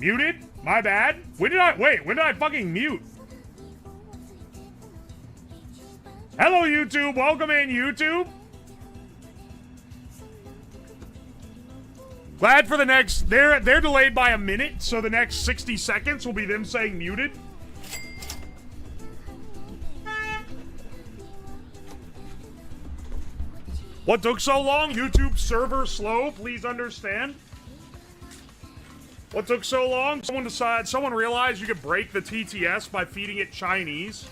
Muted? My bad. When did I fucking mute? Hello, YouTube. Welcome in, YouTube. Glad for the next... They're delayed by a minute, so the next 60 seconds will be them saying muted. What took so long? YouTube server slow, please understand. What took so long? Someone realized you could break the TTS by feeding it Chinese.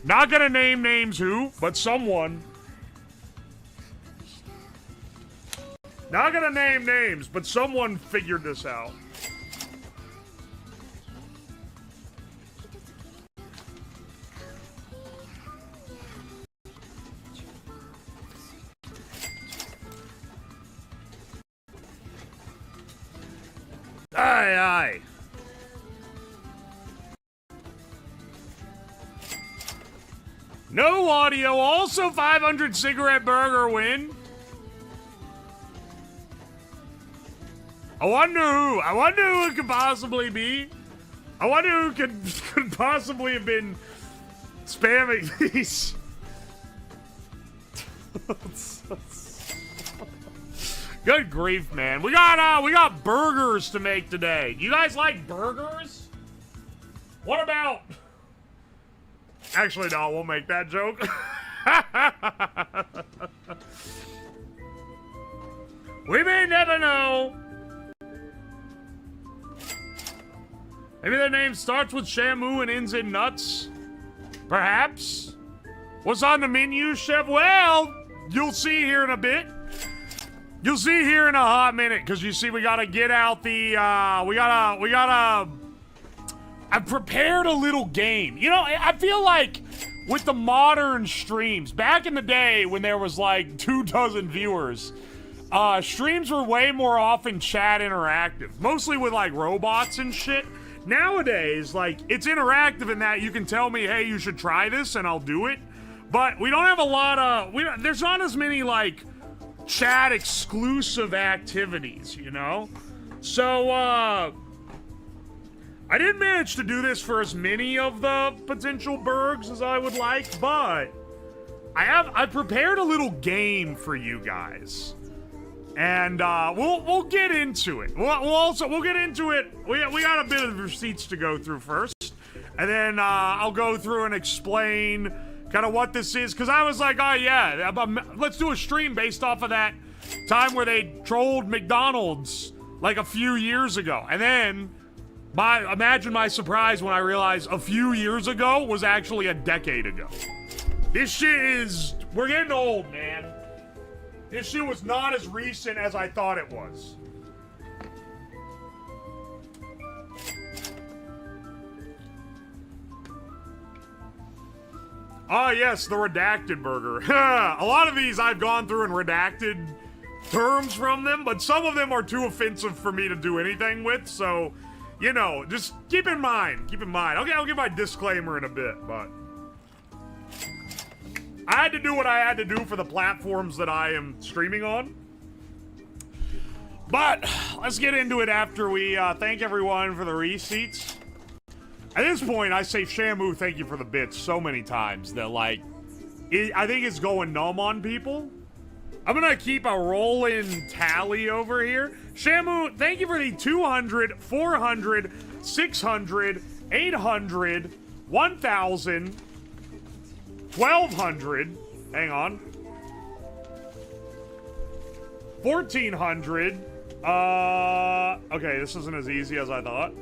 Not gonna name names who, but someone. Not gonna name names, but someone figured this out. Aye, aye. No audio, also 500 cigarette burger win. I wonder who it could possibly be. I wonder who could possibly have been spamming these. Good grief, man. We got burgers to make today. You guys like burgers? What about... Actually, no, we'll make that joke. We may never know. Maybe their name starts with Shamu and ends in nuts. Perhaps. What's on the menu, Chef? Well, you'll see here in a bit. You'll see here in a hot minute, because you see we gotta get out the, I've prepared a little game. You know, I feel like with the modern streams, back in the day when there was like 24 viewers, streams were way more often chat interactive. Mostly with like robots and shit. Nowadays, like, it's interactive in that you can tell me, hey, you should try this, and I'll do it. But we don't have a lot of, there's not as many, like, chat exclusive activities, you know? So, I didn't manage to do this for as many of the potential burgs as I would like, but I prepared a little game for you guys. And we'll get into it. We'll get into it. We got a bit of receipts to go through first, and then I'll go through and explain kind of what this is, because I was like, oh yeah, let's do a stream based off of that time where they trolled McDonald's like a few years ago, and then imagine my surprise when I realized a few years ago was actually a decade ago. This shit is, we're getting old, man. This shit was not as recent as I thought it was. Oh, yes, the redacted burger. A lot of these I've gone through and redacted terms from them, but some of them are too offensive for me to do anything with, so, you know, just keep in mind. Keep in mind. Okay, I'll give my disclaimer in a bit, but... I had to do what I had to do for the platforms that I am streaming on. But let's get into it after we thank everyone for the receipts. At this point, I say Shamu, thank you for the bits so many times that, like, I think it's going numb on people. I'm gonna keep a rolling tally over here. Shamu, thank you for the 200, 400, 600, 800, 1,000... 1,200, hang on, 1,400, okay, this isn't as easy as I thought.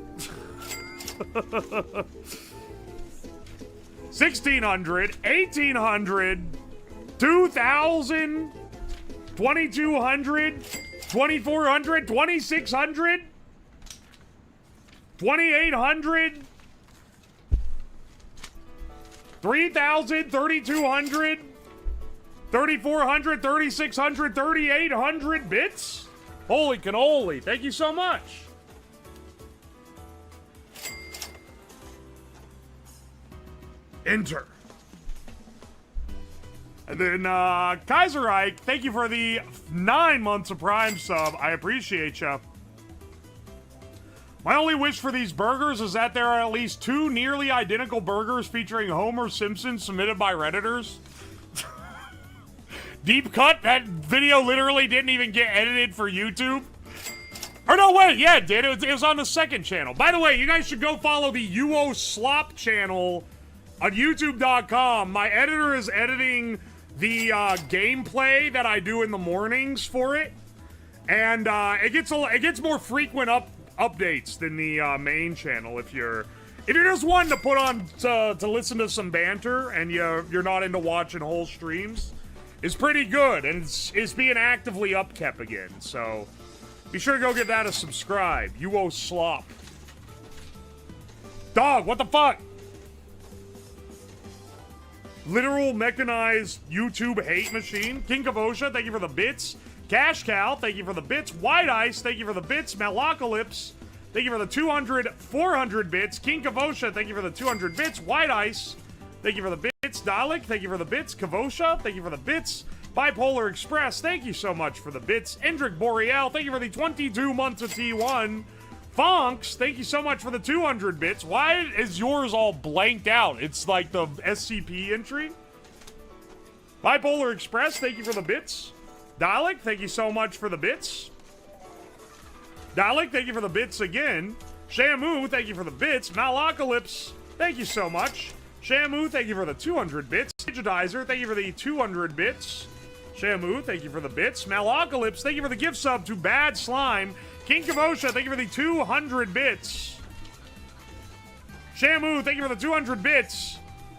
1,600, 1,800, 2,000, 2,200, 2,400, 2,600, 2,800, 3,000, 3,200, 3,400, 3,600, 3,800 bits? Holy cannoli, thank you so much. Enter. And then, Kaiserreich, thank you for the 9 months of Prime sub. I appreciate ya. My only wish for these burgers is that there are at least 2 nearly identical burgers featuring Homer Simpson submitted by Redditors. Deep cut? That video literally didn't even get edited for YouTube? Or no, wait, yeah, it did. It was on the second channel. By the way, you guys should go follow the UO Slop channel on YouTube.com. My editor is editing the gameplay that I do in the mornings for it. And it gets more frequent updates than the main channel if you're just wanting to put on to listen to some banter and you're not into watching whole streams. It's pretty good, and it's being actively upkept again, so be sure to go give that a subscribe. UO Slop. Dog, what the fuck? Literal mechanized YouTube hate machine. King Kavosha, thank you for the bits. Cash Cow, thank you for the bits. White Ice, thank you for the bits. Malocalypse, thank you for the 400 bits. King Kavosha, thank you for the 200 bits. White Ice, thank you for the bits. Dalek, thank you for the bits. Kavosha, thank you for the bits. Bipolar Express, thank you so much for the bits. Endrick Boreal, thank you for the 22 months of T1. Fonks, thank you so much for the 200 bits. Why is yours all blanked out? It's like the SCP entry. Bipolar Express, thank you for the bits. Dalek, thank you so much for the bits. Dalek, thank you for the bits again. Shamu, thank you for the bits. Malocalypse, thank you so much. Shamu, thank you for the 200 bits. Digitizer, thank you for the 200 bits. Shamu, thank you for the bits. Malocalypse, thank you for the gift sub to Bad Slime. King Kavosha, thank you for the 200 bits. Shamu, thank you for the 200 bits.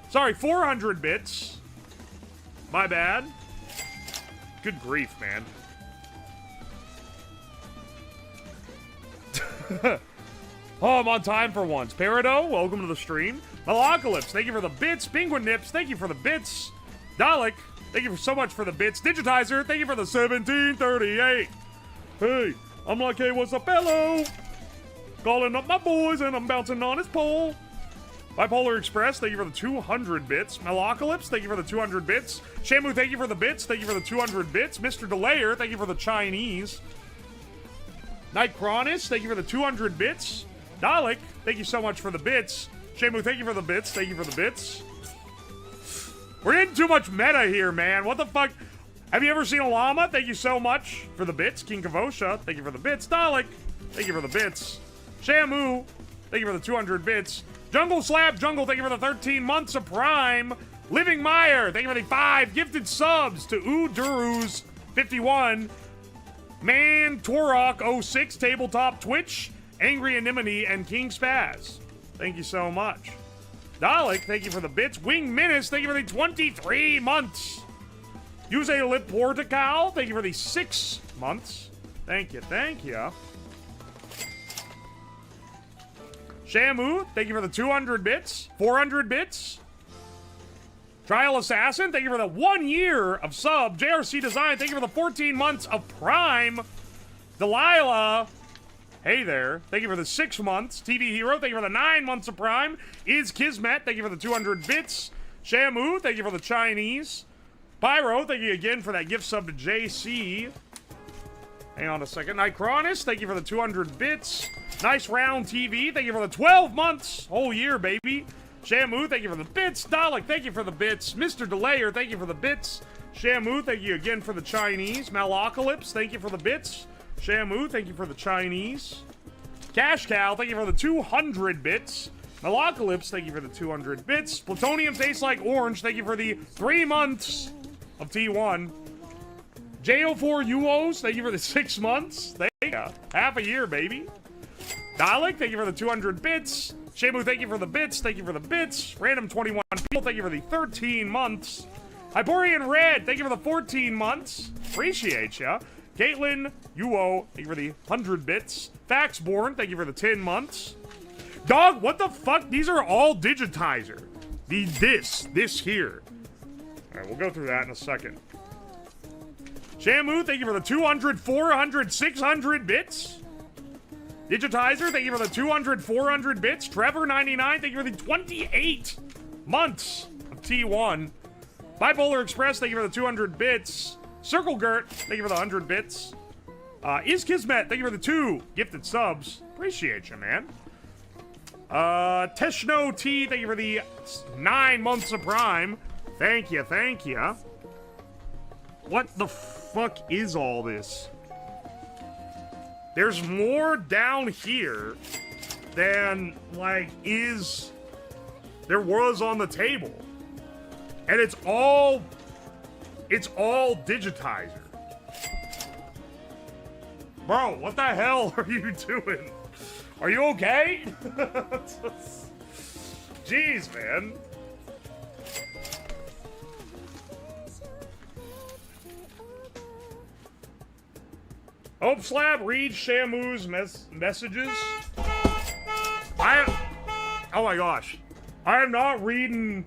Sorry, 400 bits. My bad. Good grief, man. Oh, I'm on time for once. Peridot, welcome to the stream. Malocalypse, thank you for the bits. Penguin Nips, thank you for the bits. Dalek, thank you so much for the bits. Digitizer, thank you for the 1738. Hey, I'm like, hey, what's up, fellow? Calling up my boys and I'm bouncing on his pole. Bipolar Express, thank you for the 200 bits. Malocalypse, thank you for the 200 bits. Shamu, thank you for the bits. Thank you for the 200 bits. Mr. Delayer, thank you for the Chinese. Nightcronis, thank you for the 200 bits. Dalek, thank you so much for the bits. Shamu, thank you for the bits. Thank you for the bits. We're getting too much meta here, man. What the fuck? Have you ever seen a llama? Thank you so much for the bits. King Kavosha, thank you for the bits. Dalek, thank you for the bits. Shamu, thank you for the 200 bits. Jungle Slab Jungle, thank you for the 13 months of Prime. Living Meyer, thank you for the 5 gifted subs to Udurus 51. Man Torok 06, Tabletop Twitch, Angry Anemone, and King Spaz. Thank you so much. Dalek, thank you for the bits. Wing Menace, thank you for the 23 months. Use a Lip Portical, thank you for the 6 months. Thank you, thank you. Shamu, thank you for the 200 bits. 400 bits. Trial Assassin, thank you for the 1 year of sub. JRC Design, thank you for the 14 months of Prime. Delilah, hey there, thank you for the 6 months. TV Hero, thank you for the 9 months of Prime. Is Kismet, thank you for the 200 bits. Shamu, thank you for the Chinese. Pyro, thank you again for that gift sub to JC. Hang on a second. Nightcronis, thank you for the 200 bits. Nice Round TV, thank you for the 12 months. Whole year, baby. Shamu, thank you for the bits. Dalek, thank you for the bits. Mr. Delayer, thank you for the bits. Shamu, thank you again for the Chinese. Malocalypse, thank you for the bits. Shamu, thank you for the Chinese. Cash Cow, thank you for the 200 bits. Malocalypse, thank you for the 200 bits. Plutonium Tastes Like Orange, thank you for the 3 months of T1. JO4 UOs, thank you for the 6 months. Thank you. Half a year, baby. Dalek, thank you for the 200 bits. Shamu, thank you for the bits. Thank you for the bits. Random 21 people, thank you for the 13 months. Hyporian Red, thank you for the 14 months. Appreciate ya. Caitlin, UO, thank you for the 100 bits. Faxborn, thank you for the 10 months. Dog, what the fuck? These are all Digitizer. This here. Alright, we'll go through that in a second. Shamu, thank you for the 200, 400, 600 bits. Digitizer, thank you for the 200, 400 bits. Trevor, 99, thank you for the 28 months of T1. Bipolar Express, thank you for the 200 bits. Circle Gert, thank you for the 100 bits. Is Kismet, thank you for the 2 gifted subs. Appreciate you, man. Teshno T, thank you for the 9 months of Prime. Thank you, thank you. What the fuck is all this? There's more down here than, like, there was on the table. And it's all digitizer. Bro, what the hell are you doing? Are you okay? Jeez, man. Hope Slab reads Shamu's messages. Oh my gosh. I am not reading.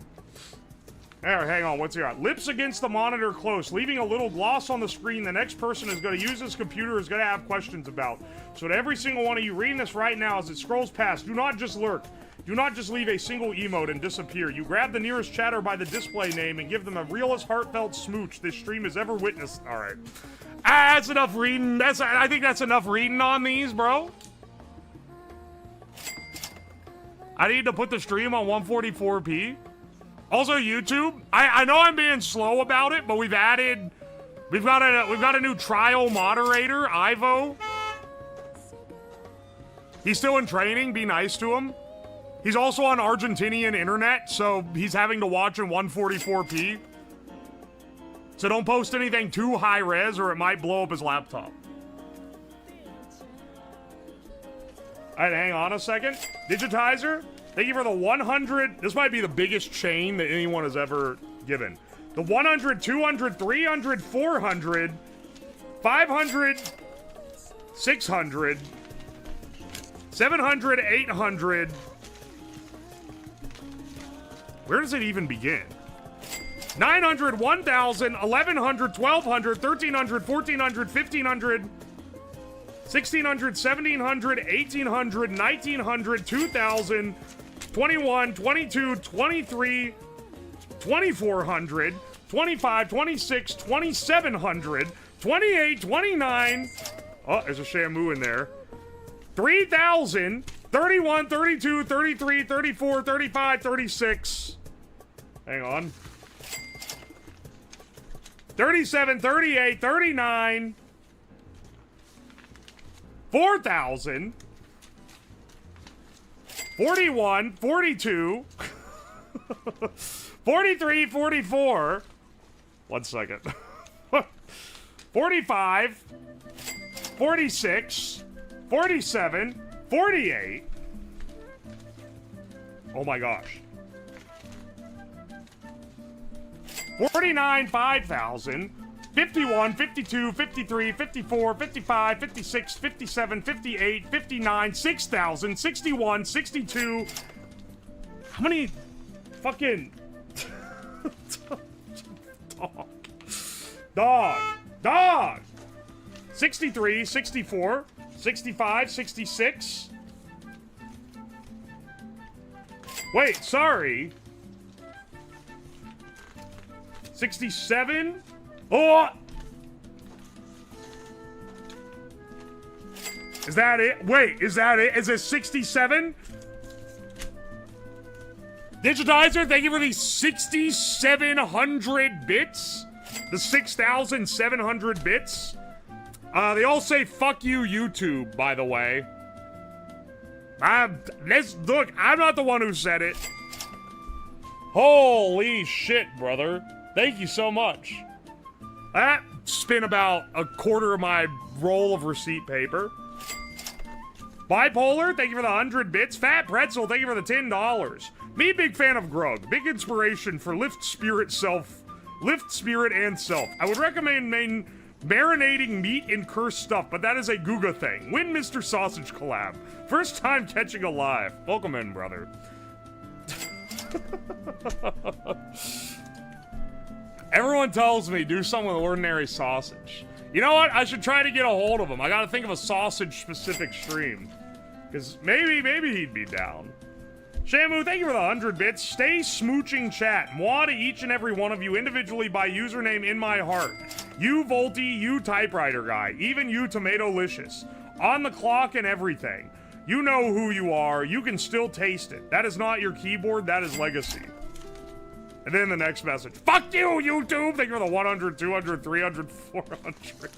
There, hang on, what's here? Lips against the monitor close, leaving a little gloss on the screen the next person is going to use this computer is going to have questions about. So to every single one of you reading this right now as it scrolls past, do not just lurk. Do not just leave a single emote and disappear. You grab the nearest chatter by the display name and give them a realest heartfelt smooch this stream has ever witnessed. All right. That's enough reading. I think that's enough reading on these, bro. I need to put the stream on 144p. Also, YouTube, I know I'm being slow about it, but we've got a new trial moderator, Ivo. He's still in training. Be nice to him. He's also on Argentinian internet, so he's having to watch in 144p. So don't post anything too high res, or it might blow up his laptop. All right, hang on a second. Digitizer. Thank you for the 100. This might be the biggest chain that anyone has ever given. The 100, 200, 300, 400, 500, 600, 700, 800. Where does it even begin? 900, 1,000, 1,100, 1,200, 1,300, 1,400, 1,500, 1,600, 1,700, 1,800, 1,900, 2,000, 21, 22, 23, 2,400, 25, 26, 2,700, 28, 29. Oh, there's a Shamu in there. 3,000, 31, 32, 33, 34, 35, 36. Hang on. 37, 38, 39. 4,000. 41, 42. 43, 44. 1 second. 45. 46. 47. 48. Oh my gosh. 49, 5,000. 51, 52, 53, 54, 55, 56, 57, 58, 59, 6,000, 61, 62. How many fucking... Dog. 63, 64, 65, 66. Wait, sorry. 67. Oh! Is that it? Wait, is that it? Is it 67? Digitizer, thank you for these 6,700 bits. The 6,700 bits. They all say fuck you, YouTube, by the way. Look, I'm not the one who said it. Holy shit, brother. Thank you so much. That spent about a quarter of my roll of receipt paper. Bipolar, thank you for the 100 bits. Fat Pretzel, thank you for the $10. Me, big fan of Grug. Big inspiration for Lift Spirit and Self. I would recommend marinating meat in cursed stuff, but that is a Guga thing. Win Mr. Sausage collab. First time catching a live. Welcome in, brother. Everyone tells me do something with ordinary sausage. You know what? I should try to get a hold of him. I gotta think of a sausage-specific stream. Because maybe he'd be down. Shamu, thank you for the 100 bits. Stay smooching chat. Moi to each and every one of you individually by username in my heart. You Volty, you typewriter guy, even you Tomatolicious. On the clock and everything. You know who you are. You can still taste it. That is not your keyboard. That is legacy. And then the next message. Fuck you, YouTube! Thank you for the 100, 200, 300, 400.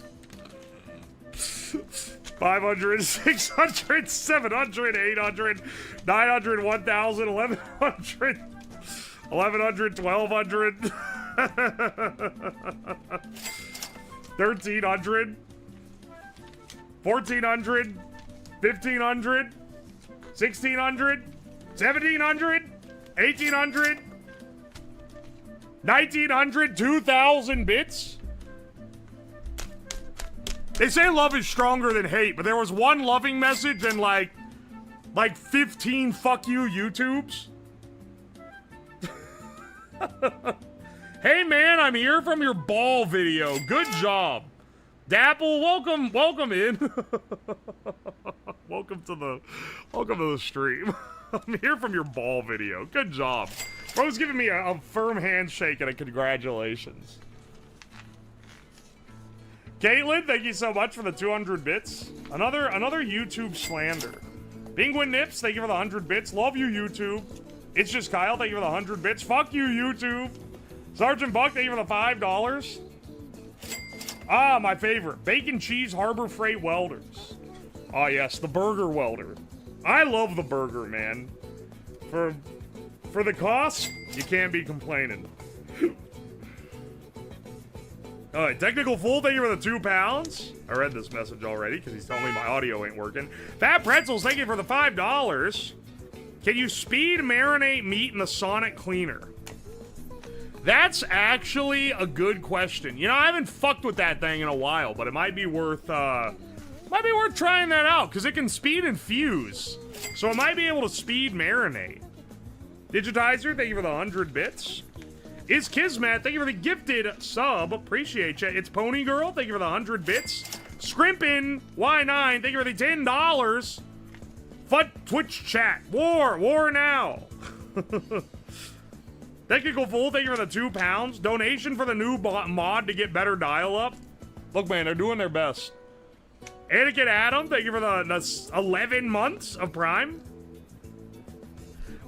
500, 600, 700, 800, 900, 1,000, 1,100, 1,100, 1,200, 1,300, 1,400, 1,500, 1,600, 1,700, 1,800, 1,900, 2,000 bits? They say love is stronger than hate, but there was one loving message and like 15 fuck you YouTubes. Hey man, I'm here from your ball video. Good job. Dapple, welcome in. welcome to the stream. I'm here from your ball video. Good job. Bro's giving me a firm handshake and a congratulations. Caitlin, thank you so much for the 200 bits. Another YouTube slander. Penguin Nips, thank you for the 100 bits. Love you, YouTube. It's just Kyle, thank you for the 100 bits. Fuck you, YouTube. Sergeant Buck, thank you for the $5. Ah, my favorite. Bacon Cheese Harbor Freight Welders. Oh, yes, the burger welder. I love the burger, man. For the cost, you can't be complaining. Alright, Technical Fool, thank you for the 2 pounds. I read this message already because he's telling me my audio ain't working. Fat Pretzels, thank you for the $5. Can you speed marinate meat in the Sonic Cleaner? That's actually a good question. You know, I haven't fucked with that thing in a while, but it might be worth trying that out because it can speed infuse. So it might be able to speed marinate. Digitizer, thank you for the 100 bits. Is Kismet, thank you for the gifted sub. Appreciate you. It's Pony Girl, thank you for the 100 bits. Scrimpin, Y9, thank you for the $10. Fut Twitch chat. War now. Technical Fool, thank you for the 2 pounds. Donation for the new mod to get better dial-up. Look, man, they're doing their best. Anakin Adam, thank you for the 11 months of Prime.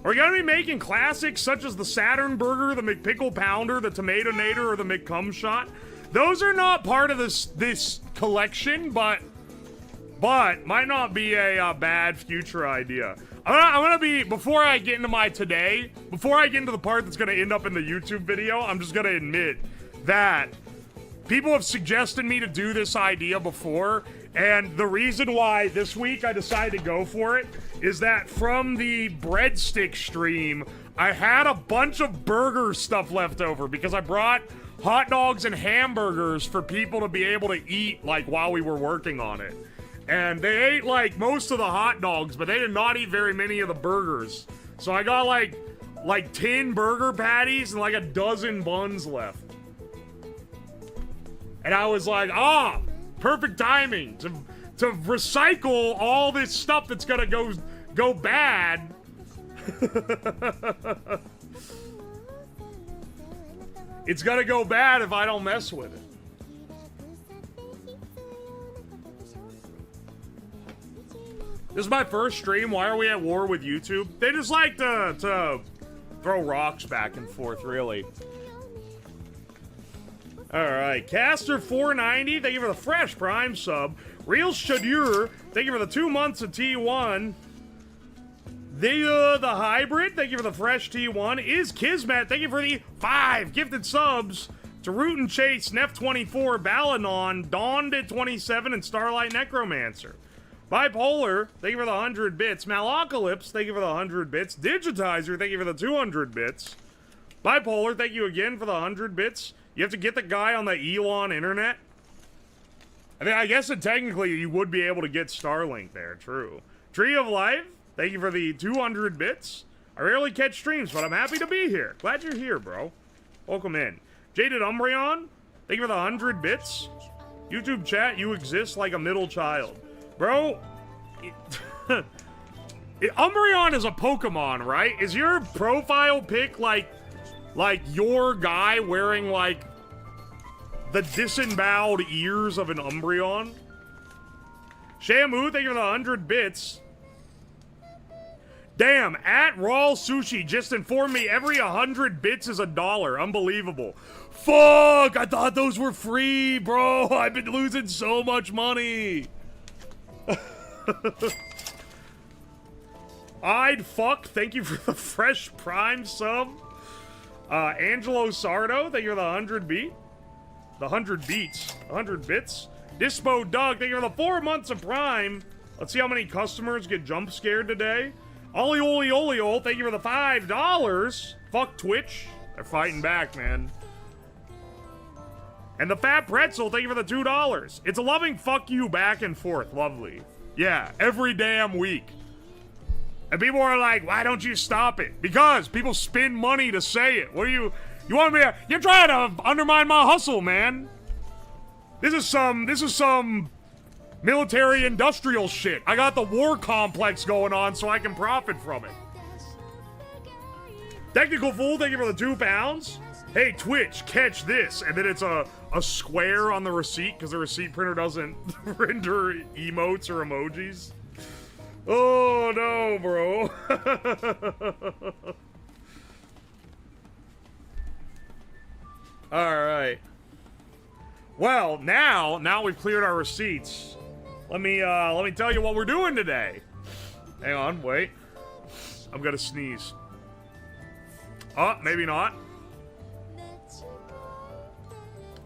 We're gonna be making classics such as the Saturn Burger, the McPickle Pounder, the Tomato Nader, or the McCum Shot. Those are not part of this collection, but might not be a bad future idea. I'm gonna be, before I get into the part that's gonna end up in the YouTube video, I'm just gonna admit that people have suggested me to do this idea before, and the reason why this week I decided to go for it is that from the breadstick stream, I had a bunch of burger stuff left over because I brought hot dogs and hamburgers for people to be able to eat, like, while we were working on it. And they ate, like, most of the hot dogs, but they did not eat very many of the burgers. So I got, like 10 burger patties and, like, a dozen buns left. And I was like, perfect timing to recycle all this stuff that's gonna go bad. It's gonna go bad if I don't mess with it. This is my first stream. Why are we at war with YouTube? They just like to throw rocks back and forth, really. Alright, Caster 490, thank you for the fresh Prime sub. Real Shadur, thank you for the 2 months of T1. The Hybrid, thank you for the fresh T1. Is Kismet, thank you for the 5 gifted subs. To Root and Chase, Neff24, Balanon, Dawned at 27, and Starlight Necromancer. Bipolar, thank you for the 100 bits. Malacalypse, thank you for the 100 bits. Digitizer, thank you for the 200 bits. Bipolar, thank you again for the 100 bits. You have to get the guy on the Elon internet. I mean, I guess that technically you would be able to get Starlink there, true. Tree of Life, thank you for the 200 bits. I rarely catch streams, but I'm happy to be here. Glad you're here, bro. Welcome in. Jaded Umbreon, thank you for the 100 bits. YouTube chat, you exist like a middle child. Bro, Umbreon is a Pokemon, right? Is your profile pic like your guy wearing like the disemboweled ears of an Umbreon? Shamu, thank you for the 100 bits. Damn, at Raw Sushi just informed me every 100 bits is $1. Unbelievable. Fuck, I thought those were free, bro. I've been losing so much money. I'd fuck, thank you for the fresh prime sub. Angelo Sardo, thank you for the 100 beat. The 100 beats, 100 bits. Dispo Doug, thank you for the 4 months of prime. Let's see how many customers get jump scared today. Oli Oli Oli Ol, thank you for the $5. Fuck Twitch. They're fighting back, man. And the Fat Pretzel, thank you for the $2. It's a loving fuck you back and forth. Lovely. Yeah, every damn week. And people are like, why don't you stop it? Because people spend money to say it. What do you want me to, you're trying to undermine my hustle, man. This is some military industrial shit. I got the war complex going on so I can profit from it. Technical Fool, thank you for the £2. Hey, Twitch, catch this. And then it's a square on the receipt because the receipt printer doesn't render emotes or emojis. Oh, no, bro. All right. Well, now we've cleared our receipts. Let me tell you what we're doing today. Hang on, wait. I'm gonna sneeze. Oh, maybe not.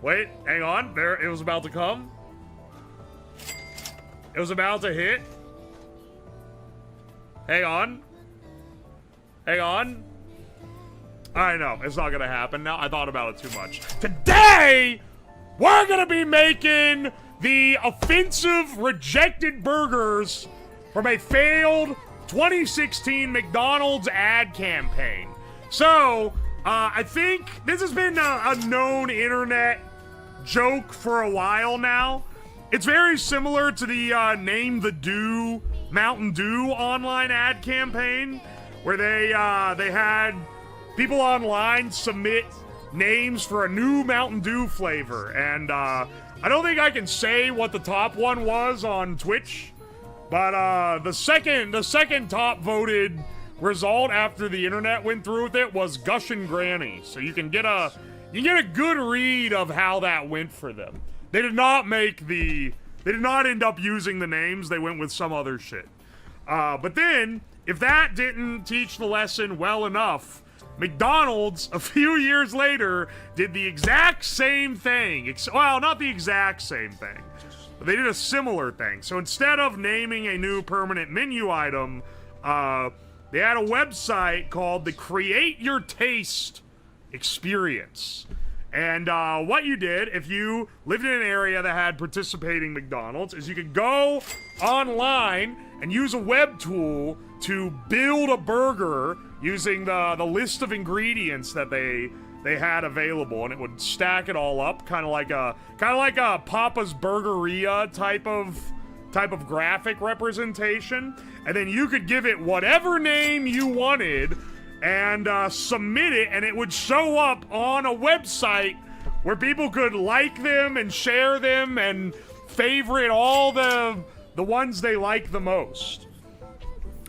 Wait, hang on. There, it was about to come. It was about to hit. Hang on. Hang on. I know, it's not gonna happen now. I thought about it too much. Today, we're gonna be making the offensive rejected burgers from a failed 2016 McDonald's ad campaign. So, I think this has been a known internet joke for a while now. It's very similar to the Name the Dew Mountain Dew online ad campaign, where they had people online submit names for a new Mountain Dew flavor, and I don't think I can say what the top one was on Twitch, but the second top voted result after the internet went through with it was Gushin' Granny. So you can get a good read of how that went for them. They did not end up using the names. They went with some other shit. But then, if that didn't teach the lesson well enough, McDonald's, a few years later, did the exact same thing. Well, not the exact same thing, but they did a similar thing. So instead of naming a new permanent menu item, they had a website called the Create Your Taste Experience. And what you did, if you lived in an area that had participating McDonald's, is you could go online and use a web tool to build a burger using the list of ingredients that they had available, and it would stack it all up, kind of like a Papa's Burgeria type of graphic representation. And then you could give it whatever name you wanted and submit it, and it would show up on a website where people could like them and share them and favorite all the ones they like the most.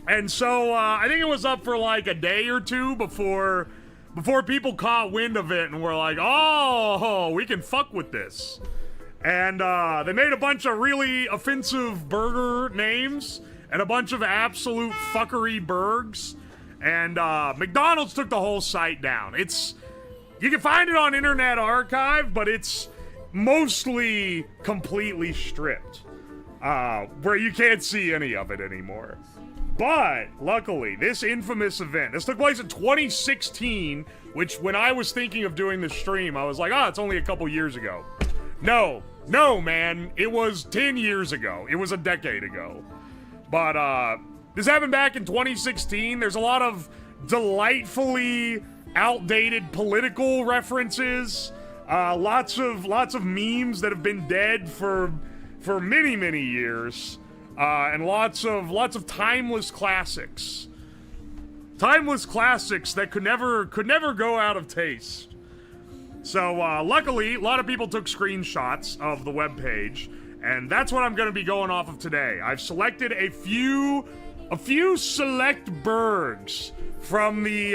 And so I think it was up for like a day or two before people caught wind of it and were like, oh, we can fuck with this. And they made a bunch of really offensive burger names and a bunch of absolute fuckery burgs. And McDonald's took the whole site down. You can find it on Internet Archive, but it's mostly completely stripped, where you can't see any of it anymore. But luckily, this infamous event, this took place in 2016, which when I was thinking of doing the stream, I was like, it's only a couple years ago. No, man, it was 10 years ago. It was a decade ago. But this happened back in 2016. There's a lot of delightfully outdated political references, lots of memes that have been dead for many, many years. and lots of timeless classics. Timeless classics that could never go out of taste. So, luckily, a lot of people took screenshots of the webpage, and that's what I'm going to be going off of today. I've selected a few select burgs from the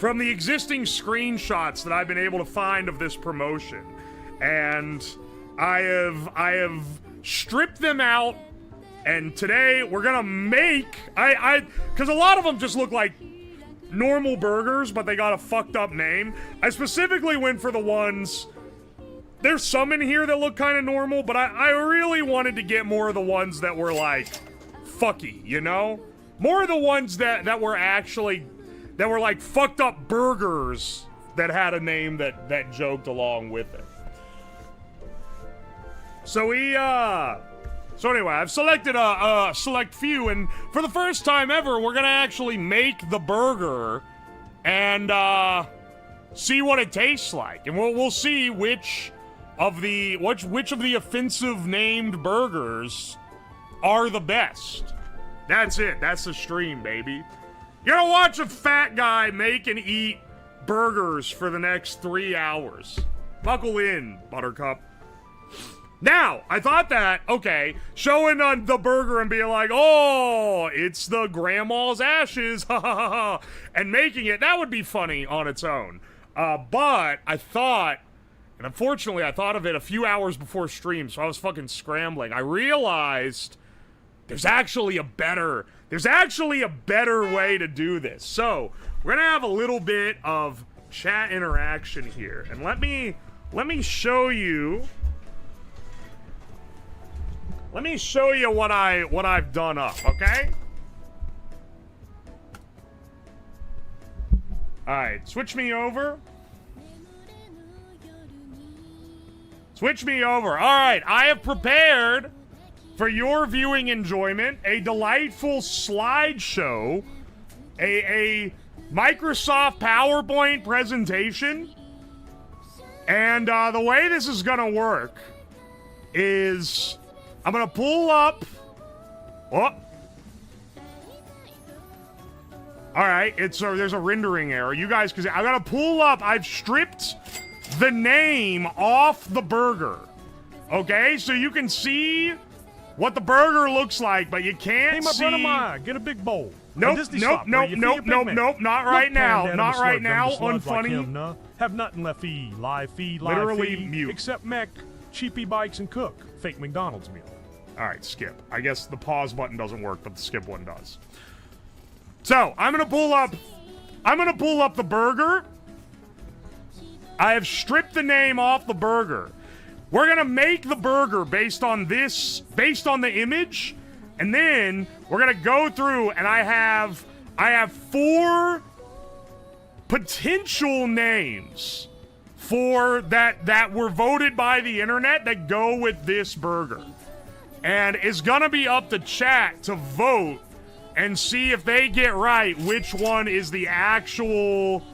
existing screenshots that I've been able to find of this promotion, and I have stripped them out. And today we're gonna make because a lot of them just look like normal burgers, but they got a fucked up name. I specifically went for the ones. There's some in here that look kind of normal, but I really wanted to get more of the ones that were like fucky, you know? More of the ones that were like fucked up burgers that had a name that joked along with it. So anyway, I've selected a select few, and for the first time ever, we're gonna actually make the burger and see what it tastes like, and we'll see which of the offensive named burgers are the best. That's it. That's the stream, baby. You're gonna watch a fat guy make and eat burgers for the next 3 hours. Buckle in, Buttercup. Now, I thought that, okay, showing on the burger and being like, oh, it's the grandma's ashes, ha ha ha ha, and making it, that would be funny on its own. But I thought, and unfortunately I thought of it a few hours before stream, so I was fucking scrambling. I realized there's actually a better way to do this. So, we're gonna have a little bit of chat interaction here, and let me show you. Let me show you what I've done up, okay? Alright, switch me over. Switch me over. Alright, I have prepared for your viewing enjoyment a delightful slideshow, a Microsoft PowerPoint presentation. And the way this is gonna work is I'm gonna pull up. Oh. All right, there's a rendering error. You guys, because I gotta pull up. I've stripped the name off the burger. Okay, so you can see what the burger looks like, but you can't see. Hey, my brother, Maya, get a big bowl. Nope, not right now. Not right now. Unfunny. Like have nothing left feed. Live feed. Literally mute. Except mech, cheapy bikes, and cook. Fake McDonald's meal. All right, skip. I guess the pause button doesn't work, but the skip one does. So I'm gonna pull up the burger. I have stripped the name off the burger. We're gonna make the burger based on the image, and then we're gonna go through, and I have 4 potential names for that were voted by the internet that go with this burger. And it's gonna be up to chat to vote and see if they get right which one is the actual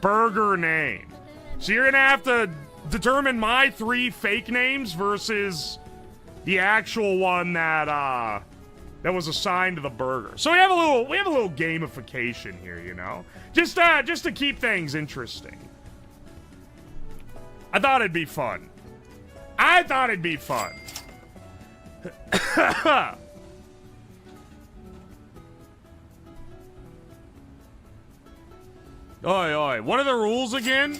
burger name. So you're gonna have to determine my 3 fake names versus the actual one that was assigned to the burger. So we have a little gamification here, you know, just to keep things interesting. I thought it'd be fun. Oi, what are the rules again?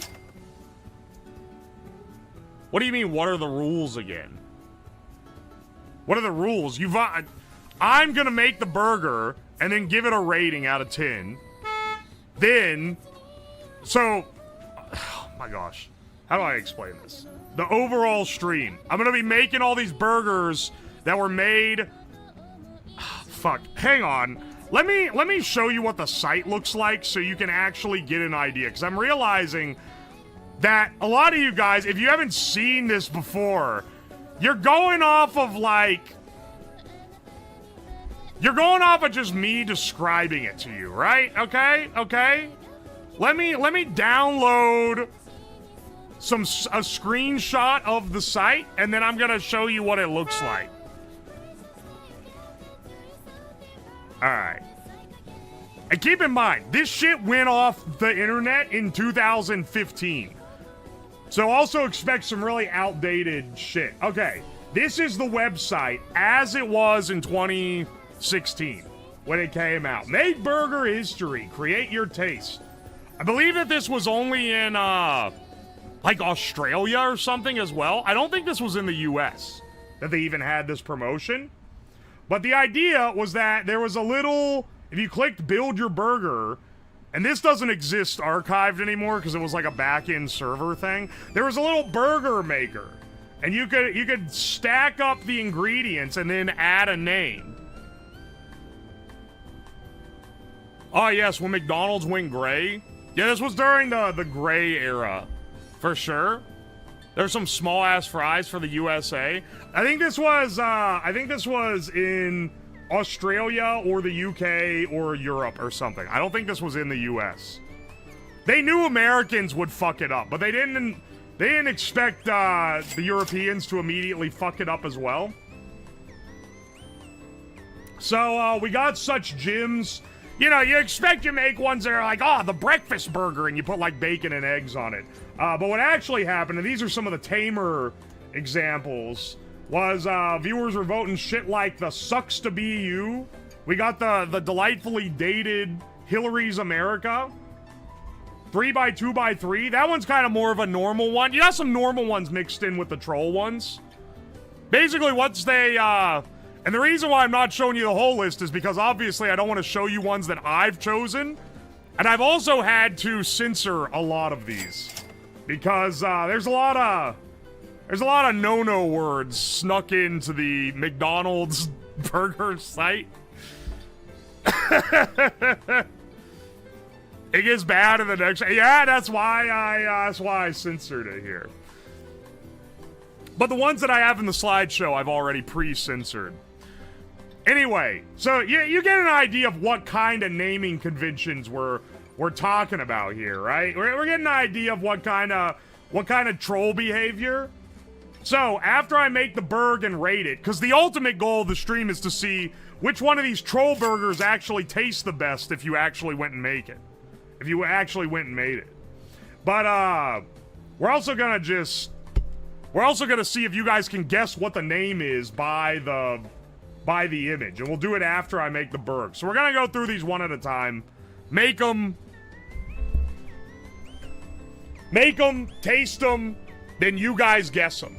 What do you mean, what are the rules again? What are the rules? I'm gonna make the burger and then give it a rating out of 10. Then, oh my gosh. How do I explain this? The overall stream. I'm gonna be making all these burgers that were made. Fuck. Hang on. Let me show you what the site looks like so you can actually get an idea. Because I'm realizing that a lot of you guys, if you haven't seen this before, you're going off of just me describing it to you, right? Okay? Let me download a screenshot of the site, and then I'm gonna show you what it looks like. Alright. And keep in mind, this shit went off the internet in 2015. So also expect some really outdated shit. Okay, this is the website as it was in 2016 when it came out. Make burger history. Create your taste. I believe that this was only in, like Australia or something as well. I don't think this was in the US that they even had this promotion. But the idea was that there was a little, if you clicked build your burger, and this doesn't exist archived anymore because it was like a back-end server thing. There was a little burger maker, and you could stack up the ingredients and then add a name. Oh yes, when McDonald's went gray. Yeah, this was during the gray era, for sure. There's some small-ass fries for the USA. I think this was in Australia or the UK or Europe or something. I don't think this was in the US. They knew Americans would fuck it up, but they didn't expect the Europeans to immediately fuck it up as well. So we got such gems. You know, you expect you make ones that are like, oh, the breakfast burger, and you put like bacon and eggs on it. But what actually happened, and these are some of the tamer examples, was viewers were voting shit like the sucks to be you. We got the delightfully dated Hillary's America. 3x2x3. That one's kind of more of a normal one. You got some normal ones mixed in with the troll ones. Basically, once they, and the reason why I'm not showing you the whole list is because obviously I don't want to show you ones that I've chosen. And I've also had to censor a lot of these. Because there's a lot of no-no words snuck into the McDonald's burger site. It gets bad in the next. Yeah, that's why I censored it here. But the ones that I have in the slideshow, I've already pre-censored. Anyway, so you get an idea of what kind of naming conventions we're talking about here, right? We're getting an idea of what kind of troll behavior. So, after I make the burg and rate it, because the ultimate goal of the stream is to see which one of these troll burgers actually tastes the best if you actually went and make it. If you actually went and made it. But, we're also gonna see if you guys can guess what the name is by the image. And we'll do it after I make the burg. So we're gonna go through these one at a time. Make them, taste them, then you guys guess them.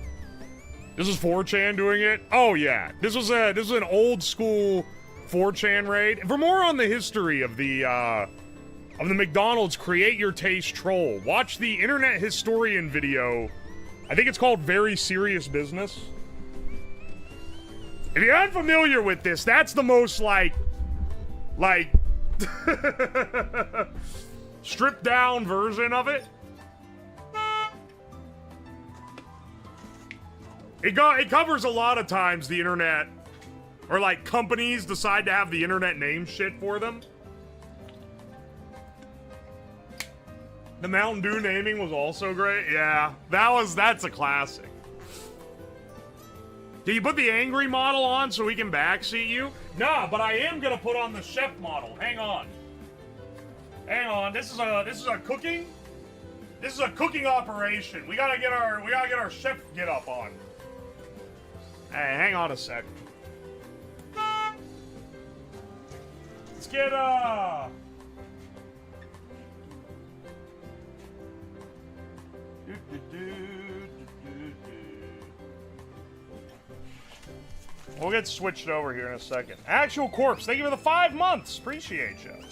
This is 4chan doing it? Oh yeah. This was an old school 4chan raid. For more on the history of the McDonald's Create Your Taste troll, watch the Internet Historian video. I think it's called Very Serious Business. If you're unfamiliar with this, that's the most like stripped down version of it. It covers a lot of times the internet, or like companies decide to have the internet name shit for them. The Mountain Dew naming was also great. Yeah, that's a classic. Can you put the angry model on so we can backseat you? Nah, but I am gonna put on the chef model. Hang on. Hang on. This is a cooking. This is a cooking operation. We gotta get our chef get up on. Hey, hang on a sec. Let's get We'll get switched over here in a second. Actual Corpse, thank you for the 5 months. Appreciate you.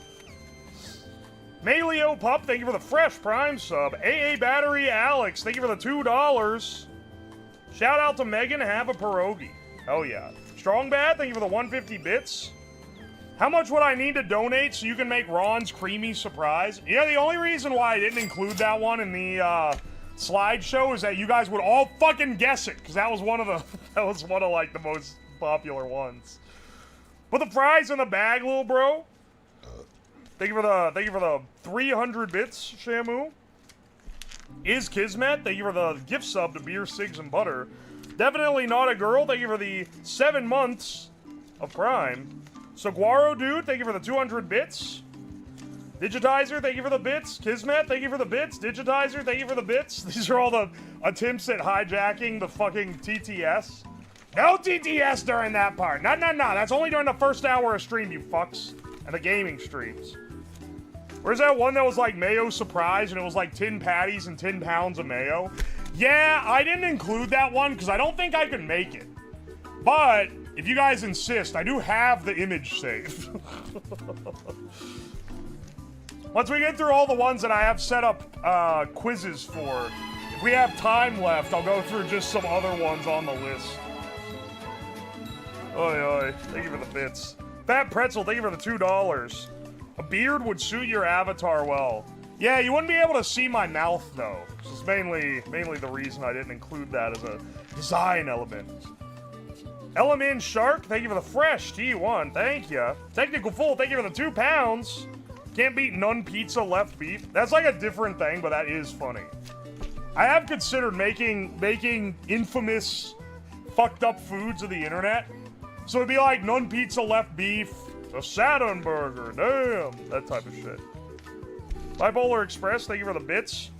Maleo Pup, thank you for the fresh Prime sub. AA Battery Alex, thank you for the $2. Shout out to Megan, have a pierogi. Oh yeah. Strong Bad, thank you for the 150 bits. How much would I need to donate so you can make Ron's creamy surprise? Yeah, the only reason why I didn't include that one in the slideshow is that you guys would all fucking guess it, because that was one of like the most popular ones. Put the fries in the bag, little bro. Thank you for the 300 bits, Shamu. Is Kismet, thank you for the gift sub to Beer, Cigs, and Butter. Definitely Not a Girl, thank you for the 7 months of Prime. Saguaro Dude, thank you for the 200 bits. Digitizer, thank you for the bits. Kismet, thank you for the bits. Digitizer, thank you for the bits. These are all the attempts at hijacking the fucking TTS. No TTS during that part. No. That's only during the first hour of stream, you fucks. And the gaming streams. Where's that one that was like mayo surprise and it was like 10 patties and 10 pounds of mayo? Yeah, I didn't include that one because I don't think I could make it. But if you guys insist, I do have the image saved. Once we get through all the ones that I have set up quizzes for, if we have time left, I'll go through just some other ones on the list. Oi. Thank you for the bits. Fat Pretzel, thank you for the $2. A beard would suit your avatar well. Yeah, you wouldn't be able to see my mouth, though. This is mainly the reason I didn't include that as a design element. Element Shark, thank you for the fresh T1. Thank you. Technical Fool, thank you for the 2 pounds. Can't beat none pizza left beef. That's like a different thing, but that is funny. I have considered making infamous fucked up foods of the internet. So it'd be like none pizza left beef, a Saturn burger, damn, that type of shit. Bipolar Express, thank you for the bits.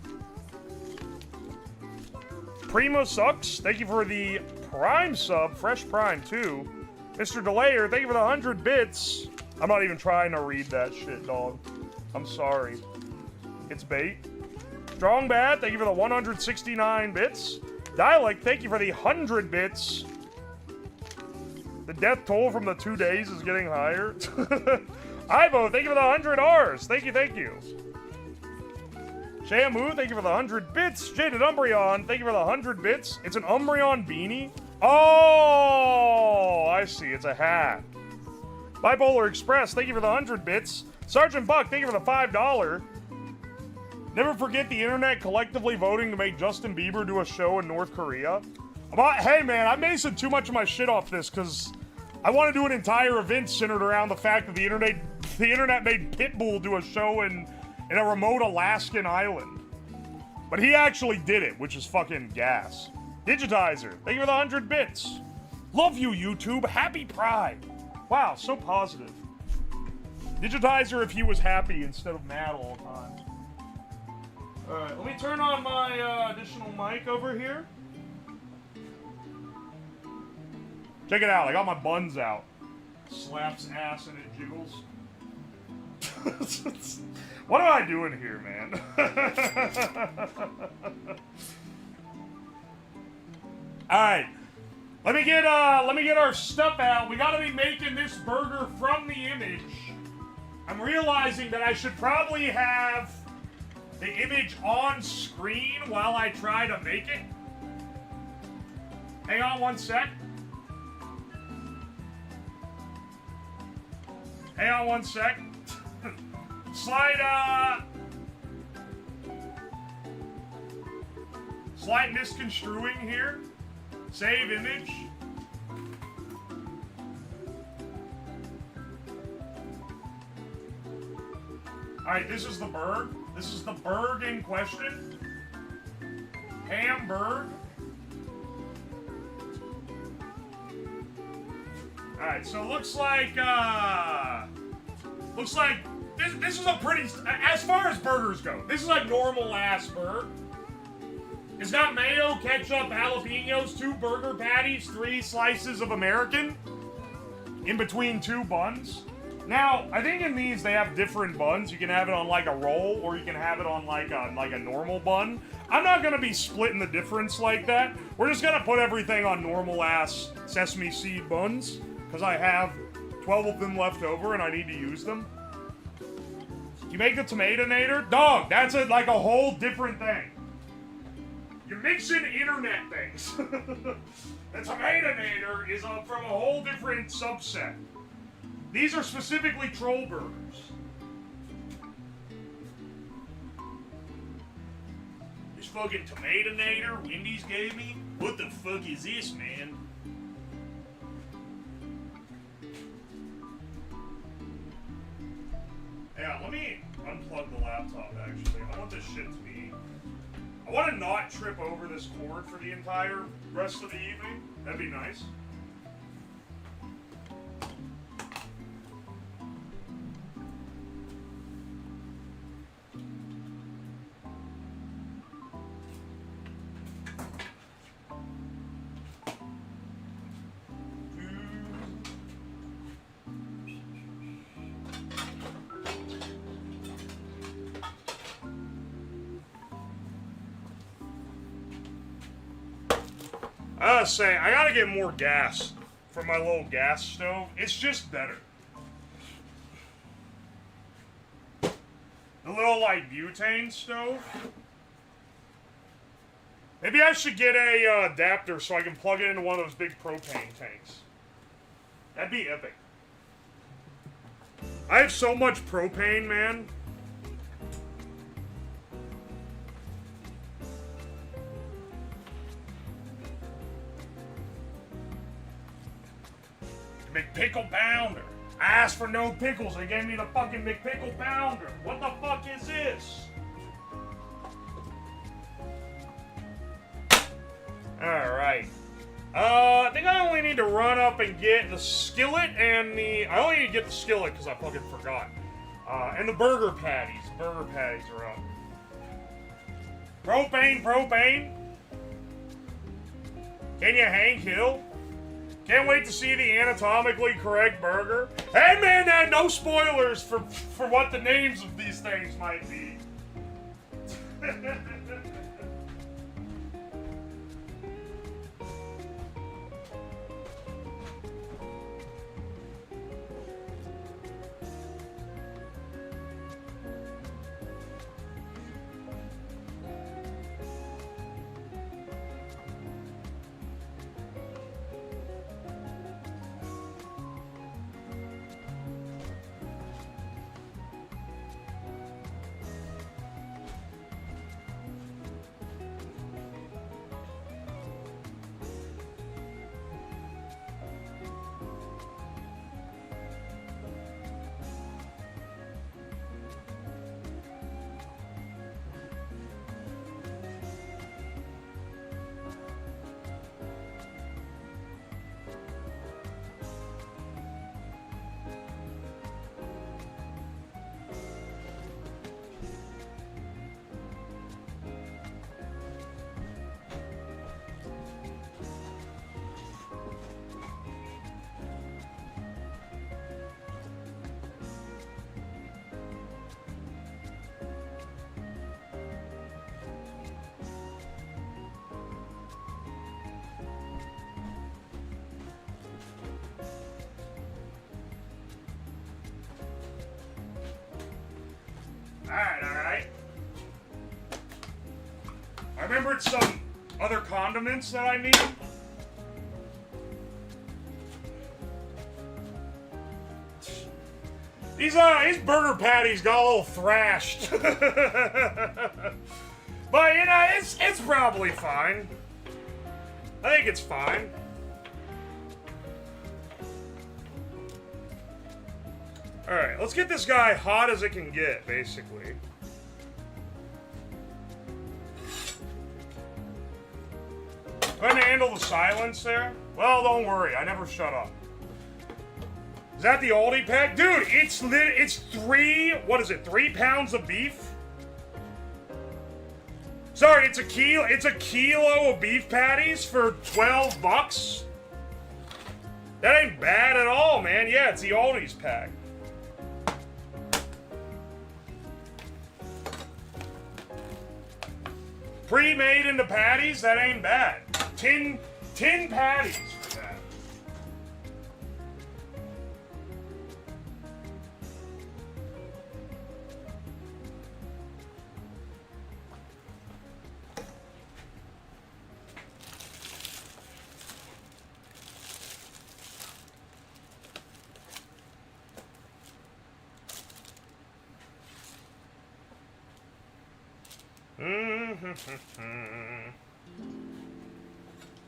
Primo Sucks, thank you for the Prime sub, Fresh Prime too. Mr. Delayer, thank you for the 100 bits. I'm not even trying to read that shit, dog. I'm sorry. It's bait. Strong Bad, thank you for the 169 bits. Dialect, thank you for the 100 bits. The death toll from the 2 days is getting higher. Ivo, thank you for the 100 Rs. Thank you. Shamu, thank you for the 100 bits. Jaded Umbreon, thank you for the 100 bits. It's an Umbreon beanie. Oh, I see. It's a hat. Bipolar Express, thank you for the 100 bits. Sergeant Buck, thank you for the $5. Never forget the internet collectively voting to make Justin Bieber do a show in North Korea. Hey man, I'm basing too much of my shit off this because I want to do an entire event centered around the fact that the internet made Pitbull do a show in a remote Alaskan island. But he actually did it, which is fucking gas. Digitizer, thank you for the 100 bits. Love you, YouTube. Happy Pride. Wow, so positive. Digitizer if he was happy instead of mad all the time. Alright, let me turn on my additional mic over here. Check it out, I got my buns out. Slaps ass and it jiggles. What am I doing here, man? Alright. Let me get our stuff out. We gotta be making this burger from the image. I'm realizing that I should probably have the image on screen while I try to make it. Hang on one sec. Hang on one sec. Slight misconstruing here. Save image. Alright, this is the burg. This is the burg in question. Hamburg. Alright, so looks like this is a pretty, as far as burgers go, this is like normal ass burger. It's got mayo, ketchup, jalapenos, 2 burger patties, 3 slices of American in between 2 buns. Now, I think in these they have different buns. You can have it on like a roll or you can have it on like a normal bun. I'm not gonna be splitting the difference like that. We're just gonna put everything on normal ass sesame seed buns because I have 12 of them left over and I need to use them. You make the Tomatonator? Dog, that's like a whole different thing. You're mixing internet things. The Tomatonator is from a whole different subset. These are specifically troll burgers. This fucking Tomatonator Wendy's gave me? What the fuck is this, man? Yeah, let me unplug the laptop, actually. I want this shit to be... I want to not trip over this cord for the entire rest of the evening. That'd be nice. gotta say, I gotta get more gas for my little gas stove. It's just better. The little, like, butane stove. Maybe I should get a adapter so I can plug it into one of those big propane tanks. That'd be epic. I have so much propane, man. McPickle pounder. I asked for no pickles. They gave me the fucking McPickle pounder. What the fuck is this? Alright. I think I only need to run up and get the skillet and the... I only need to get the skillet because I fucking forgot. And the burger patties. The burger patties are up. Propane, propane. Can you hang Hill? Can't wait to see the anatomically correct burger. Hey man, no spoilers for what the names of these things might be. Alright. I remembered some other condiments that I need. These burger patties got a little thrashed. But, you know, it's probably fine. I think it's fine. Alright, let's get this guy hot as it can get, basically. Going to handle the silence there? Well, don't worry, I never shut up. Is that the Aldi pack? Dude, it's 3 pounds of beef? Sorry, it's a kilo of beef patties for 12 bucks? That ain't bad at all, man. Yeah, it's the Aldi's pack. Pre-made into patties? That ain't bad. 10 patties for that.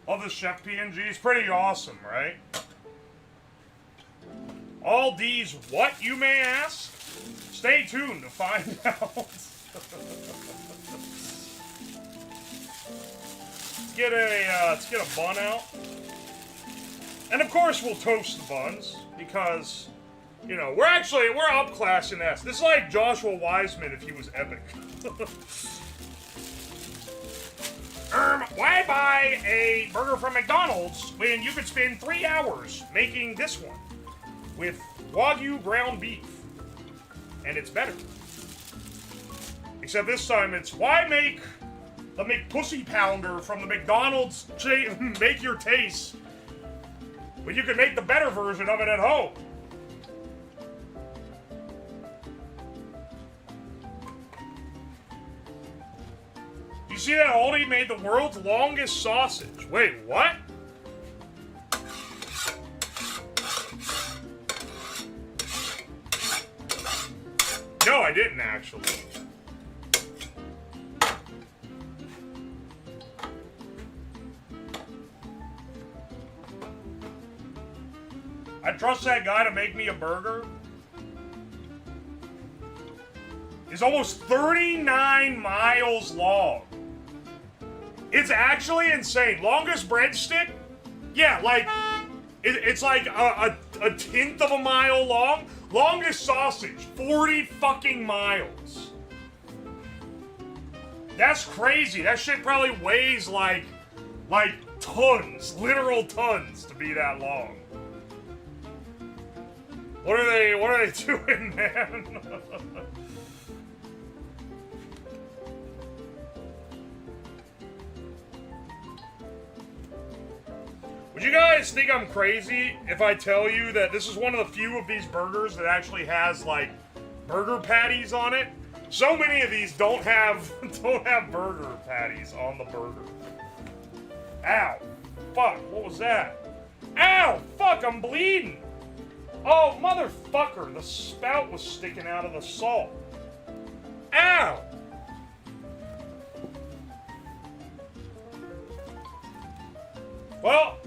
Love the Chef PNG. It's pretty awesome, right? All D's what, you may ask? Stay tuned to find out. Let's get a bun out. And of course we'll toast the buns, because, you know, we're upclassing this. This is like Joshua Wiseman if he was epic. Why buy a burger from McDonald's when you could spend 3 hours making this one with Wagyu ground beef? And it's better. Except this time it's, why make The McPussy Pounder from the McDonald's Make Your Taste. But you can make the better version of it at home. You see that Aldi made the world's longest sausage? Wait, what? No, I didn't actually. I trust that guy to make me a burger. It's almost 39 miles long. It's actually insane. Longest breadstick? Yeah, like, it's like a tenth of a mile long. Longest sausage, 40 fucking miles. That's crazy. That shit probably weighs like tons, literal tons to be that long. What are they doing, man? Would you guys think I'm crazy if I tell you that this is one of the few of these burgers that actually has, like, burger patties on it? So many of these don't have burger patties on the burger. Ow. Fuck, what was that? Ow! Fuck, I'm bleeding! Oh, motherfucker, the spout was sticking out of the salt. Ow! Well,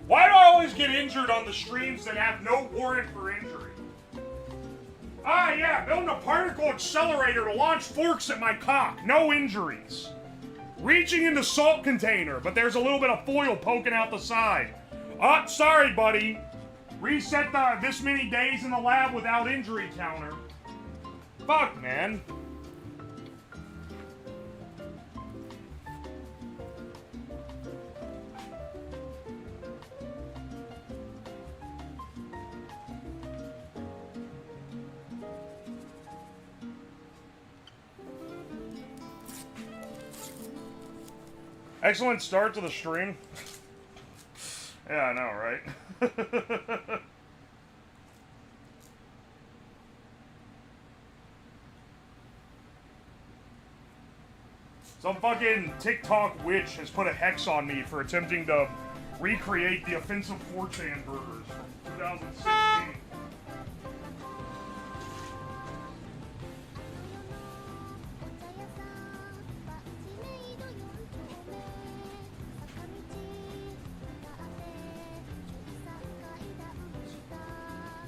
why do I always get injured on the streams that have no warrant for injury? Ah, yeah, building a particle accelerator to launch forks at my cock. No injuries. Reaching in the salt container, but there's a little bit of foil poking out the side. Oh, sorry, buddy. Reset the this many days in the lab without injury counter. Fuck, man. Excellent start to the stream. Yeah, I know, right? Some fucking TikTok witch has put a hex on me for attempting to recreate the offensive 4chan burgers from 2016.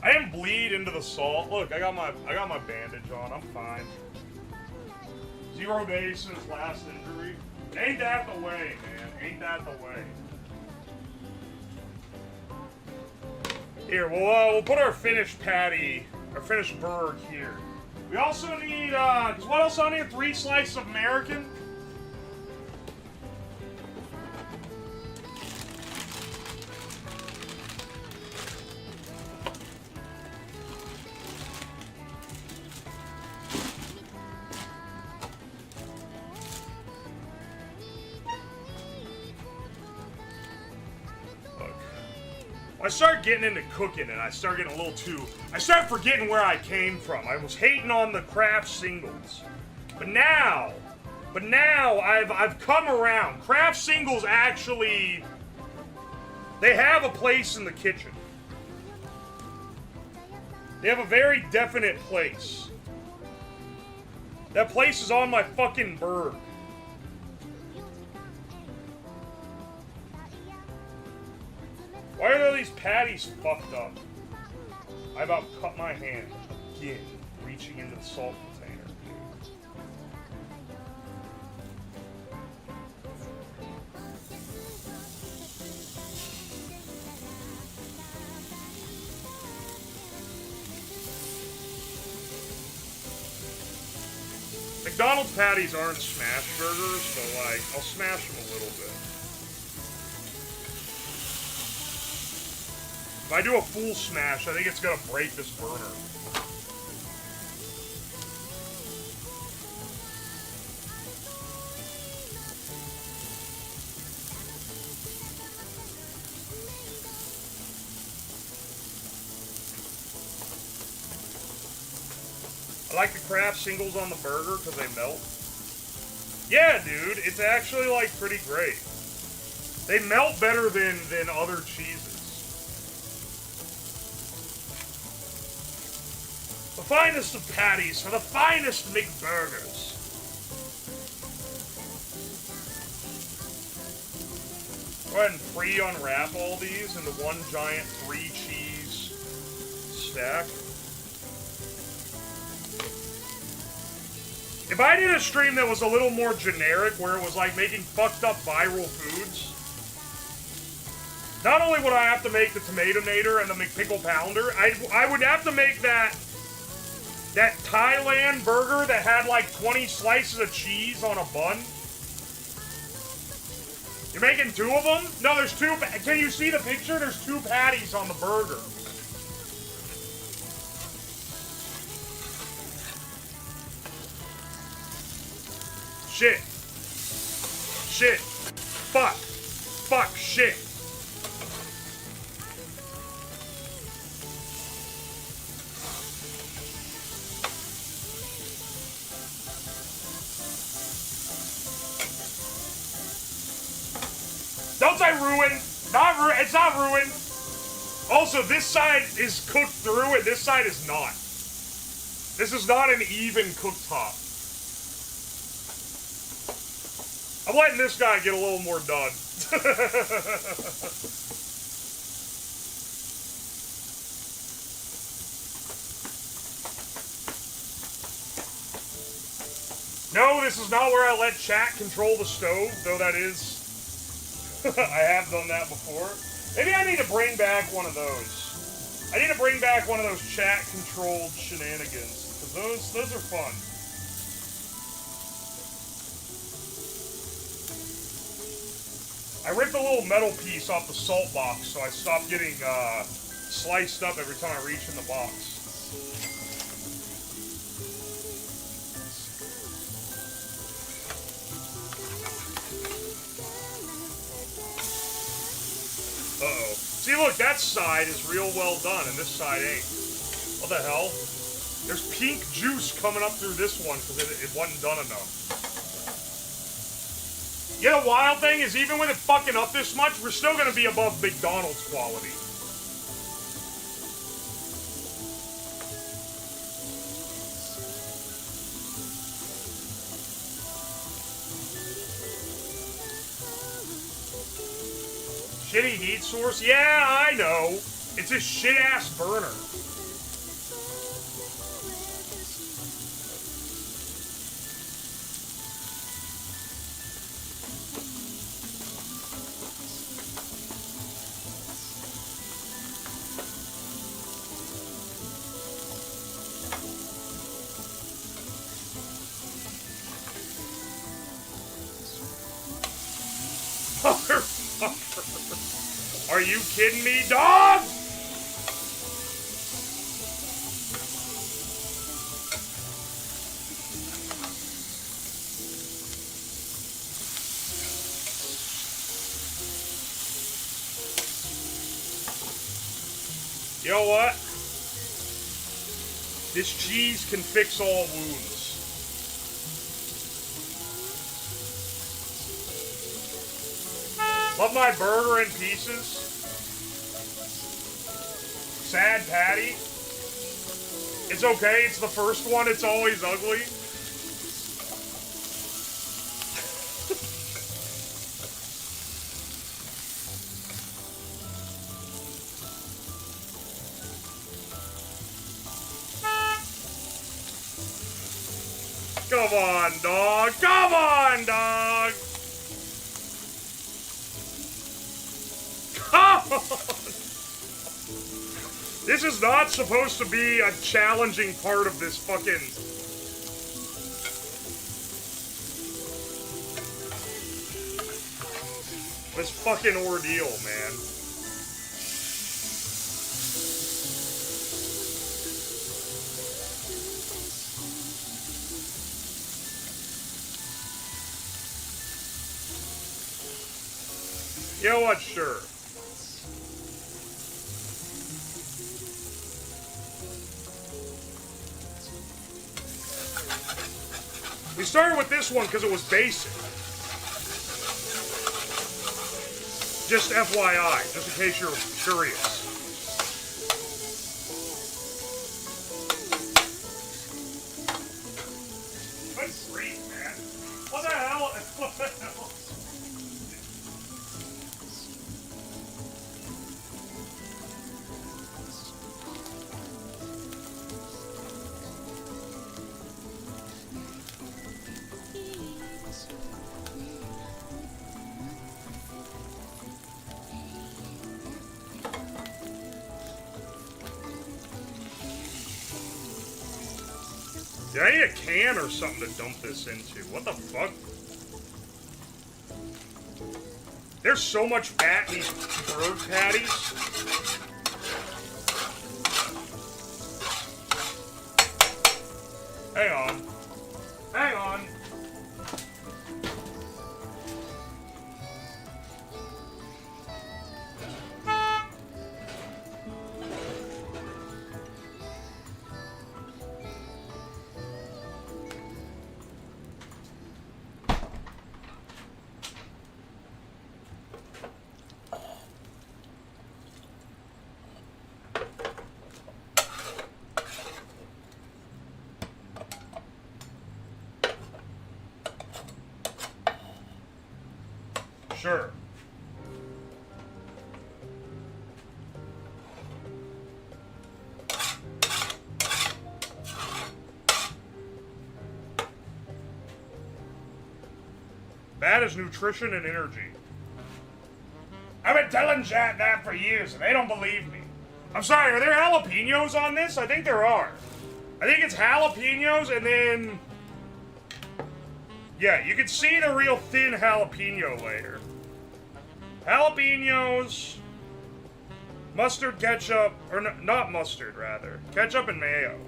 I didn't bleed into the salt. Look, I got my bandage on. I'm fine. 0 days since last injury. Ain't that the way, man? Ain't that the way? Here, we'll put our finished patty, our finished burger here. We also need, cause what else I need? 3 slices of American. I start getting into cooking and I start getting a little too... I start forgetting where I came from. I was hating on the craft singles. But now I've come around. Craft singles actually... They have a place in the kitchen. They have a very definite place. That place is on my fucking burg. Why are these patties fucked up? I about cut my hand again, reaching into the salt container. McDonald's patties aren't smash burgers, but like, I'll smash them a little bit. If I do a full smash, I think it's gonna break this burner. like the Kraft singles on the burger because they melt? Yeah, dude, it's actually, like, pretty great. They melt better than other cheeses. The finest of patties for the finest McBurgers. Go ahead and pre-unwrap all these into one giant 3-cheese stack. If I did a stream that was a little more generic, where it was like making fucked up viral foods, not only would I have to make the Tomatonator and the McPickle Pounder, I would have to make that Thailand burger that had like 20 slices of cheese on a bun. You're making 2 of them? No, there's 2. Can you see the picture? There's 2 patties on the burger. Shit. Shit. Fuck. Fuck. Shit. Don't say ruin. It's not ruined. Also, this side is cooked through and this side is not. This is not an even cooktop. I'm letting this guy get a little more done. No, this is not where I let chat control the stove, though that is... I have done that before. Maybe I need to bring back one of those. I need to bring back one of those chat-controlled shenanigans, because those are fun. I ripped a little metal piece off the salt box, so I stopped getting sliced up every time I reach in the box. Uh-oh. See, look, that side is real well done, and this side ain't. What the hell? There's pink juice coming up through this one because it wasn't done enough. You know, the wild thing is, even with it fucking up this much, we're still gonna be above McDonald's quality. Shitty heat source? Yeah, I know. It's a shit-ass burner. Motherfucker. Are you kidding me, dog? You know what? This cheese can fix all wounds. Love my burger in pieces. Sad patty. It's okay, it's the first one, it's always ugly. Come on, dog. Come on, dog. Come on. This is not supposed to be a challenging part of this fucking... this fucking ordeal, man. You know what? Sure. We started with this one because it was basic. Just FYI, just in case you're curious. Good grief, man. What the hell? What the hell? Did I need a can or something to dump this into? What the fuck? There's so much fat in these bird patties. Hang on. Hang on. Sure. That is nutrition and energy. I've been telling chat that for years, and they don't believe me. I'm sorry, are there jalapenos on this? I think there are. I think it's jalapenos, and then... yeah, you can see the real thin jalapeno layer. Jalapenos, mustard, ketchup, or not mustard, rather. Ketchup and mayo.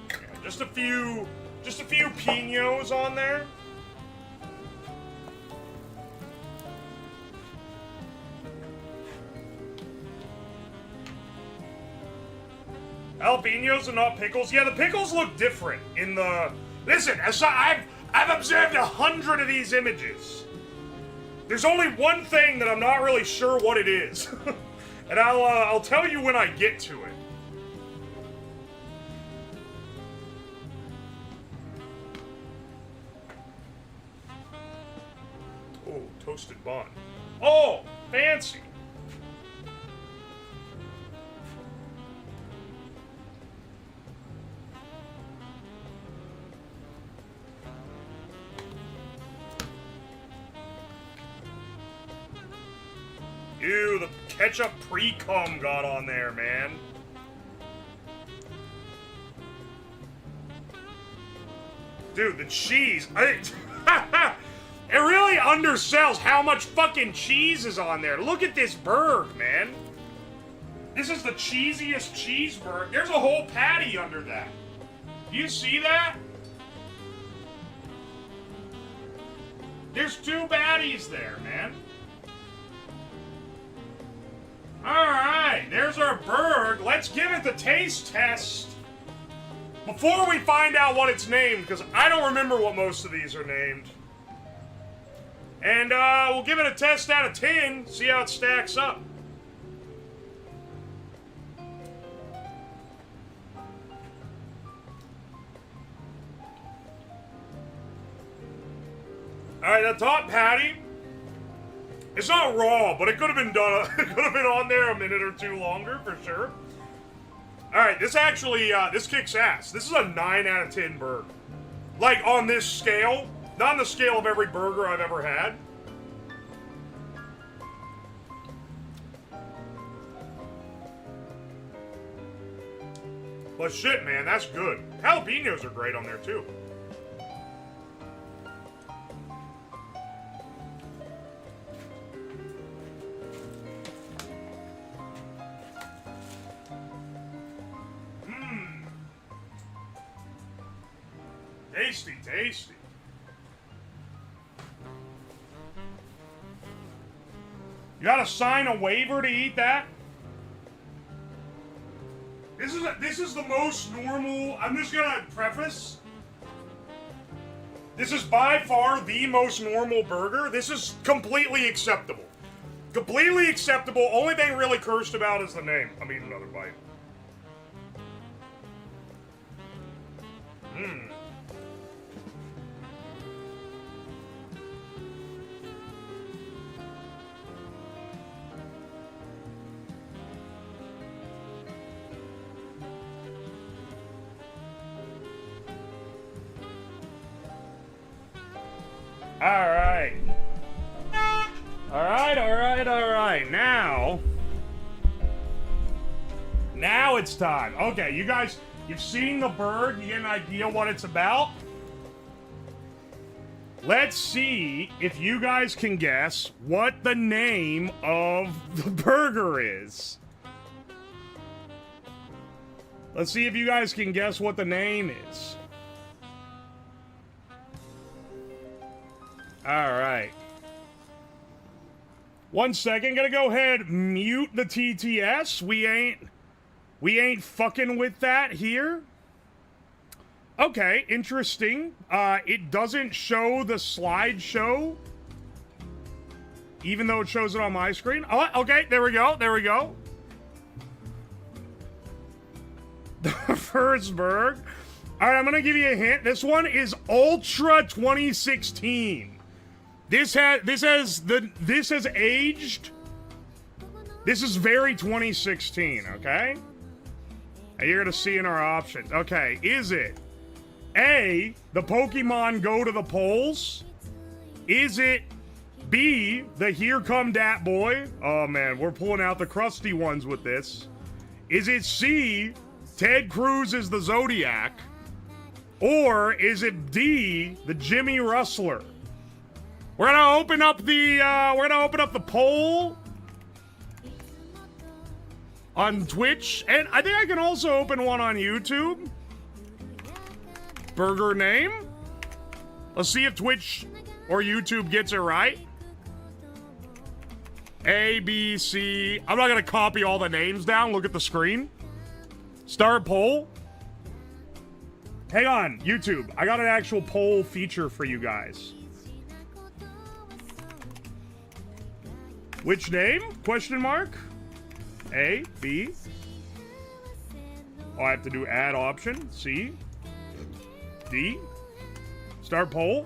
Yeah, just a few pinos on there. Jalapenos and not pickles. Yeah, the pickles look different in the... listen, I've observed 100 of these images. There's only one thing that I'm not really sure what it is. And I'll tell you when I get to it. Oh, toasted bun. Oh, fancy. Ew, the ketchup pre-cum got on there, man. Dude, the cheese. It really undersells how much fucking cheese is on there. Look at this burg, man. This is the cheesiest cheeseburger. There's a whole patty under that. Do you see that? There's 2 patties there, man. Alright, there's our burg. Let's give it the taste test. Before we find out what it's named, because I don't remember what most of these are named. And we'll give it a test out of 10, see how it stacks up. Alright, the top patty. It's not raw, but it could have been done. It could have been on there a minute or 2 longer, for sure. Alright, this actually, this kicks ass. This is a 9 out of 10 burger. Like, on this scale. Not on the scale of every burger I've ever had. But shit, man, that's good. Jalapenos are great on there, too. Tasty, tasty. You gotta sign a waiver to eat that? This is the most normal. I'm just gonna preface. This is by far the most normal burger. This is completely acceptable. Completely acceptable. Only thing really cursed about is the name. I'm eating another bite. Mmm. Alright. Alright. Now it's time. Okay, you guys, you've seen the bird. You get an idea what it's about. Let's see if you guys can guess what the name of the burger is. Let's see if you guys can guess what the name is. Alright. 1 second, gonna go ahead, mute the TTS. We ain't fucking with that here. Okay, interesting. It doesn't show the slideshow, even though it shows it on my screen. Oh, okay, there we go. The first burg. All right, I'm gonna give you a hint. This one is Ultra 2016. This has aged. This is very 2016, okay? And you're gonna see in our options. Okay, is it A, the Pokemon go to the polls? Is it B, the Here Come Dat Boy? Oh man, we're pulling out the crusty ones with this. Is it C, Ted Cruz is the Zodiac? Or is it D, the Jimmy Rustler? We're gonna open up the poll on Twitch, and I think I can also open one on YouTube. Burger name. Let's see if Twitch or YouTube gets it right. A, B, C. I'm not gonna copy all the names down. Look at the screen. Start poll. Hang on, YouTube. I got an actual poll feature for you guys. Which name? Question mark. A, B. Oh, I have to do add option. C. D. Start poll.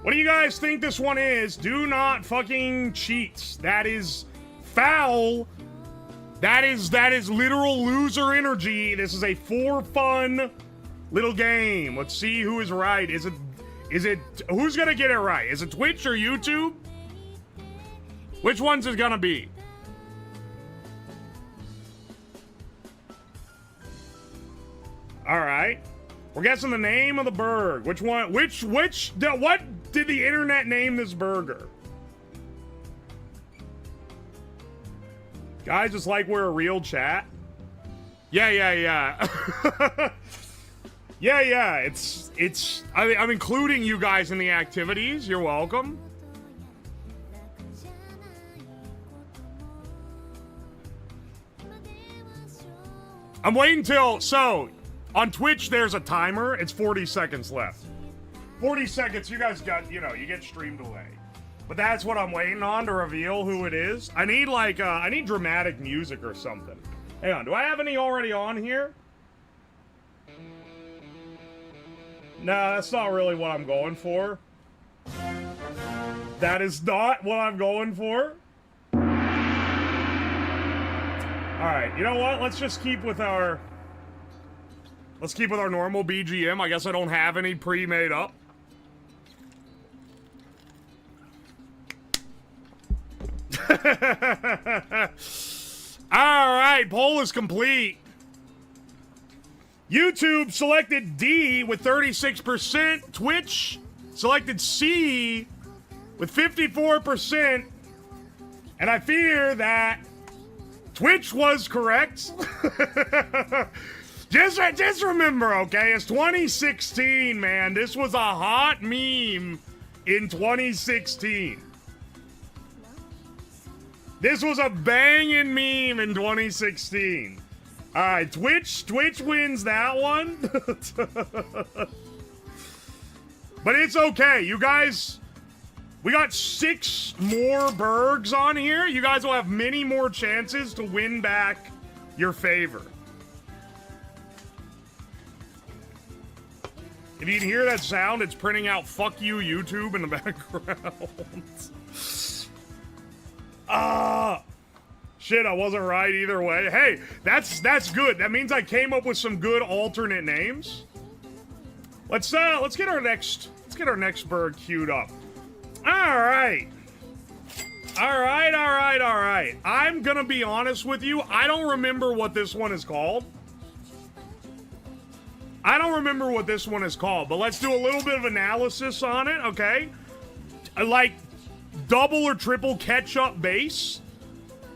What do you guys think this one is? Do not fucking cheat. That is foul. That is literal loser energy. This is a for fun little game. Let's see who is right. Is it who's gonna get it right? Is it Twitch or YouTube? Which one's it gonna be? All right. We're guessing the name of the burger. Which one? What did the internet name this burger? Guys, it's like we're a real chat. Yeah. yeah. I'm including you guys in the activities. You're welcome. I'm waiting till, so, on Twitch, there's a timer. It's 40 seconds left. 40 seconds, you guys got, you get stream delay. But that's what I'm waiting on to reveal who it is. I need, I need dramatic music or something. Hang on, do I have any already on here? No, that's not really what I'm going for. That is not what I'm going for. Alright, you know what? Let's just keep with our... Let's keep with our normal BGM. I guess I don't have any pre-made up. Alright, poll is complete. YouTube selected D with 36%. Twitch selected C with 54%. And I fear that Twitch was correct. Just remember, okay? It's 2016, man. This was a hot meme in 2016. This was a banging meme in 2016. All right, Twitch wins that one. But it's okay. You guys, we got 6 more burgs on here. You guys will have many more chances to win back your favor. If you can hear that sound, it's printing out "fuck you, YouTube" in the background. Shit, I wasn't right either way. Hey, that's good. That means I came up with some good alternate names. Let's get our next bird queued up. All right. I'm gonna be honest with you. I don't remember what this one is called. But let's do a little bit of analysis on it, okay? Like double or triple ketchup base.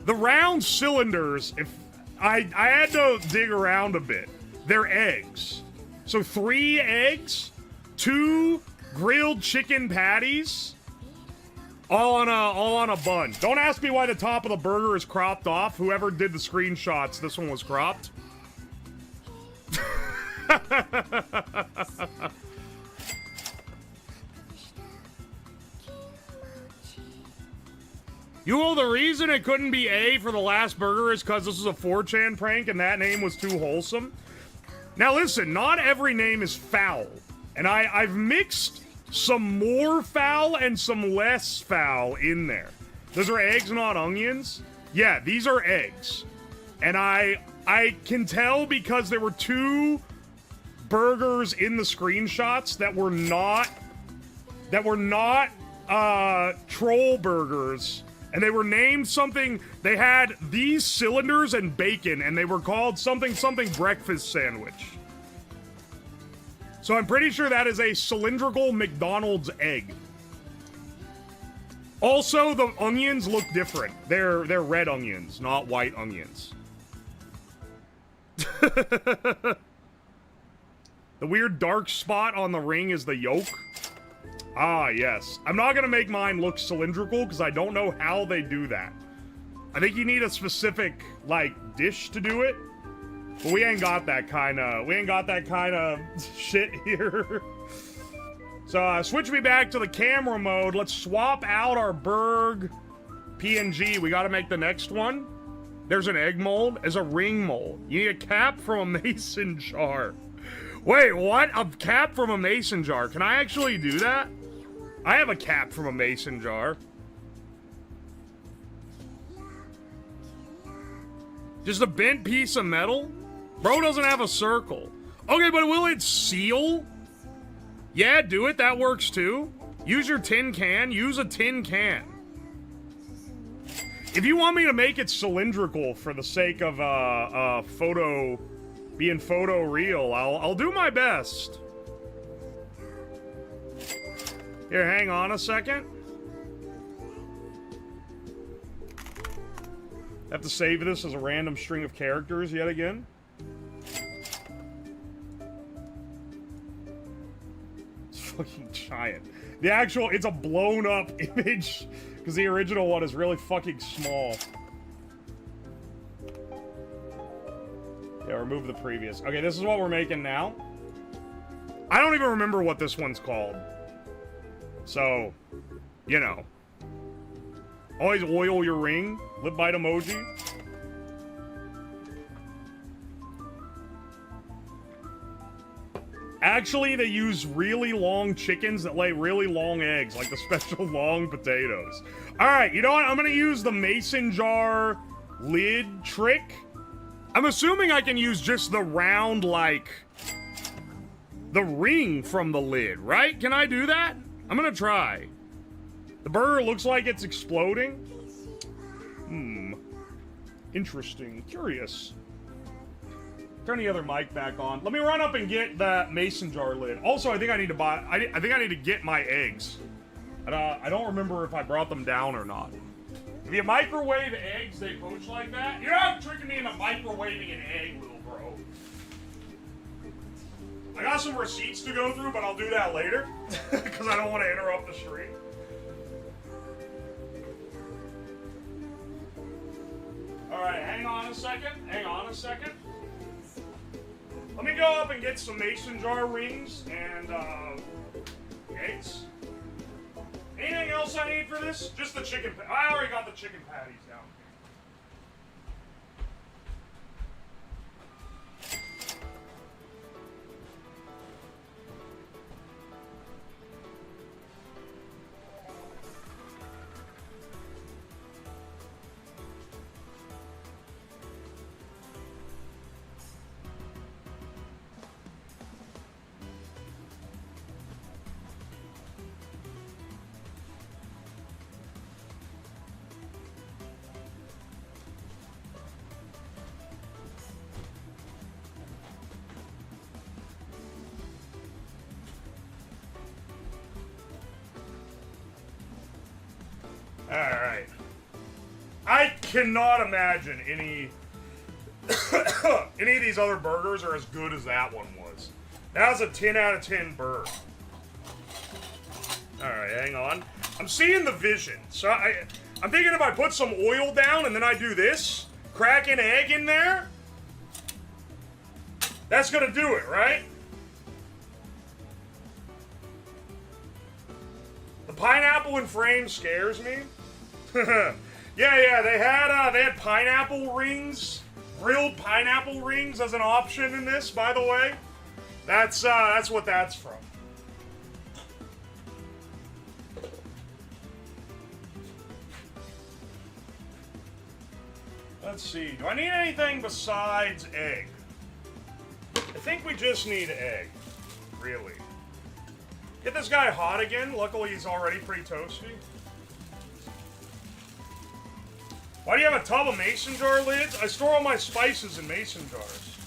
The round cylinders, if I had to dig around a bit. They're eggs. So 3 eggs, 2 grilled chicken patties, all on a bun. Don't ask me why the top of the burger is cropped off. Whoever did the screenshots, this one was cropped. You know, the reason it couldn't be A for the last burger is because this was a 4chan prank and that name was too wholesome. Now listen, not every name is foul. And I've mixed some more foul and some less foul in there. Those are eggs, not onions. Yeah, these are eggs. And I can tell because there were 2 burgers in the screenshots that were not troll burgers, and they were named something. They had these cylinders and bacon, and they were called something breakfast sandwich. So I'm pretty sure that is a cylindrical McDonald's egg. Also, the onions look different. They're red onions, not white onions. The weird dark spot on the ring is the yolk. Ah, yes. I'm not gonna make mine look cylindrical because I don't know how they do that. I think you need a specific, like, dish to do it. But we ain't got that kind of shit here. So, switch me back to the camera mode. Let's swap out our Berg PNG. We gotta make the next one. There's an egg mold. There's a ring mold. You need a cap from a mason jar. Wait, what? A cap from a mason jar. Can I actually do that? I have a cap from a mason jar. Just a bent piece of metal? Bro doesn't have a circle. Okay, but will it seal? Yeah, do it. That works too. Use your tin can. Use a tin can. If you want me to make it cylindrical for the sake of being photo real, I'll do my best. Here, hang on a second. I have to save this as a random string of characters yet again. It's fucking giant. It's a blown up image because the original one is really fucking small. Yeah, remove the previous. Okay, this is what we're making now. I don't even remember what this one's called. So, you know. Always oil your ring. Lip bite emoji. Actually, they use really long chickens that lay really long eggs, like the special long potatoes. Alright, you know what? I'm gonna use the mason jar lid trick. I'm assuming I can use just the round, like, the ring from the lid, right? Can I do that? I'm gonna try. The burger looks like it's exploding. Interesting. Curious. Turn the other mic back on. Let me run up and get that mason jar lid. Also, I think I need to buy... I think I need to get my eggs. I don't remember if I brought them down or not. If you microwave eggs, they poach like that? You're not tricking me into microwaving an egg, little bro. I got some receipts to go through, but I'll do that later. Because I don't want to interrupt the stream. Alright, hang on a second. Hang on a second. Let me go up and get some mason jar rings and eggs. Anything else I need for this? Just the chicken. I already got the chicken patties down. Alright. I cannot imagine any any of these other burgers are as good as that one was. That was a 10 out of 10 burger. Alright, hang on. I'm seeing the vision. So I'm thinking if I put some oil down and then I do this, crack an egg in there, that's gonna do it, right? The pineapple in frame scares me. yeah, they had pineapple rings, grilled pineapple rings as an option in this, by the way. That's what that's from. Let's see, do I need anything besides egg? I think we just need egg, really. Get this guy hot again, luckily he's already pretty toasty. Why do you have a tub of mason jar lids? I store all my spices in mason jars.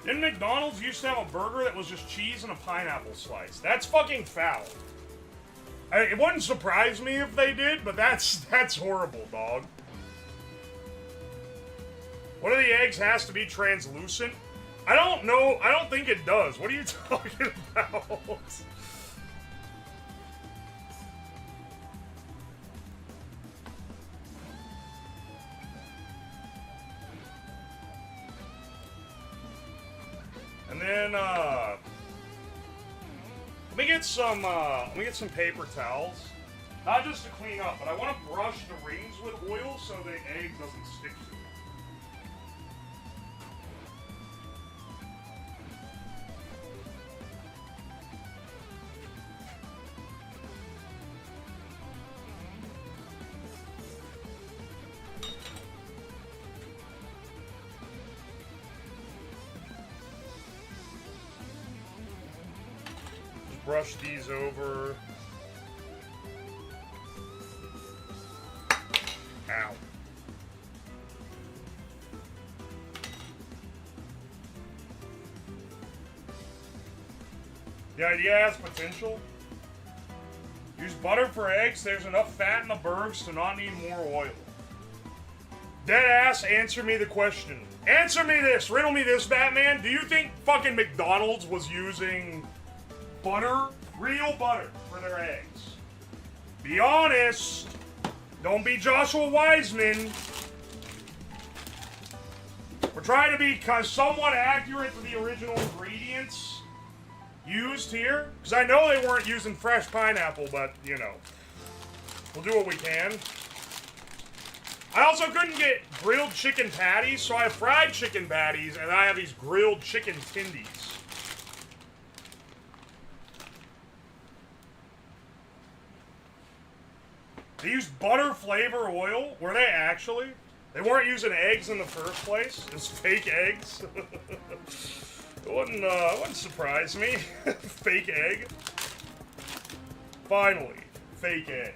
Didn't McDonald's used to have a burger that was just cheese and a pineapple slice? That's fucking foul. It wouldn't surprise me if they did, but that's horrible, dog. One of the eggs has to be translucent. I don't know. I don't think it does. What are you talking about? And then, let me get some paper towels. Not just to clean up, but I want to brush the rings with oil so the egg doesn't stick to it. Brush these over. Ow. The idea has potential. Use butter for eggs. There's enough fat in the burgers to not need more oil. Deadass, answer me the question. Answer me this. Riddle me this, Batman. Do you think fucking McDonald's was using butter, real butter, for their eggs? Be honest. Don't be Joshua Wiseman. We're trying to be somewhat accurate to the original ingredients used here. Because I know they weren't using fresh pineapple, but, you know, we'll do what we can. I also couldn't get grilled chicken patties, so I have fried chicken patties, and I have these grilled chicken tendies. They used butter flavor oil? Were they actually? They weren't using eggs in the first place? Just fake eggs? It wouldn't surprise me. Fake egg. Finally, fake egg.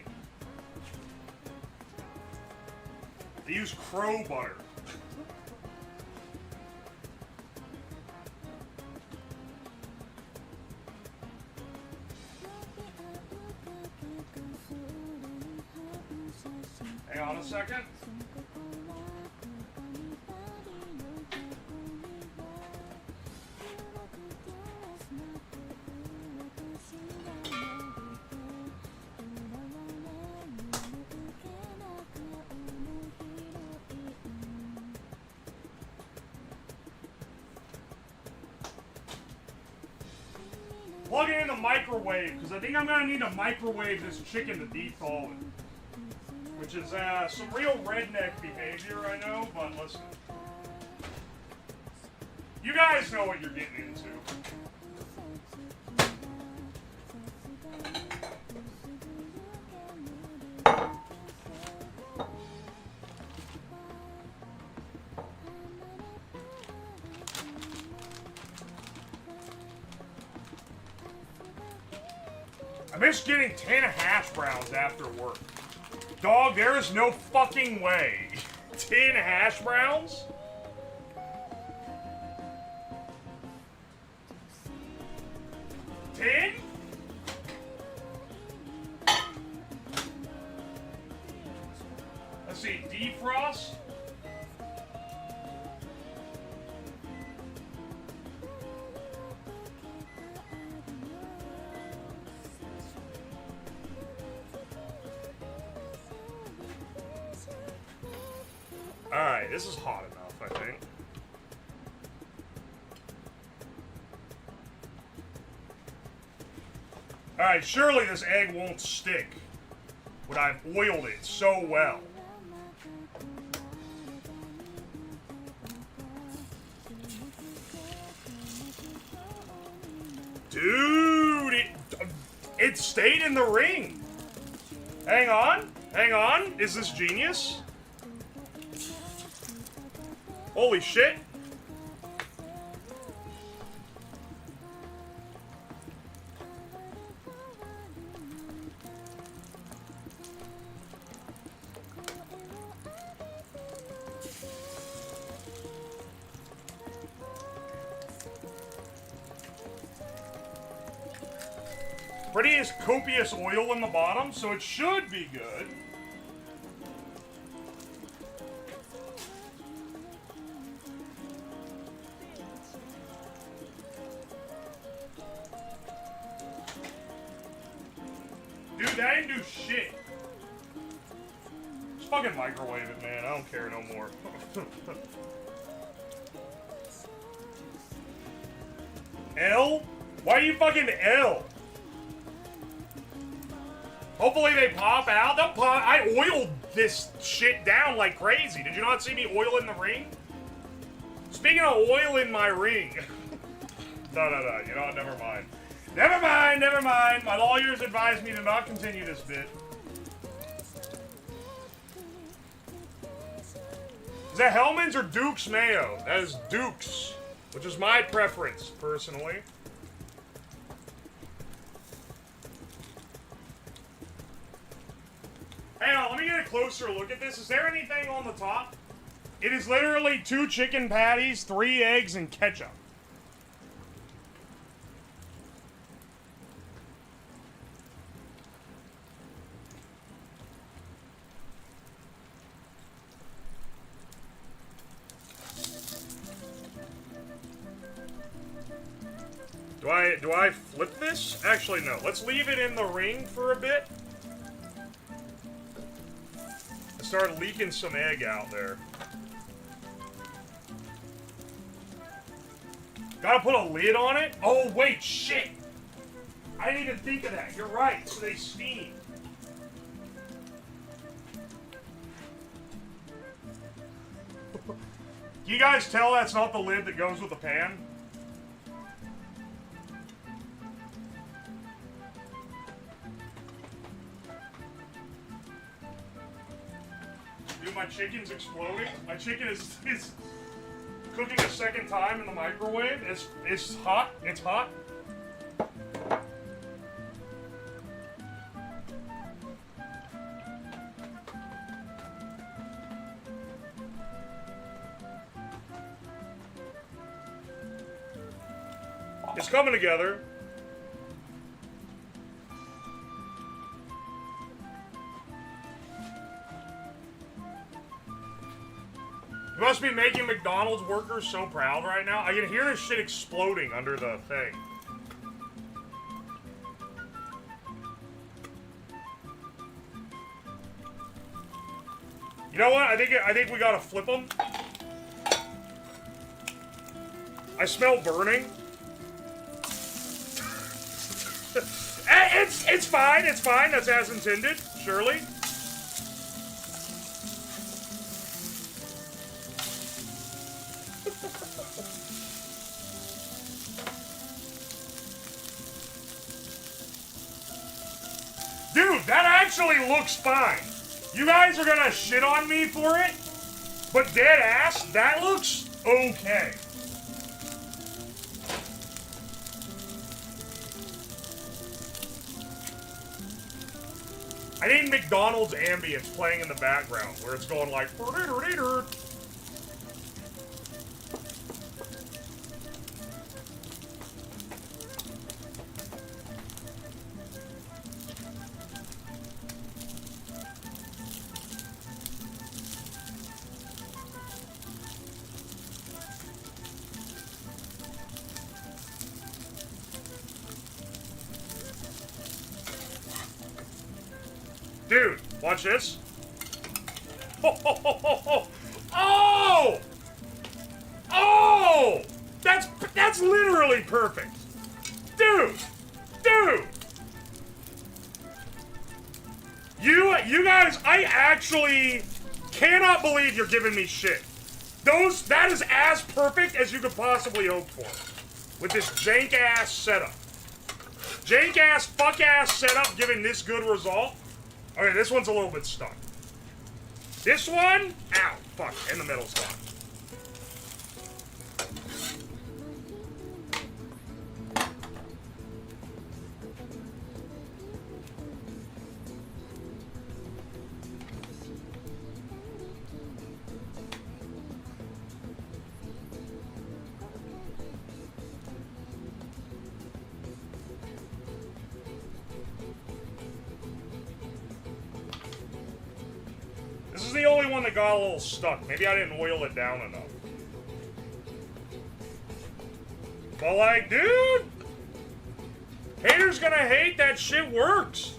They use crow butter. Hang on a second. plug it in the microwave, because I think I'm going to need to microwave this chicken to de-thaw it. Which is some real redneck behavior, I know, but listen. You guys know what you're getting into. I miss getting 10 hash browns after work. Dog, there is no fucking way. 10 hash browns? Ten? Let's see, defrost? Alright, this is hot enough, I think. Alright, surely this egg won't stick when I've oiled it so well. Dude, it stayed in the ring. Hang on, hang on. Is this genius? Holy shit. Pretty is copious oil in the bottom, so it should be good. Dude, that didn't do shit. Just fucking microwave it, man. I don't care no more. L? Why are you fucking L? Hopefully they pop out. They'll pop. I oiled this shit down like crazy. Did you not see me oil in the ring? Speaking of oil in my ring. No. You know what? Never mind. Never mind. My lawyers advised me to not continue this bit. Is that Hellman's or Duke's mayo? That is Duke's, which is my preference, personally. Hang on, let me get a closer look at this. Is there anything on the top? It is literally 2 chicken patties, 3 eggs, and ketchup. Do I flip this? Actually, no. Let's leave it in the ring for a bit. I started leaking some egg out there. Gotta put a lid on it? Oh, wait, shit! I didn't even think of that. You're right, so they steam. You guys tell that's not the lid that goes with the pan? Dude, my chicken's exploding. My chicken is cooking a second time in the microwave. It's hot. It's hot. It's coming together. You must be making McDonald's workers so proud right now. I can hear this shit exploding under the thing. You know what? I think we gotta flip them. I smell burning. It's fine. It's fine. That's as intended. Surely. Dude, that actually looks fine. You guys are gonna shit on me for it, but dead ass, that looks okay. I need McDonald's ambience playing in the background where it's going like. Dude, watch this. Oh! Oh! That's literally perfect. Dude! You guys, I actually cannot believe you're giving me shit. That is as perfect as you could possibly hope for. With this jank-ass setup. Jank-ass, fuck-ass setup giving this good result. Okay, this one's a little bit stuck. This one, ow, fuck, in the middle spot. This is the only one that got a little stuck. Maybe I didn't oil it down enough. But like, dude, haters gonna hate that shit works.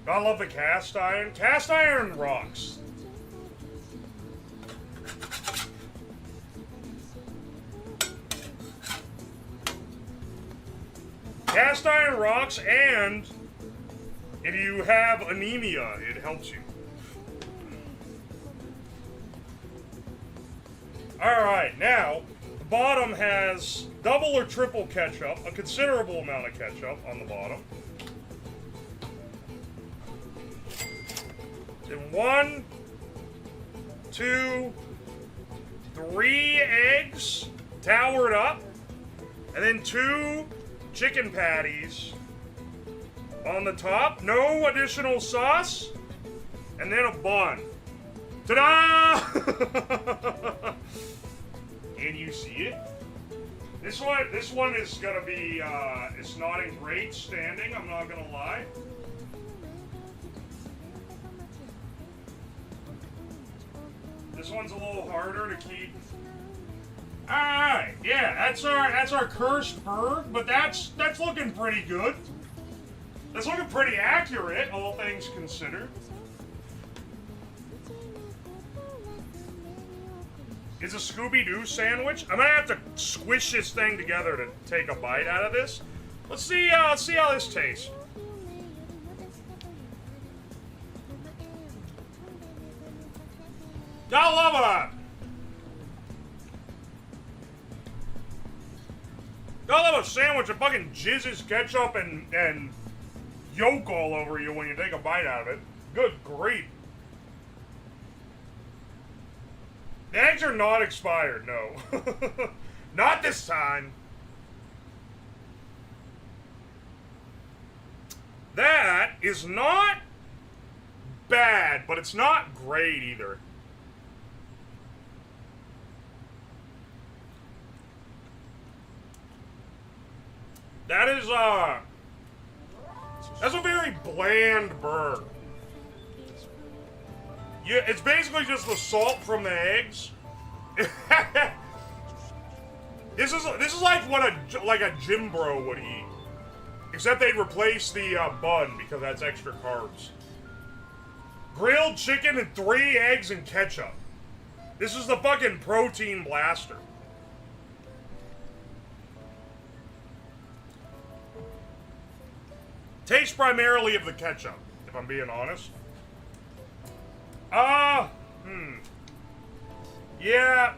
I love the cast iron. Cast iron rocks. Cast iron rocks, and if you have anemia, it helps you. Alright, now, the bottom has double or triple ketchup, a considerable amount of ketchup on the bottom. And 1, 2, 3 eggs towered up, and then 2 chicken patties on the top. No additional sauce, and then a bun. Ta-da! Can you see it? This one is gonna be. It's not in great standing. I'm not gonna lie. This one's a little harder to keep. Alright, yeah, that's our cursed bird, but that's looking pretty good. That's looking pretty accurate, all things considered. It's a Scooby-Doo sandwich. I'm gonna have to squish this thing together to take a bite out of this. Let's see how this tastes. Gotta love it! Gotta love a sandwich that fucking jizzes ketchup and yolk all over you when you take a bite out of it. Good grief. The eggs are not expired, no. Not this time. That is not bad, but it's not great either. That is, that's a very bland burn. Yeah, it's basically just the salt from the eggs. This is like what a gym bro would eat, except they'd replace the bun because that's extra carbs. Grilled chicken and 3 eggs and ketchup. This is the fucking protein blaster. Taste primarily of the ketchup, if I'm being honest. Yeah.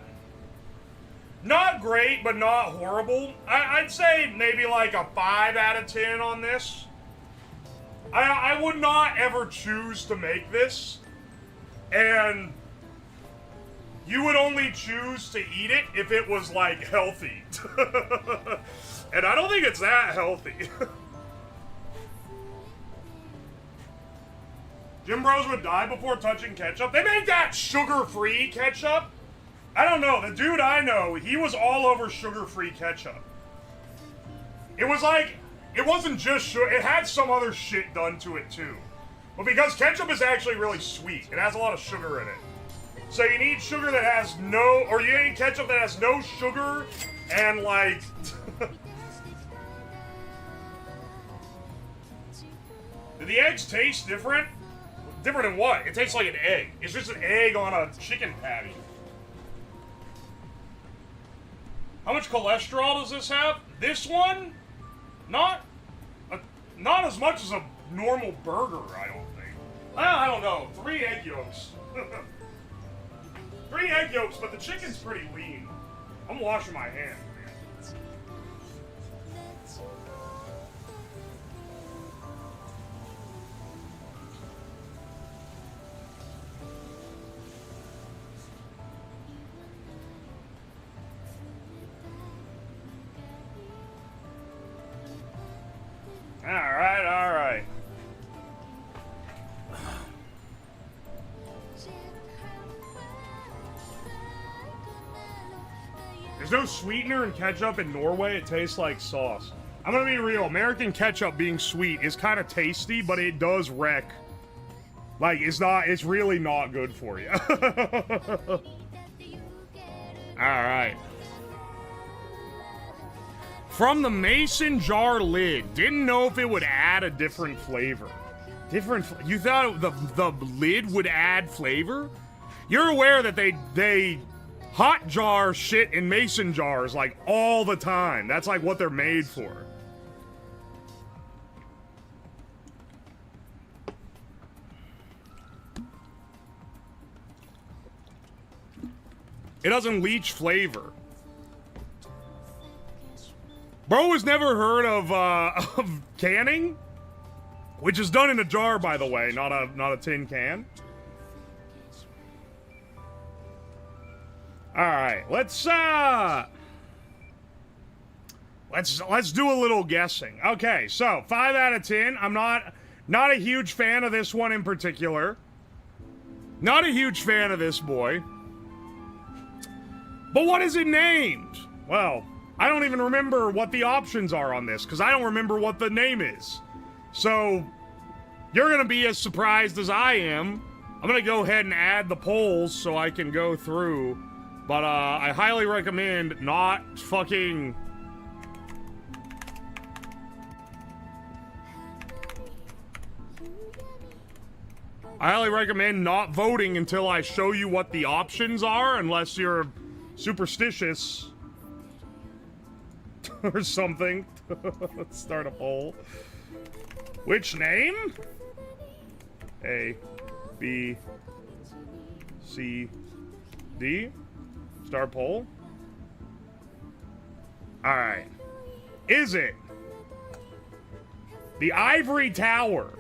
Not great, but not horrible. I'd say maybe like a 5 out of 10 on this. I would not ever choose to make this. And you would only choose to eat it if it was, like, healthy. And I don't think it's that healthy. Gym bros would die before touching ketchup. They make that sugar-free ketchup. I don't know. The dude I know, he was all over sugar-free ketchup. It was like, it wasn't just sugar. It had some other shit done to it, too. But because ketchup is actually really sweet, it has a lot of sugar in it. So you need sugar that has no, or you need ketchup that has no sugar and, like... Do the eggs taste different? Different in what? It tastes like an egg. It's just an egg on a chicken patty. How much cholesterol does this have? This one? Not as much as a normal burger, I don't think. I don't know. 3 egg yolks. 3 egg yolks, but the chicken's pretty lean. I'm washing my hands, man. All right. There's no sweetener in ketchup in Norway. It tastes like sauce. I'm gonna be real. American ketchup being sweet is kind of tasty, but it does wreck. Like, it's really not good for you. All right. From the mason jar lid. Didn't know if it would add a different flavor. You thought the lid would add flavor? You're aware that they hot jar shit in mason jars like all the time. That's like what they're made for. It doesn't leach flavor. Bro has never heard of canning, which is done in a jar, by the way, not a tin can. All right, let's do a little guessing. Okay, so 5 out of 10. I'm not a huge fan of this one in particular. Not a huge fan of this boy. But what is it named? Well, I don't even remember what the options are on this, because I don't remember what the name is. So, you're going to be as surprised as I am. I'm going to go ahead and add the polls so I can go through. But, I highly recommend not fucking... I highly recommend not voting until I show you what the options are, unless you're superstitious. Or something. Let's start a poll. Which name? A, B, C, D. Start poll. Alright. Is it the Ivory Tower?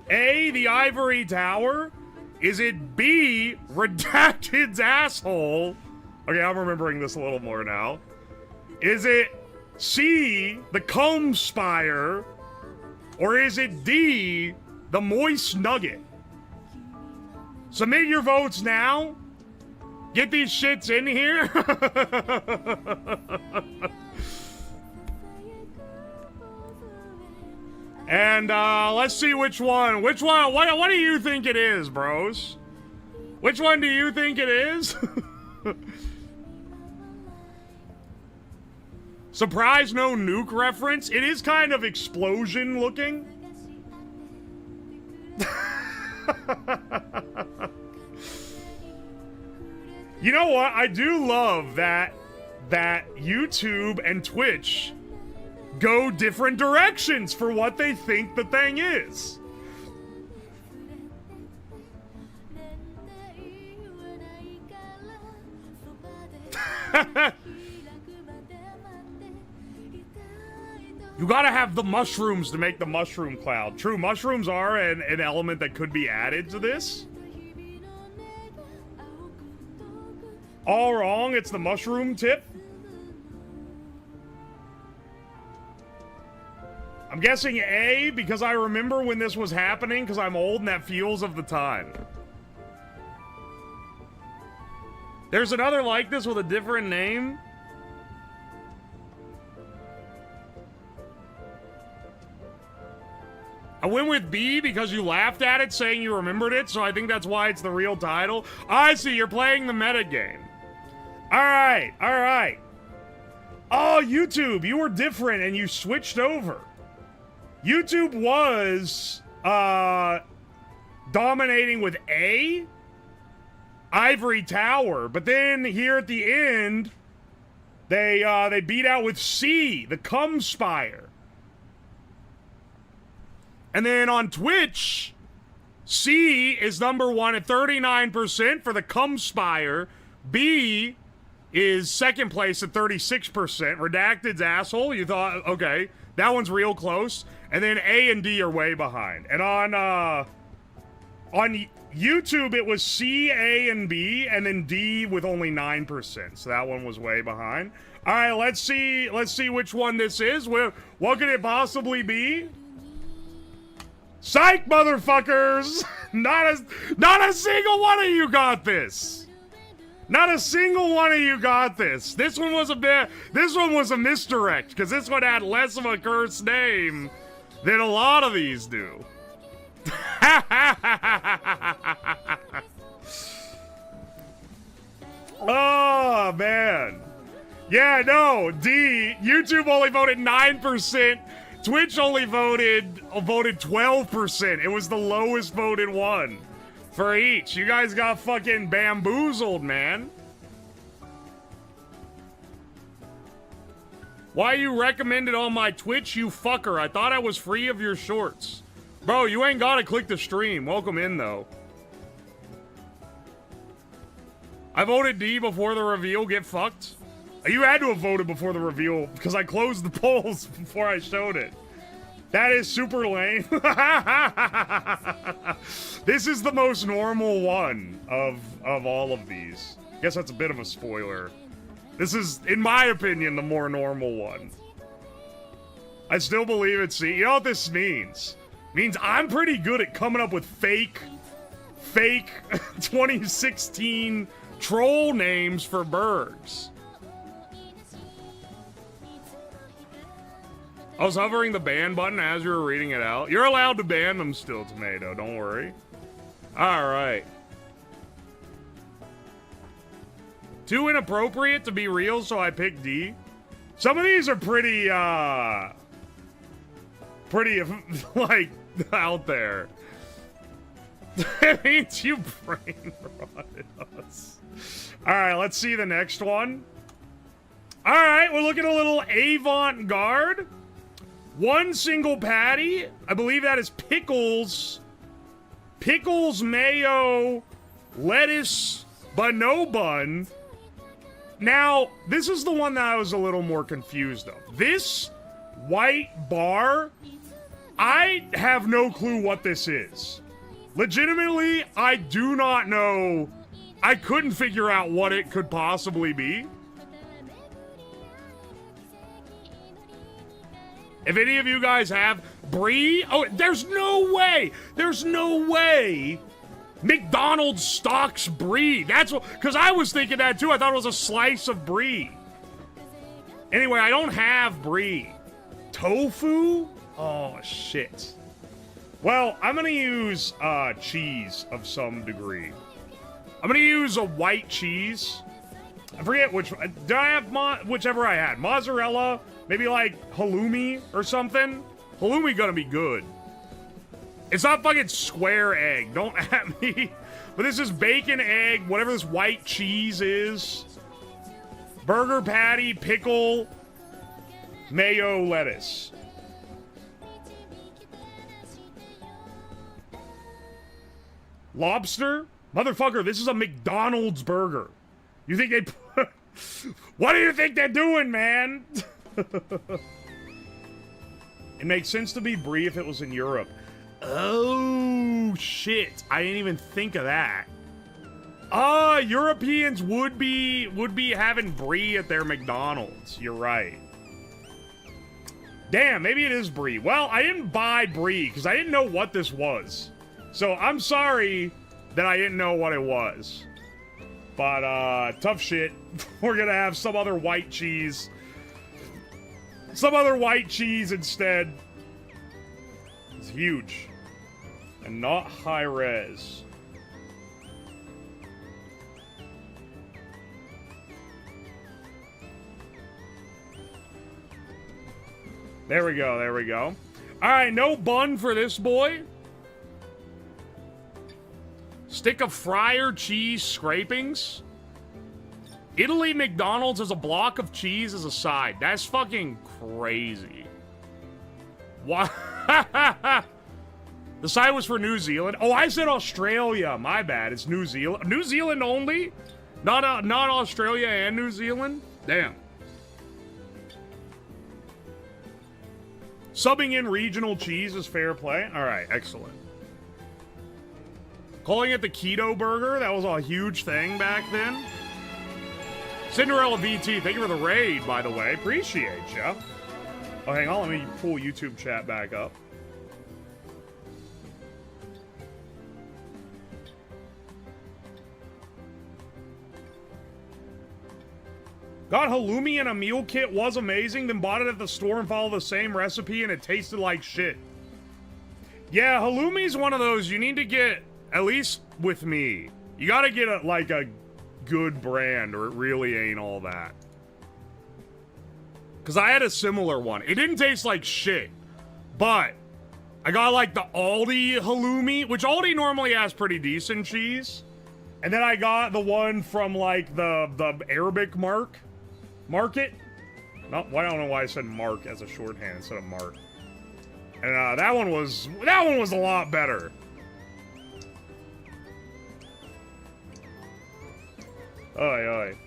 A, the Ivory Tower? Is it B, Redacted's asshole? Okay, I'm remembering this a little more now. Is it C, the Comb Spire? Or is it D, the Moist Nugget? Submit your votes now. Get these shits in here. And let's see which one. Which one? What do you think it is, bros? Which one do you think it is? Surprise, no nuke reference. It is kind of explosion looking. You know what? I do love that YouTube and Twitch go different directions for what they think the thing is. You gotta have the mushrooms to make the mushroom cloud. True, mushrooms are an element that could be added to this. All wrong, it's the mushroom tip. I'm guessing A, because I remember when this was happening, because I'm old and that feels of the time. There's another like this with a different name. I went with B because you laughed at it saying you remembered it, so I think that's why it's the real title. I see, you're playing the metagame. Alright, alright. Oh, YouTube, you were different and you switched over. YouTube was, dominating with A, Ivory Tower, but then here at the end, they beat out with C, the Cum Spire. And then on Twitch, C is number one at 39% for the Cum Spire. B is second place at 36%. Redacted's asshole. You thought, okay, that one's real close. And then A and D are way behind. And on YouTube, it was C, A, and B, and then D with only 9%. So that one was way behind. All right, let's see which one this is. What could it possibly be? Psych, motherfuckers! Not a single one of you got this. Not a single one of you got this. This one was a misdirect because this one had less of a cursed name than a lot of these do. Oh man. Yeah, no, D. YouTube only voted 9%. Twitch only voted 12%. It was the lowest voted one for each. You guys got fucking bamboozled, man. Why you recommended on my Twitch, you fucker? I thought I was free of your shorts. Bro, you ain't gotta click the stream. Welcome in, though. I voted D before the reveal. Get fucked. You had to have voted before the reveal because I closed the polls before I showed it. That is super lame. This is the most normal one of all of these. Guess that's a bit of a spoiler. This is, in my opinion, the more normal one. I still believe it's C. You know what this means? It means I'm pretty good at coming up with fake 2016 troll names for bergs. I was hovering the ban button as you were reading it out. You're allowed to ban them still, Tomato. Don't worry. All right. Too inappropriate to be real, so I picked D. Some of these are pretty, like, out there. That means you brain rotted us. All right, let's see the next one. All right, we're looking at a little avant-garde. One single patty. I believe that is pickles. Pickles, mayo, lettuce, but no bun. Now, this is the one that I was a little more confused of. This white bar, I have no clue what this is. Legitimately, I do not know. I couldn't figure out what it could possibly be. If any of you guys have brie, oh, there's no way McDonald's stocks brie. That's what, because I was thinking that too. I thought it was a slice of brie. Anyway, I don't have brie. Tofu? Oh, shit. Well, I'm gonna use cheese of some degree. I'm gonna use a white cheese. I forget which. Did I have whichever I had? Mozzarella, maybe like halloumi or something. Halloumi gonna be good. It's not fucking square egg. Don't at me. But this is bacon, egg, whatever this white cheese is. Burger patty, pickle, mayo, lettuce. Lobster? Motherfucker, this is a McDonald's burger. You think they put... What do you think they're doing, man? It makes sense to be brie if it was in Europe. Oh, shit. I didn't even think of that. Europeans would be having brie at their McDonald's. You're right. Damn, maybe it is brie. Well, I didn't buy brie because I didn't know what this was. So I'm sorry that I didn't know what it was. But, tough shit. We're gonna have some other white cheese. Some other white cheese instead. It's huge. And not high res. There we go, there we go. Alright, no bun for this boy. Stick of fryer cheese scrapings. Italy McDonald's has a block of cheese as a side. That's fucking crazy. What? The side was for New Zealand. Oh, I said Australia. My bad. It's New Zealand. New Zealand only? Not Australia and New Zealand? Damn. Subbing in regional cheese is fair play. All right, excellent. Calling it the keto burger, that was a huge thing back then. Cinderella VT, thank you for the raid, by the way. Appreciate ya. Oh, hang on, let me pull YouTube chat back up. Got halloumi in a meal kit, was amazing, then bought it at the store and followed the same recipe and it tasted like shit. Yeah, halloumi's one of those you need to get, at least with me, you gotta get a good brand or it really ain't all that. Because I had a similar one. It didn't taste like shit, but I got like the Aldi halloumi, which Aldi normally has pretty decent cheese. And then I got the one from like the Arabic market. No, I don't know why I said mark as a shorthand instead of mark. And that one was a lot better. Oi, oi.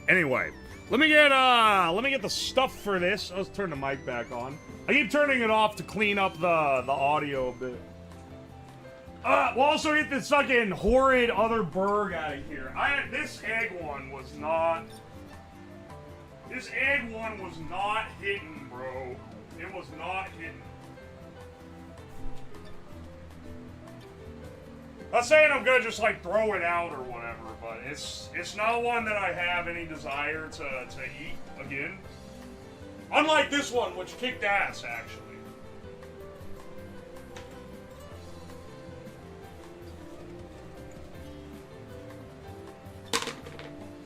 Anyway, let me get the stuff for this. Let's turn the mic back on. I keep turning it off to clean up the audio a bit. We'll also get this fucking horrid other burg out of here. This egg one was not hitting, bro. It was not hitting. Not saying I'm gonna just like throw it out or whatever, but it's not one that I have any desire to eat again. Unlike this one, which kicked ass actually.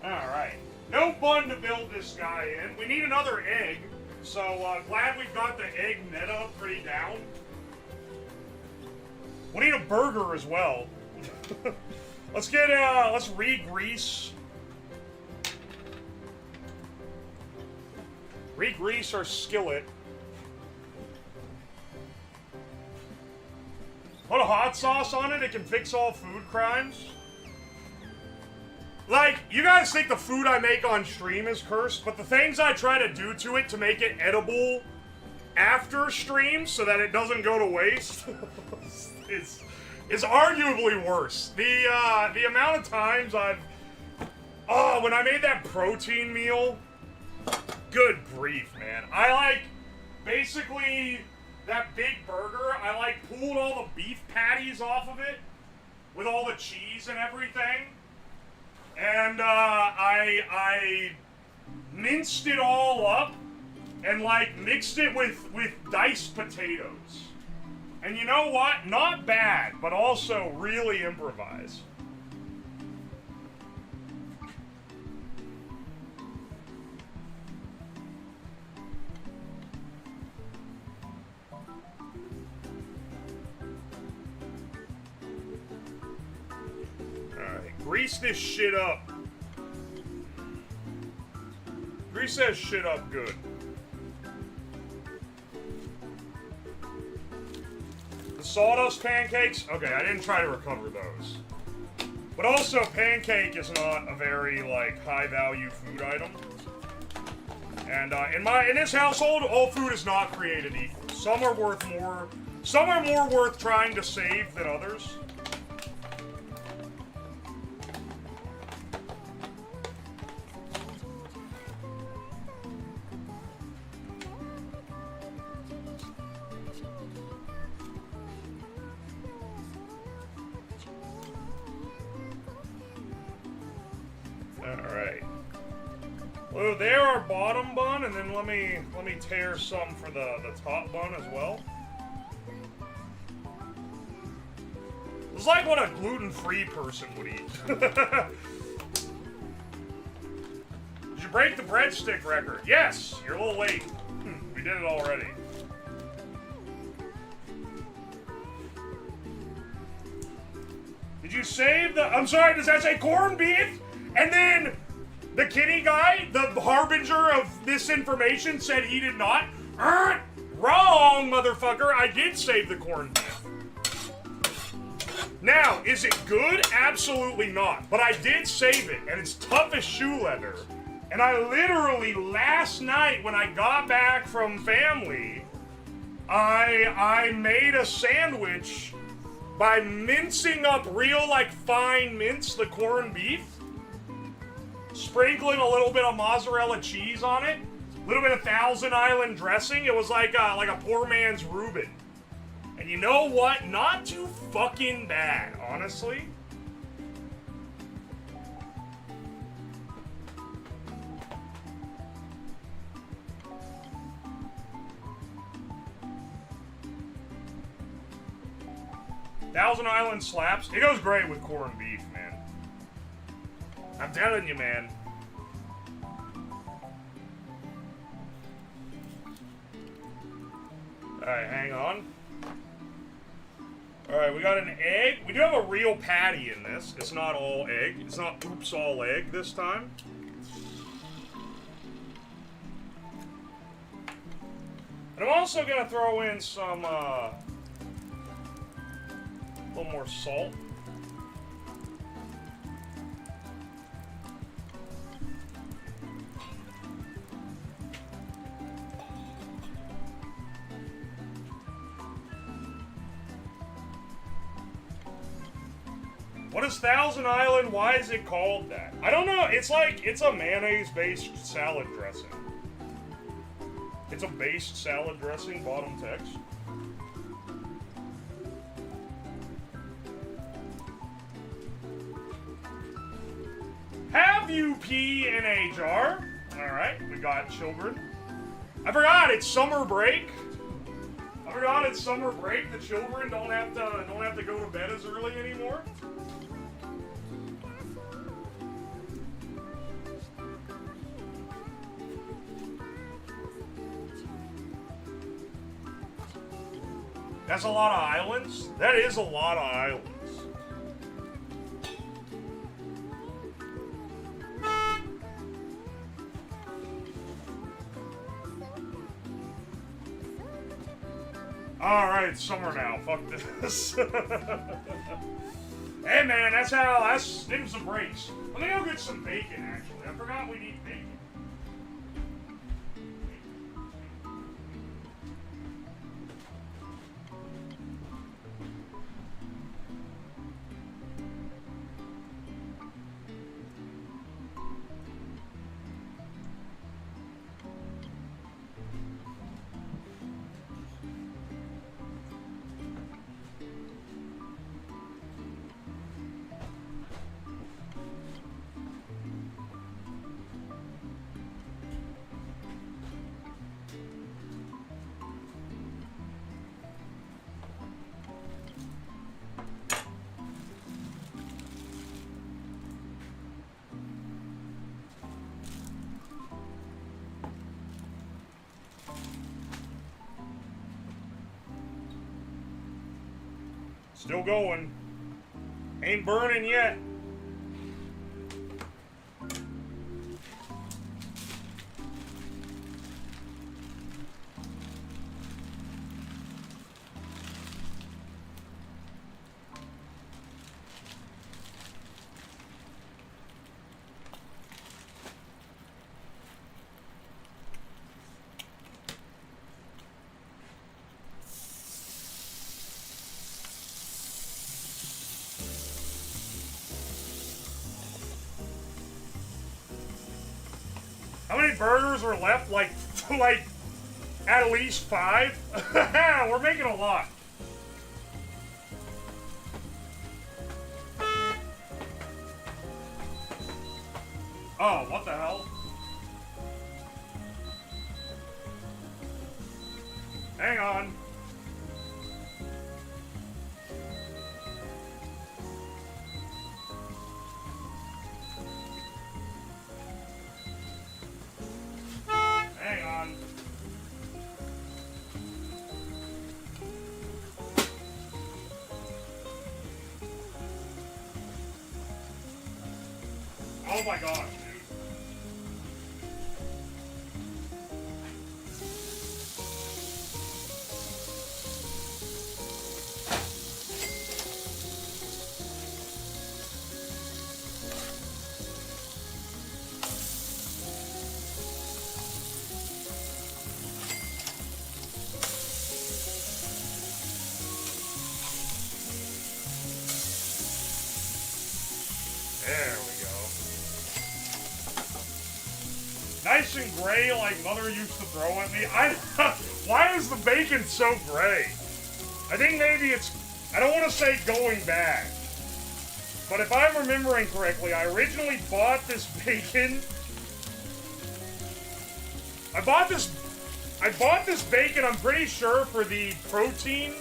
Alright. No bun to build this guy in. We need another egg. So glad we got the egg meta pretty down. We need a burger as well. Let's re-grease. Re-grease our skillet. Put a hot sauce on it, it can fix all food crimes. Like, you guys think the food I make on stream is cursed, but the things I try to do to it to make it edible after stream so that it doesn't go to waste is arguably worse. The amount of times when I made that protein meal, good grief, man. I basically, that big burger, I pulled all the beef patties off of it with all the cheese and everything. And I minced it all up, and like mixed it with diced potatoes. And you know what? Not bad, but also really improvised. Alright, grease this shit up. Grease that shit up good. The sawdust pancakes, okay, I didn't try to recover those. But also, pancake is not a very, like, high-value food item. And, in this household, all food is not created equal. Some are more worth trying to save than others. Alright. Well, there our bottom bun, and then let me tear some for the top bun as well. It's like what a gluten-free person would eat. Did you break the breadstick record? Yes! You're a little late. We did it already. Did you save the... I'm sorry, does that say corned beef? And then the kitty guy, the harbinger of this information, said he did not. Wrong, motherfucker. I did save the corned beef. Now, is it good? Absolutely not. But I did save it, and it's tough as shoe leather. And I literally, last night when I got back from family, I made a sandwich by mincing up real, like, fine mince, the corned beef. Sprinkling a little bit of mozzarella cheese on it, a little bit of Thousand Island dressing. It was like a poor man's Reuben. And you know what? Not too fucking bad, honestly. Thousand Island slaps. It goes great with corned beef, man. I'm telling you, man. Alright, hang on. Alright, we got an egg. We do have a real patty in this. It's not all egg. It's not oops all egg this time. And I'm also gonna throw in some, a little more salt. What is Thousand Island? Why is it called that? I don't know. It's like, it's a mayonnaise-based salad dressing. It's a based salad dressing, bottom text. Have you pee in a jar? Alright, we got children. I forgot, it's summer break. I forgot it's summer break. The children don't have to go to bed as early anymore. That's a lot of islands? That is a lot of islands. Alright, it's summer now. Fuck this. Hey man, that's give him some breaks. Let me go get some bacon, actually. I forgot we need bacon. Still going. Ain't burning yet. How many burgers are left? Like at least 5? We're making a lot. Oh, what the hell? Hang on. Hang on. Oh my gosh, dude. There we go. Nice and gray like Mother used to throw at me. Why is the bacon so gray? I think maybe it's, I don't want to say going bad, but if I'm remembering correctly, I originally bought this bacon. I bought this bacon, I'm pretty sure, for the protein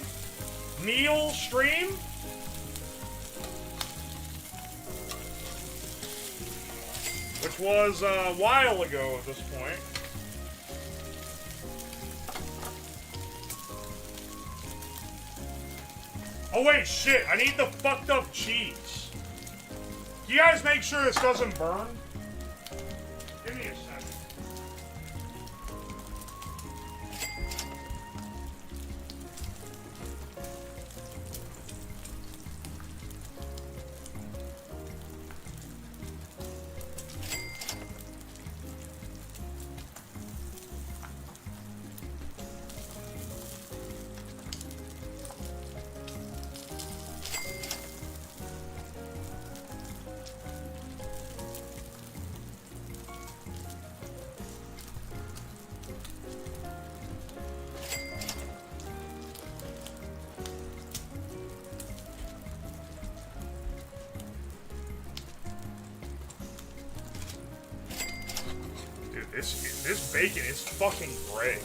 meal stream. Which was a while ago at this point. Oh wait, shit, I need the fucked up cheese. You guys make sure this doesn't burn? Give me a second. This bacon is fucking great.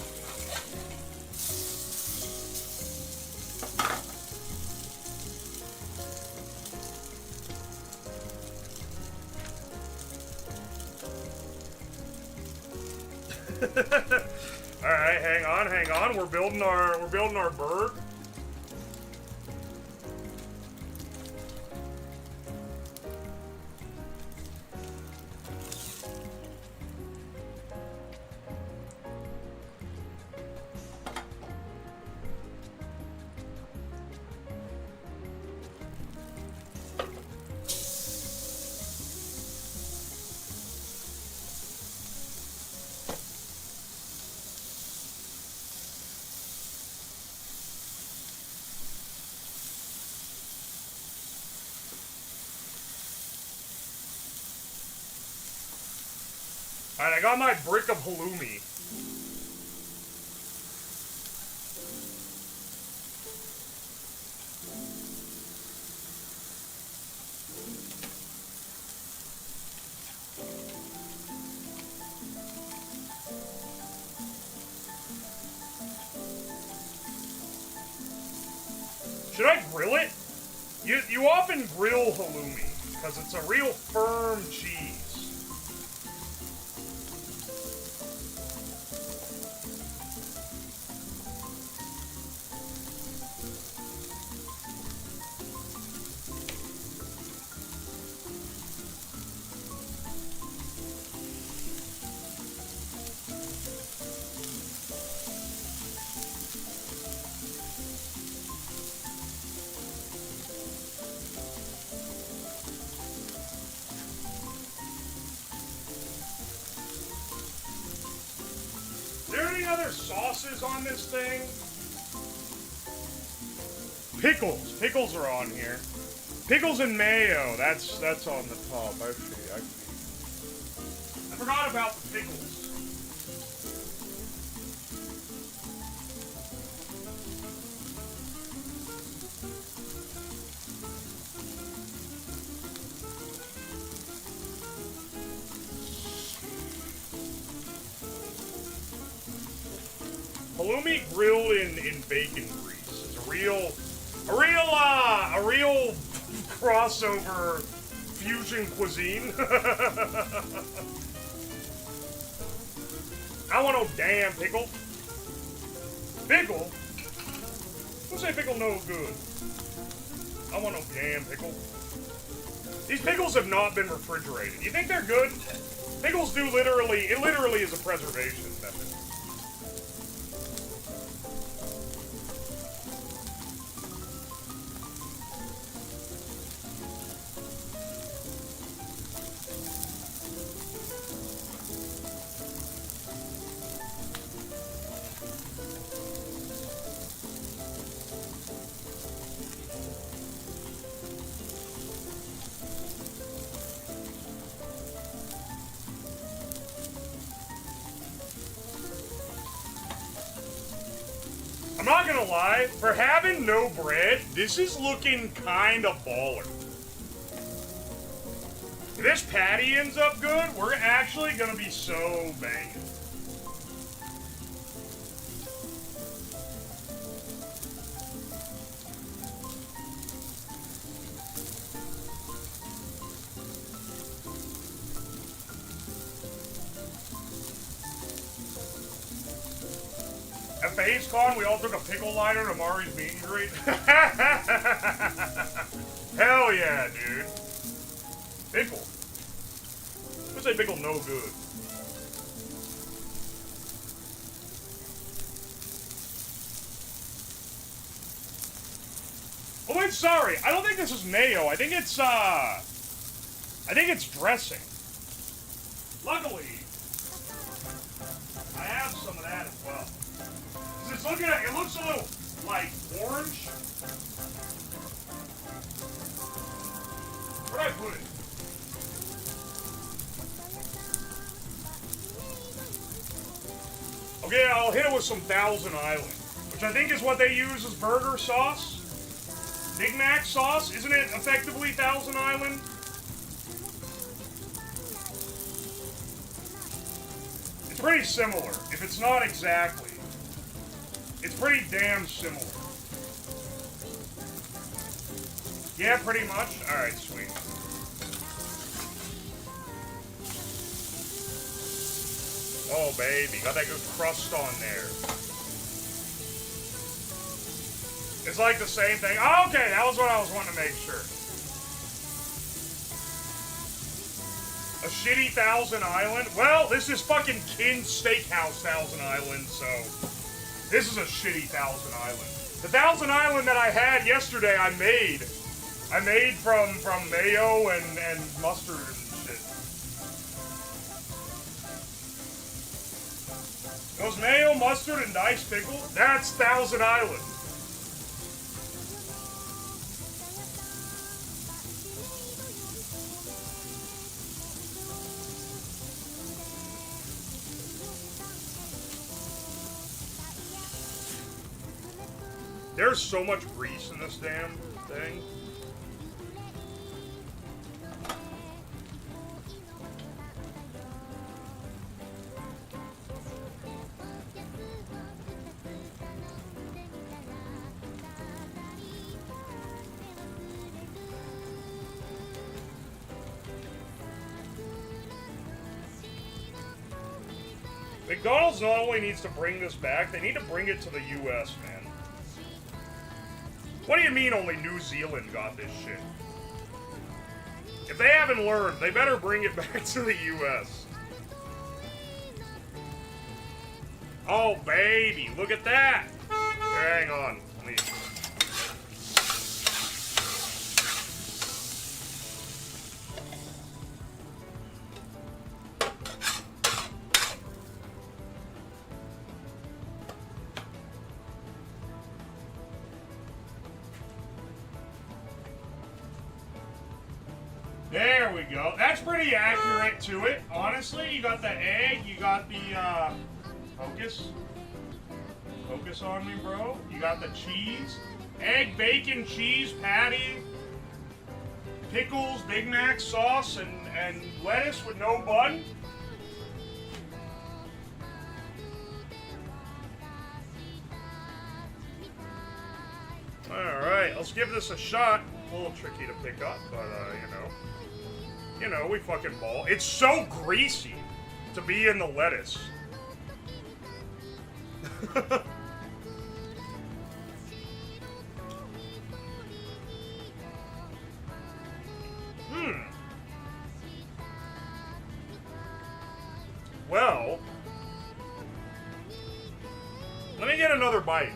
All right, hang on. We're building our bird. Alright, I got my brick of halloumi. Should I grill it? You often grill halloumi, because it's a real firm cheese. sauces on this thing. Pickles. Pickles are on here. Pickles and mayo. That's on the top. I see. I forgot about the pickles. Halloumi grilled in bacon grease. It's a real crossover fusion cuisine. I want no damn pickle. Pickle? Who say pickle no good? I want no damn pickle. These pickles have not been refrigerated. You think they're good? Pickles do literally, it literally is a preservation method. I'm not gonna lie, for having no bread, this is looking kinda baller. If this patty ends up good, we're actually gonna be so banging. At FaceCon, we all took a pickle lighter to Mari's meet and greet. Hell yeah, dude. Pickle. Let's say pickle no good. Oh wait, sorry. I don't think this is mayo. I think it's dressing. Luckily, I have some of that as well. It's looking at, it looks a little like orange. Where'd I put it? Okay, I'll hit it with some Thousand Island, which I think is what they use as burger sauce. Big Mac sauce, isn't it effectively Thousand Island? It's pretty similar, if it's not exactly. It's pretty damn similar. Yeah, pretty much. Alright, sweet. Oh, baby. Got that good crust on there. It's like the same thing. Oh, okay, that was what I was wanting to make sure. A shitty Thousand Island? Well, this is fucking Kin's Steakhouse Thousand Island, so... This is a shitty Thousand Island. The Thousand Island that I had yesterday, I made from mayo and mustard and shit. Those mayo, mustard, and diced pickle, that's Thousand Island. There's so much grease in this damn thing. McDonald's not only needs to bring this back, they need to bring it to the US, man. What do you mean only New Zealand got this shit? If they haven't learned, they better bring it back to the US. Oh, baby, look at that. Here, hang on. Let me... There we go. That's pretty accurate to it, honestly. You got the egg, you got the, focus. Focus on me, bro. You got the cheese. Egg, bacon, cheese, patty, pickles, Big Mac sauce, and lettuce with no bun. Alright, let's give this a shot. A little tricky to pick up, but, you know, we fucking ball. It's so greasy to be in the lettuce. Well, let me get another bite.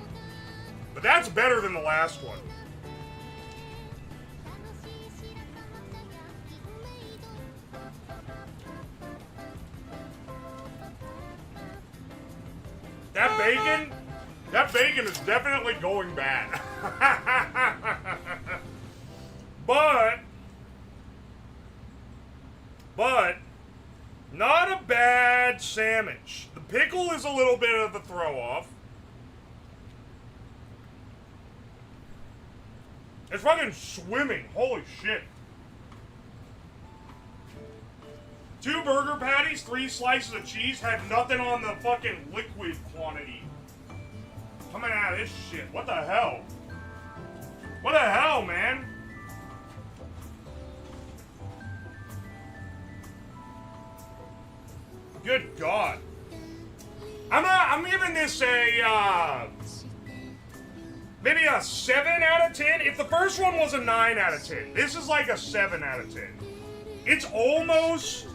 But that's better than the last one. That bacon is definitely going bad. But, not a bad sandwich. The pickle is a little bit of a throw-off. It's fucking swimming. Holy shit. 2 burger patties, 3 slices of cheese, had nothing on the fucking liquid quantity. Coming out of this shit. What the hell? What the hell, man? Good God. I'm giving this a, maybe a 7 out of 10. If the first one was a 9 out of 10, this is like a 7 out of 10. It's almost...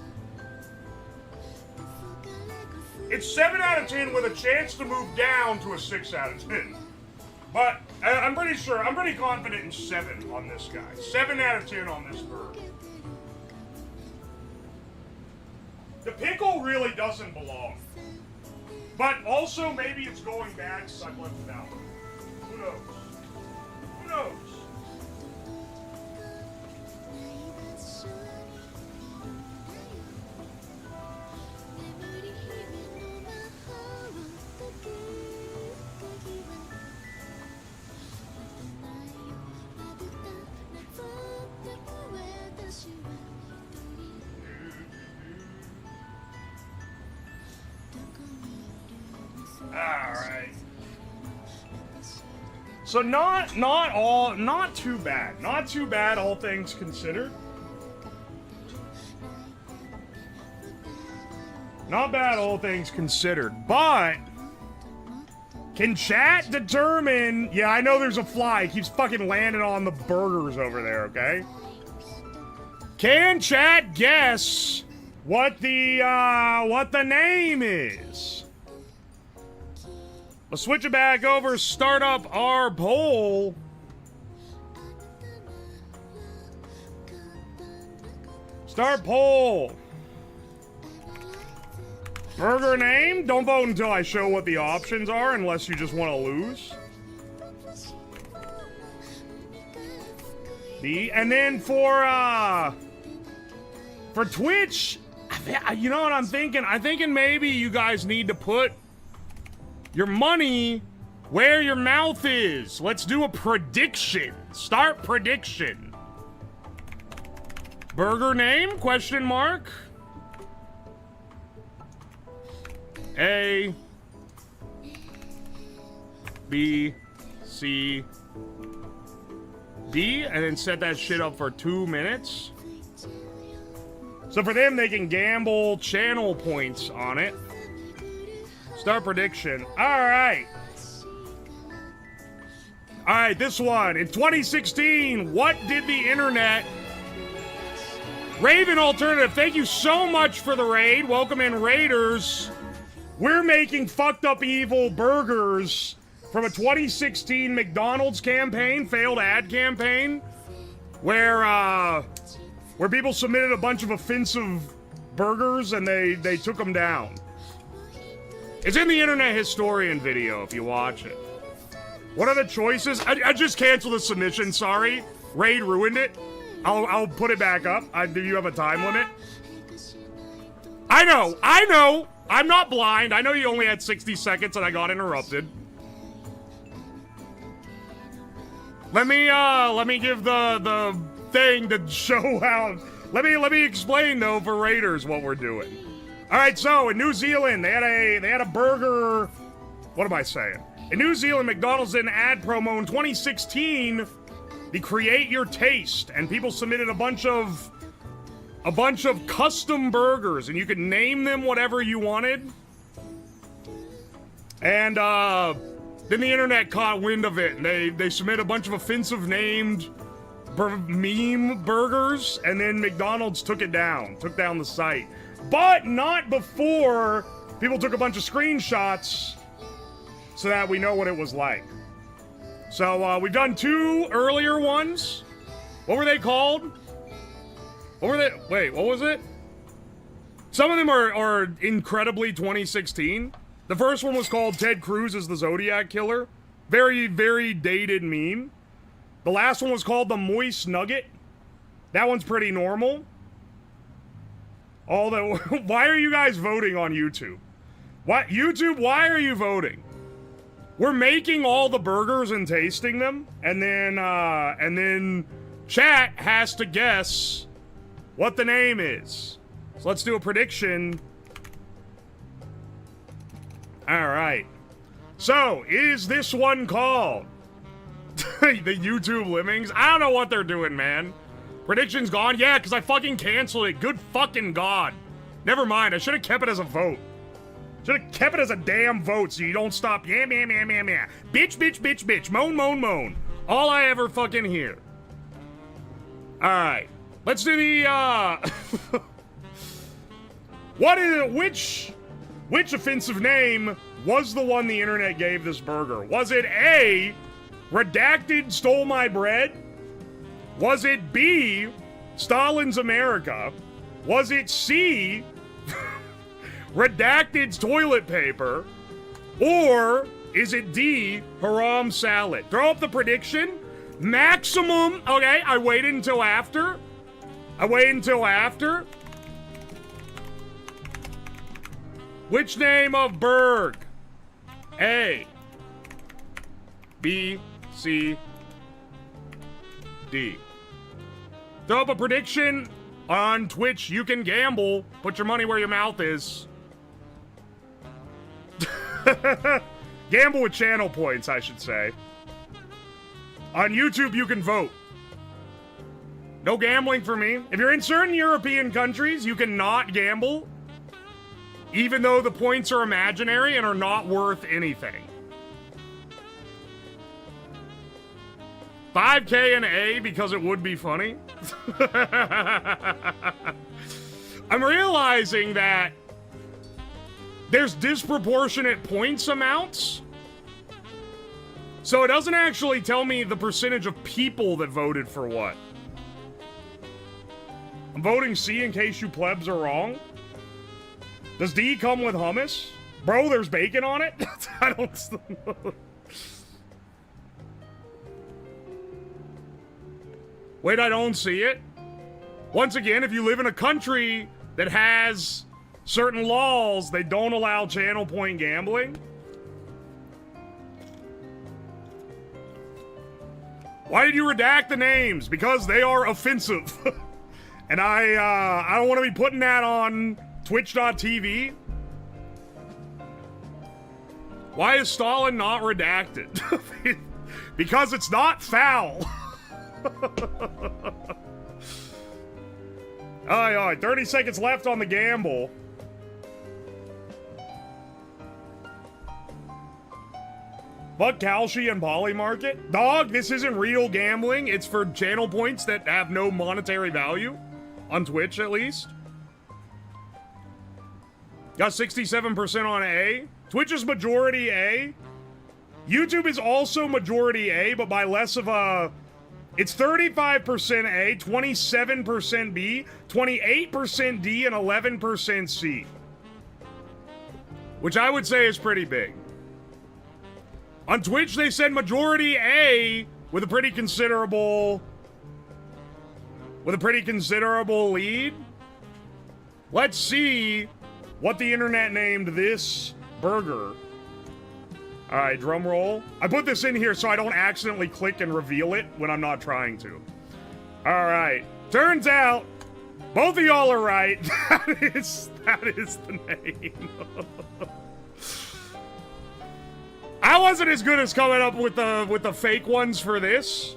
It's 7 out of 10 with a chance to move down to a 6 out of 10. But I'm pretty confident in 7 on this guy. 7 out of 10 on this burger. The pickle really doesn't belong. But also maybe it's going bad because I've left it out. Who knows? Who knows? Alright. So not too bad. Not too bad, all things considered. Not bad, all things considered. But can chat determine... Yeah, I know there's a fly. He keeps fucking landing on the burgers over there, okay? Can chat guess what the name is? Let's switch it back over, start up our poll. Start poll. Burger name? Don't vote until I show what the options are, unless you just want to lose. And then for Twitch, you know what I'm thinking? I'm thinking maybe you guys need to put your money where your mouth is. Let's do a prediction. Start prediction. Burger name? Question mark. A, B, C, D, and then set that shit up for 2 minutes. So for them, they can gamble channel points on it. Start prediction. Alright. Alright, this one. In 2016, what did the internet... Raven Alternative, thank you so much for the raid. Welcome in, Raiders. We're making fucked up evil burgers from a 2016 McDonald's campaign, failed ad campaign, where people submitted a bunch of offensive burgers and they took them down. It's in the Internet Historian video if you watch it. What are the choices? I just canceled the submission, sorry. Raid ruined it. I'll put it back up. Do you have a time limit? I know. I'm not blind. I know you only had 60 seconds and I got interrupted. Let me give the thing to show how. Let me explain though for Raiders what we're doing. All right, so in New Zealand they had a burger. What am I saying? In New Zealand, McDonald's did an ad promo in 2016. The Create Your Taste, and people submitted a bunch of custom burgers, and you could name them whatever you wanted. And then the internet caught wind of it, and they submitted a bunch of offensive named meme burgers, and then McDonald's took down the site. But not before people took a bunch of screenshots so that we know what it was like. So we've done 2 earlier ones. What were they called? What were they? Wait, what was it? Some of them are incredibly 2016. The first one was called Ted Cruz is the Zodiac Killer. Very, very dated meme. The last one was called the Moist Nugget. That one's pretty normal. Why are you guys voting on YouTube? What? YouTube, why are you voting? We're making all the burgers and tasting them, and then chat has to guess what the name is. So let's do a prediction. All right. So, is this one called the YouTube Lemmings? I don't know what they're doing, man. Prediction's gone? Yeah, because I fucking canceled it. Good fucking God. Never mind. I should have kept it as a vote. Should have kept it as a damn vote so you don't stop. Yeah. Bitch, bitch, bitch, bitch. Moan, moan, moan. All I ever fucking hear. All right. Let's do the, which offensive name was the one the internet gave this burger? Was it A, Redacted Stole My Bread? Was it B, Stalin's America? Was it C, Redacted's Toilet Paper? Or is it D, Haram Salad? Throw up the prediction. Maximum. Okay, I waited until after. Which name of Berg? A, B, C, D. Throw up a prediction on Twitch. You can gamble. Put your money where your mouth is. Gamble with channel points, I should say. On YouTube, you can vote. No gambling for me. If you're in certain European countries, you cannot gamble, even though the points are imaginary and are not worth anything. 5K and A because it would be funny. I'm realizing that there's disproportionate points amounts. So it doesn't actually tell me the percentage of people that voted for what. I'm voting C in case you plebs are wrong. Does D come with hummus? Bro, there's bacon on it? I don't know. Wait, I don't see it. Once again, if you live in a country that has certain laws, they don't allow channel point gambling. Why did you redact the names? Because they are offensive. And I don't want to be putting that on Twitch.tv. Why is Stalin not redacted? Because it's not foul. All right, 30 seconds left on the gamble. Fuck Kalshi and Polymarket. Dog, this isn't real gambling. It's for channel points that have no monetary value. On Twitch, at least. Got 67% on A. Twitch is majority A. YouTube is also majority A, but by less of a... It's 35% A, 27% B, 28% D, and 11% C. Which I would say is pretty big. On Twitch, they said majority A with a pretty considerable with a pretty considerable lead. Let's see what the internet named this burger. All right, drum roll. I put this in here so I don't accidentally click and reveal it when I'm not trying to. All right, turns out both of y'all are right. That is the name. I wasn't as good as coming up with the fake ones for this,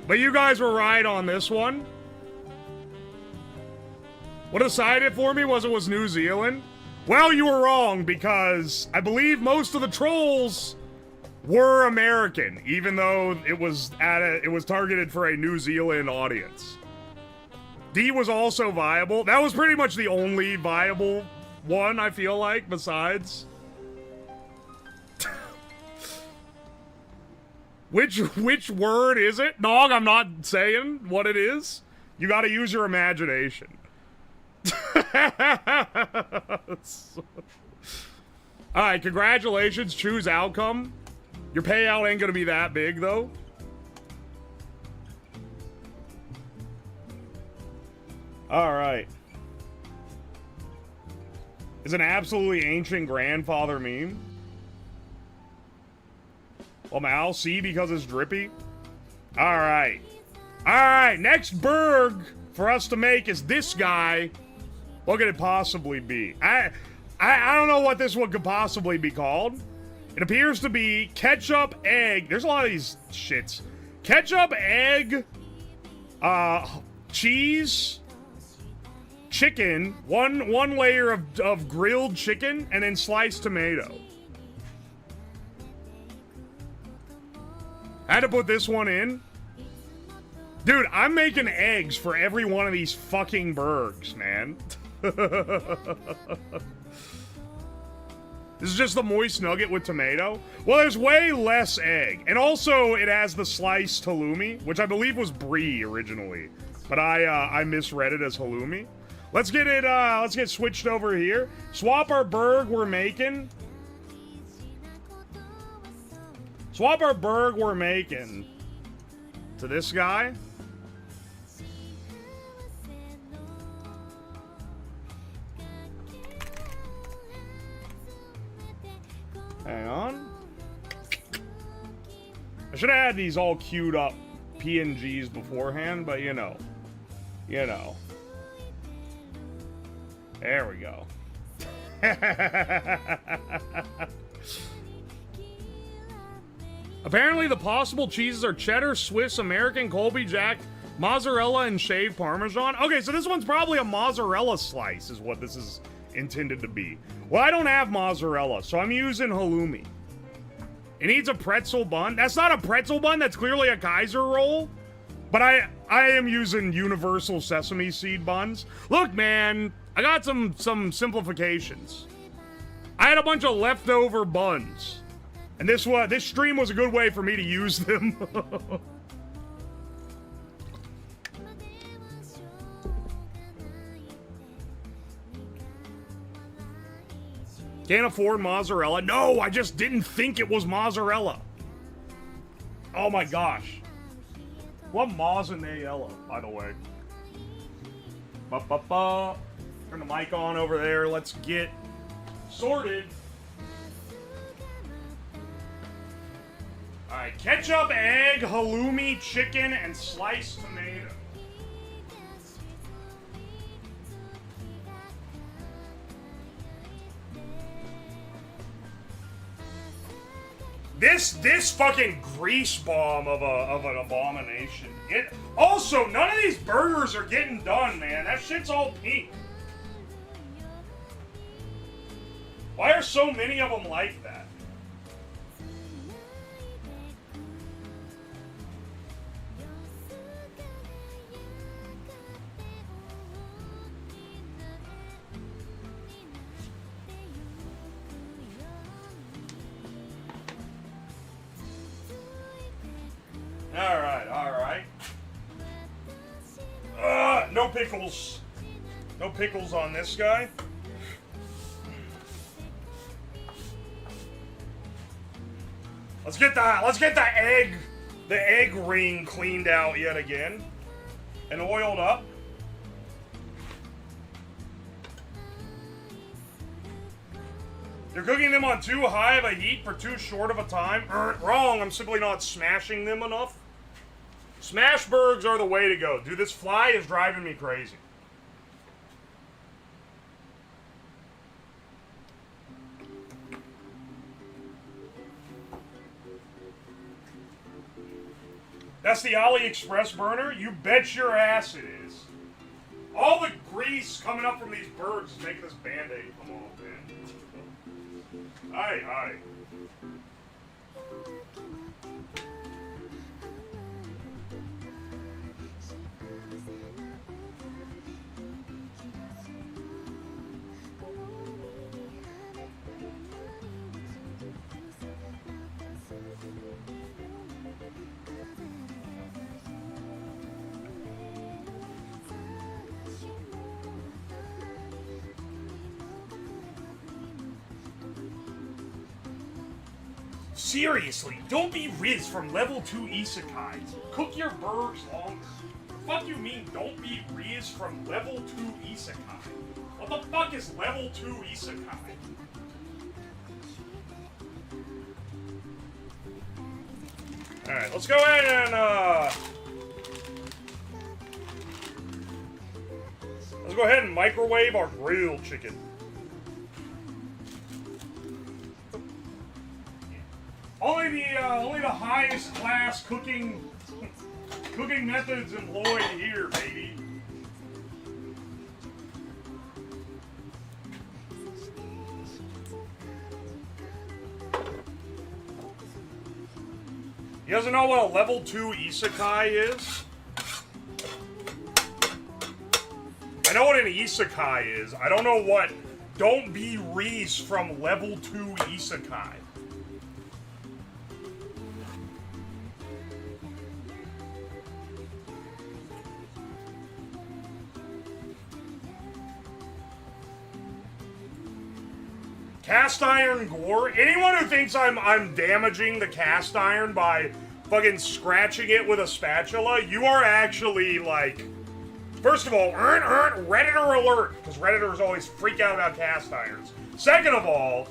but you guys were right on this one. What decided it for me was it was New Zealand. Well, you were wrong, because I believe most of the trolls were American, even though it was targeted for a New Zealand audience. D was also viable. That was pretty much the only viable one, I feel like, besides. Which word is it? Nog, I'm not saying what it is. You gotta use your imagination. Alright, congratulations. Choose outcome. Your payout ain't gonna be that big, though. Alright. Is an absolutely ancient grandfather meme. Well, Mal, C because it's drippy. Alright. Alright, next burg for us to make is this guy. What could it possibly be? I don't know what this one could possibly be called. It appears to be ketchup, egg. There's a lot of these shits. Ketchup, egg, cheese, chicken, one layer of grilled chicken, and then sliced tomato. I had to put this one in. Dude, I'm making eggs for every one of these fucking burgers, man. This is just the moist nugget with tomato. Well, there's way less egg. And also, it has the sliced halloumi, which I believe was brie originally. But I misread it as halloumi. Let's get switched over here. Swap our burg we're making. Swap our burg we're making to this guy. Hang on. I should have had these all queued up PNGs beforehand, but you know. There we go. Apparently the possible cheeses are cheddar, Swiss, American, Colby Jack, mozzarella, and shaved Parmesan. Okay, so this one's probably a mozzarella slice is what this is intended to be. Well, I don't have mozzarella, so I'm using halloumi. It needs a pretzel bun. That's not a pretzel bun, that's clearly a Kaiser roll. But I am using universal sesame seed buns. Look, man, I got some simplifications. I had a bunch of leftover buns. And this stream was a good way for me to use them. Can't afford mozzarella. No, I just didn't think it was mozzarella. Oh my gosh. What mozzarella, by the way. Turn the mic on over there. Let's get sorted. Alright, ketchup, egg, halloumi, chicken, and sliced tomato. This fucking grease bomb of an abomination. Also, none of these burgers are getting done, man. That shit's all pink. Why are so many of them like that? Alright. No pickles. No pickles on this guy. Let's get the egg ring cleaned out yet again. and oiled up. You're cooking them on too high of a heat for too short of a time? Wrong, I'm simply not smashing them enough. Smashburgs are the way to go. Dude, this fly is driving me crazy. That's the AliExpress burner? You bet your ass it is. All the grease coming up from these birds is making this Band-Aid come off, man. Aye. Seriously, don't be Riz from level 2 isekai. Cook your burgers longer. The fuck you mean don't be Riz from level 2 isekai? What the fuck is level 2 isekai? Alright, let's go ahead and let's go ahead and microwave our grilled chicken. Only the highest class cooking methods employed here, baby. You guys know what a level 2 isekai is? I know what an isekai is. I don't know what don't be Reese from level 2 isekai. Cast iron gore? Anyone who thinks I'm damaging the cast iron by fucking scratching it with a spatula, you are actually like... First of all, Redditor alert, because Redditors always freak out about cast irons. Second of all,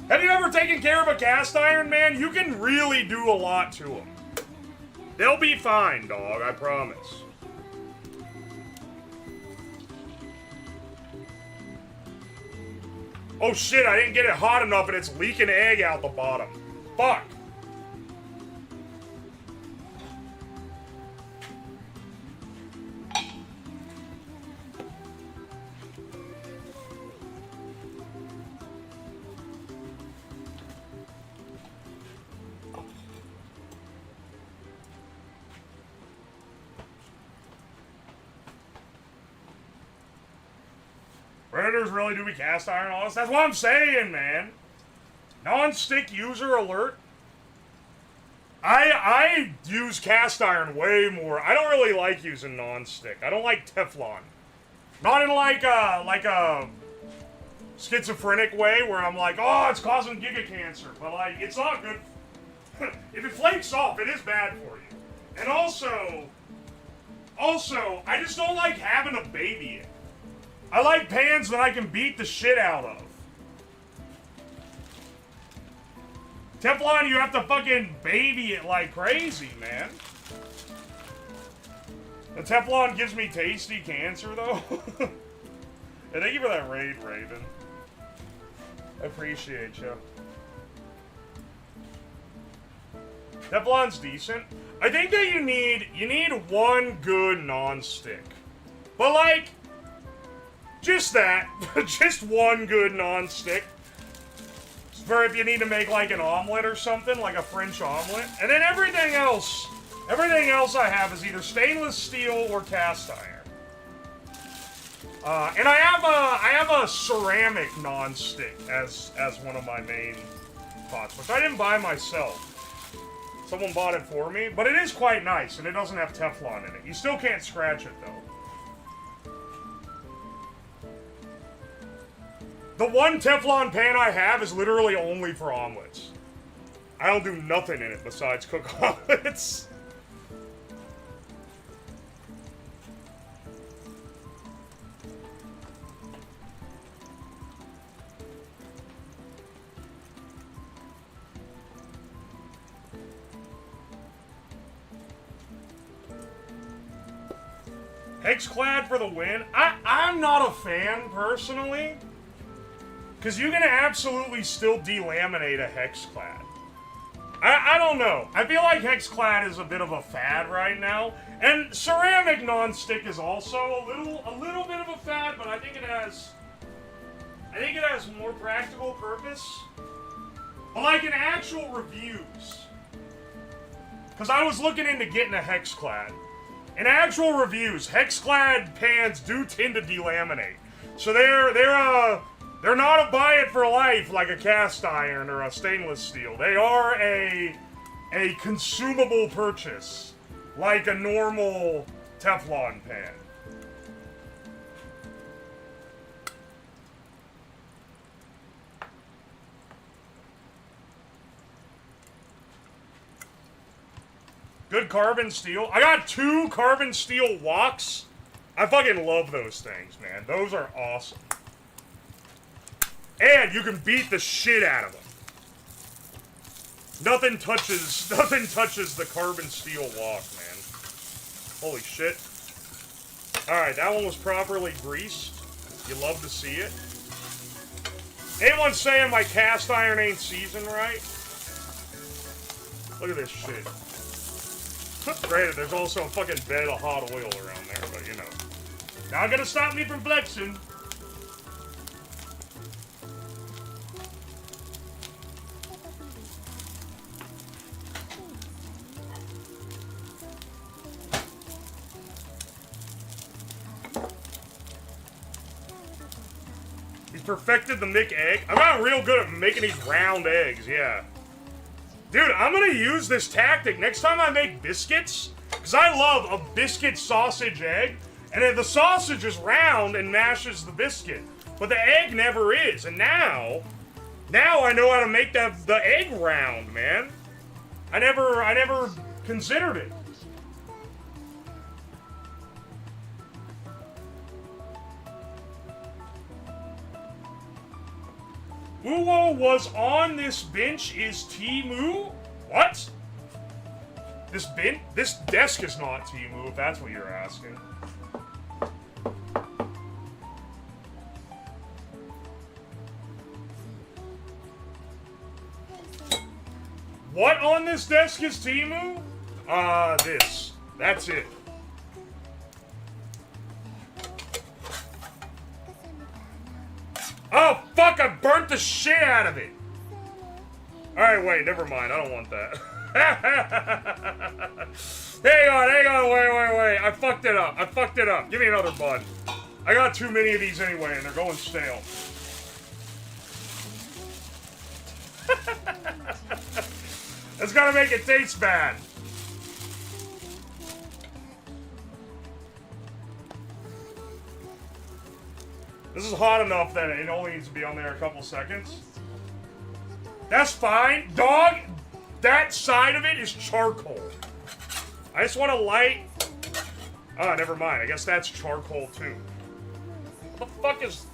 have you ever taken care of a cast iron, man? You can really do a lot to them. They'll be fine, dog, I promise. Oh shit, I didn't get it hot enough and it's leaking egg out the bottom. Fuck. Redditors really do be cast iron all this? That's what I'm saying, man. Non-stick user alert. I use cast iron way more. I don't really like using non-stick. I don't like Teflon. Not in like a schizophrenic way where I'm like, oh, it's causing giga cancer. But like, it's not good. If it flakes off, it is bad for you. And also, I just don't like having a baby in. I like pans that I can beat the shit out of. Teflon, you have to fucking baby it like crazy, man. The Teflon gives me tasty cancer, though. And thank you for that raid, Raven. I appreciate you. Teflon's decent. I think that you need one good non-stick. But like, just that. Just one good non-stick. For if you need to make like an omelet or something, like a French omelet. And then everything else I have is either stainless steel or cast iron. And I have a ceramic non-stick as one of my main pots, which I didn't buy myself. Someone bought it for me, but it is quite nice, and it doesn't have Teflon in it. You still can't scratch it, though. The one Teflon pan I have is literally only for omelets. I don't do nothing in it besides cook omelets. Hexclad for the win. I'm not a fan, personally. Because you can absolutely still delaminate a Hexclad. I don't know. I feel like Hexclad is a bit of a fad right now. And ceramic non-stick is also a little bit of a fad, but I think it has more practical purpose. But like in actual reviews, because I was looking into getting a Hexclad. In actual reviews, Hexclad pans do tend to delaminate. So they're not a buy it for life like a cast iron or a stainless steel. They are a consumable purchase like a normal Teflon pan. Good carbon steel. I got 2 carbon steel woks. I fucking love those things, man. Those are awesome. And you can beat the shit out of them. Nothing touches the carbon steel wok, man. Holy shit. Alright, that one was properly greased. You love to see it. Anyone saying my cast iron ain't seasoned right? Look at this shit. Granted, there's also a fucking bed of hot oil around there, but you know. Not gonna stop me from flexing. He's perfected the Mick egg. I'm not real good at making these round eggs, yeah. Dude, I'm gonna use this tactic next time I make biscuits, because I love a biscuit sausage egg, and then the sausage is round and mashes the biscuit, but the egg never is, and now I know how to make the egg round, man. I never considered it. Uwo was on this bench is Temu? What? This desk is not Temu, if that's what you're asking. What on this desk is Temu? This. That's it. Oh, fuck, I burnt the shit out of it. Alright, wait, never mind. I don't want that. hang on, wait. I fucked it up. Give me another bun. I got too many of these anyway, and they're going stale. That's gotta make it taste bad. This is hot enough that it only needs to be on there a couple seconds. That's fine. Dog, that side of it is charcoal. I just want to light... Oh, never mind. I guess that's charcoal too. What the fuck is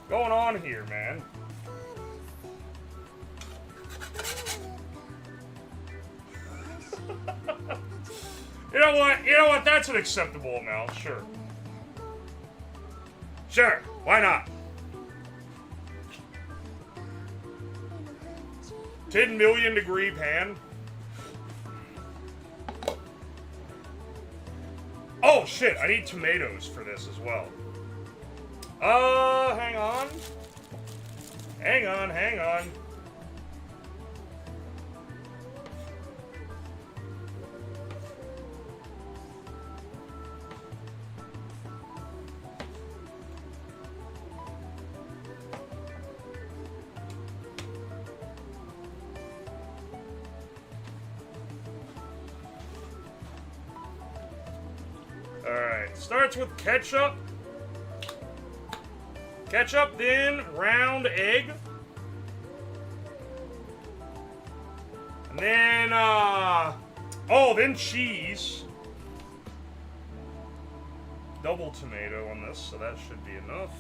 going on here, man? You know what? That's an acceptable amount, sure. Sure, why not? 10 million degree pan. Oh shit, I need tomatoes for this as well. Hang on. Hang on. Alright, starts with ketchup. Ketchup, then round egg. And then, then cheese. Double tomato on this, so that should be enough.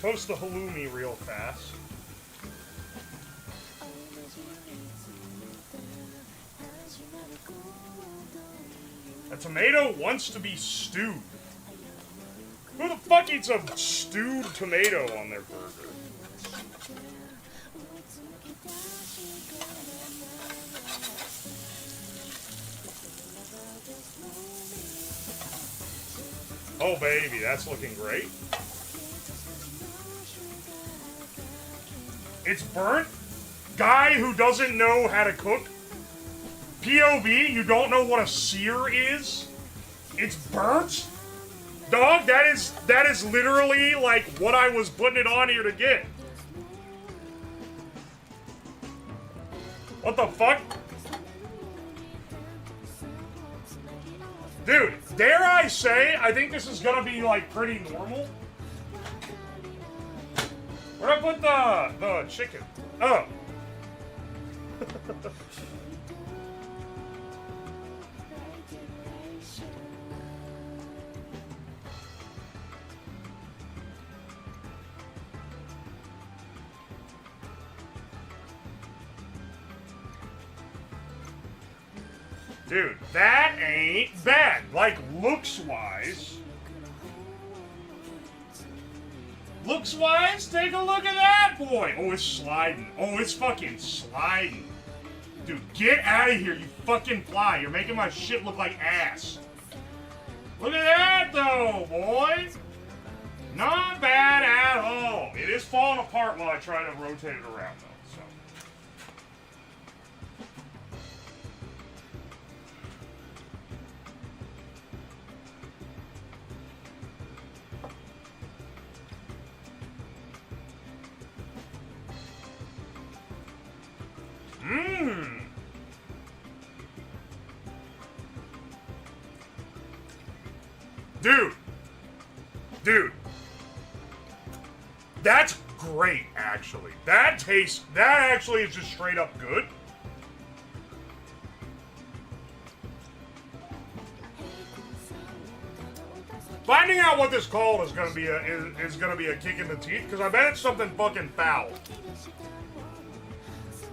toast the halloumi real fast. A tomato wants to be stewed. Who the fuck eats a stewed tomato on their burger? Oh baby, that's looking great. It's burnt? Guy who doesn't know how to cook? POV, you don't know what a sear is? It's burnt? Dog, that is literally like what I was putting it on here to get. What the fuck? Dude, dare I say, I think this is gonna be like pretty normal. Where'd I put the chicken? Oh. Dude, that ain't bad. Like, looks-wise. Looks-wise, take a look at that, boy. Oh, it's sliding. Oh, it's fucking sliding. Dude, get out of here, you fucking fly. You're making my shit look like ass. Look at that, though, boy. Not bad at all. It is falling apart while I try to rotate it around, though. Mmm. Dude. That's great, actually. That actually is just straight up good. Finding out what this called is gonna be a kick in the teeth, because I bet it's something fucking foul.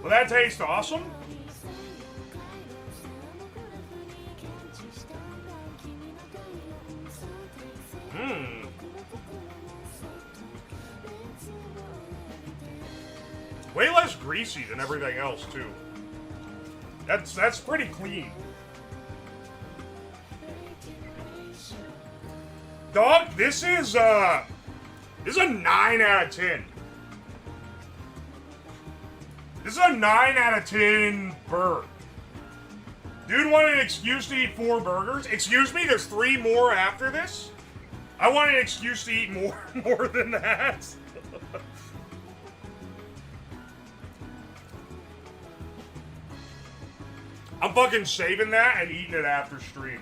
Will that taste awesome? Mmm. Way less greasy than everything else, too. That's pretty clean. Dog, this is a 9 out of 10. This is a 9 out of 10 burger. Dude wanted an excuse to eat 4 burgers. Excuse me, there's 3 more after this? I want an excuse to eat more than that. I'm fucking saving that and eating it after stream.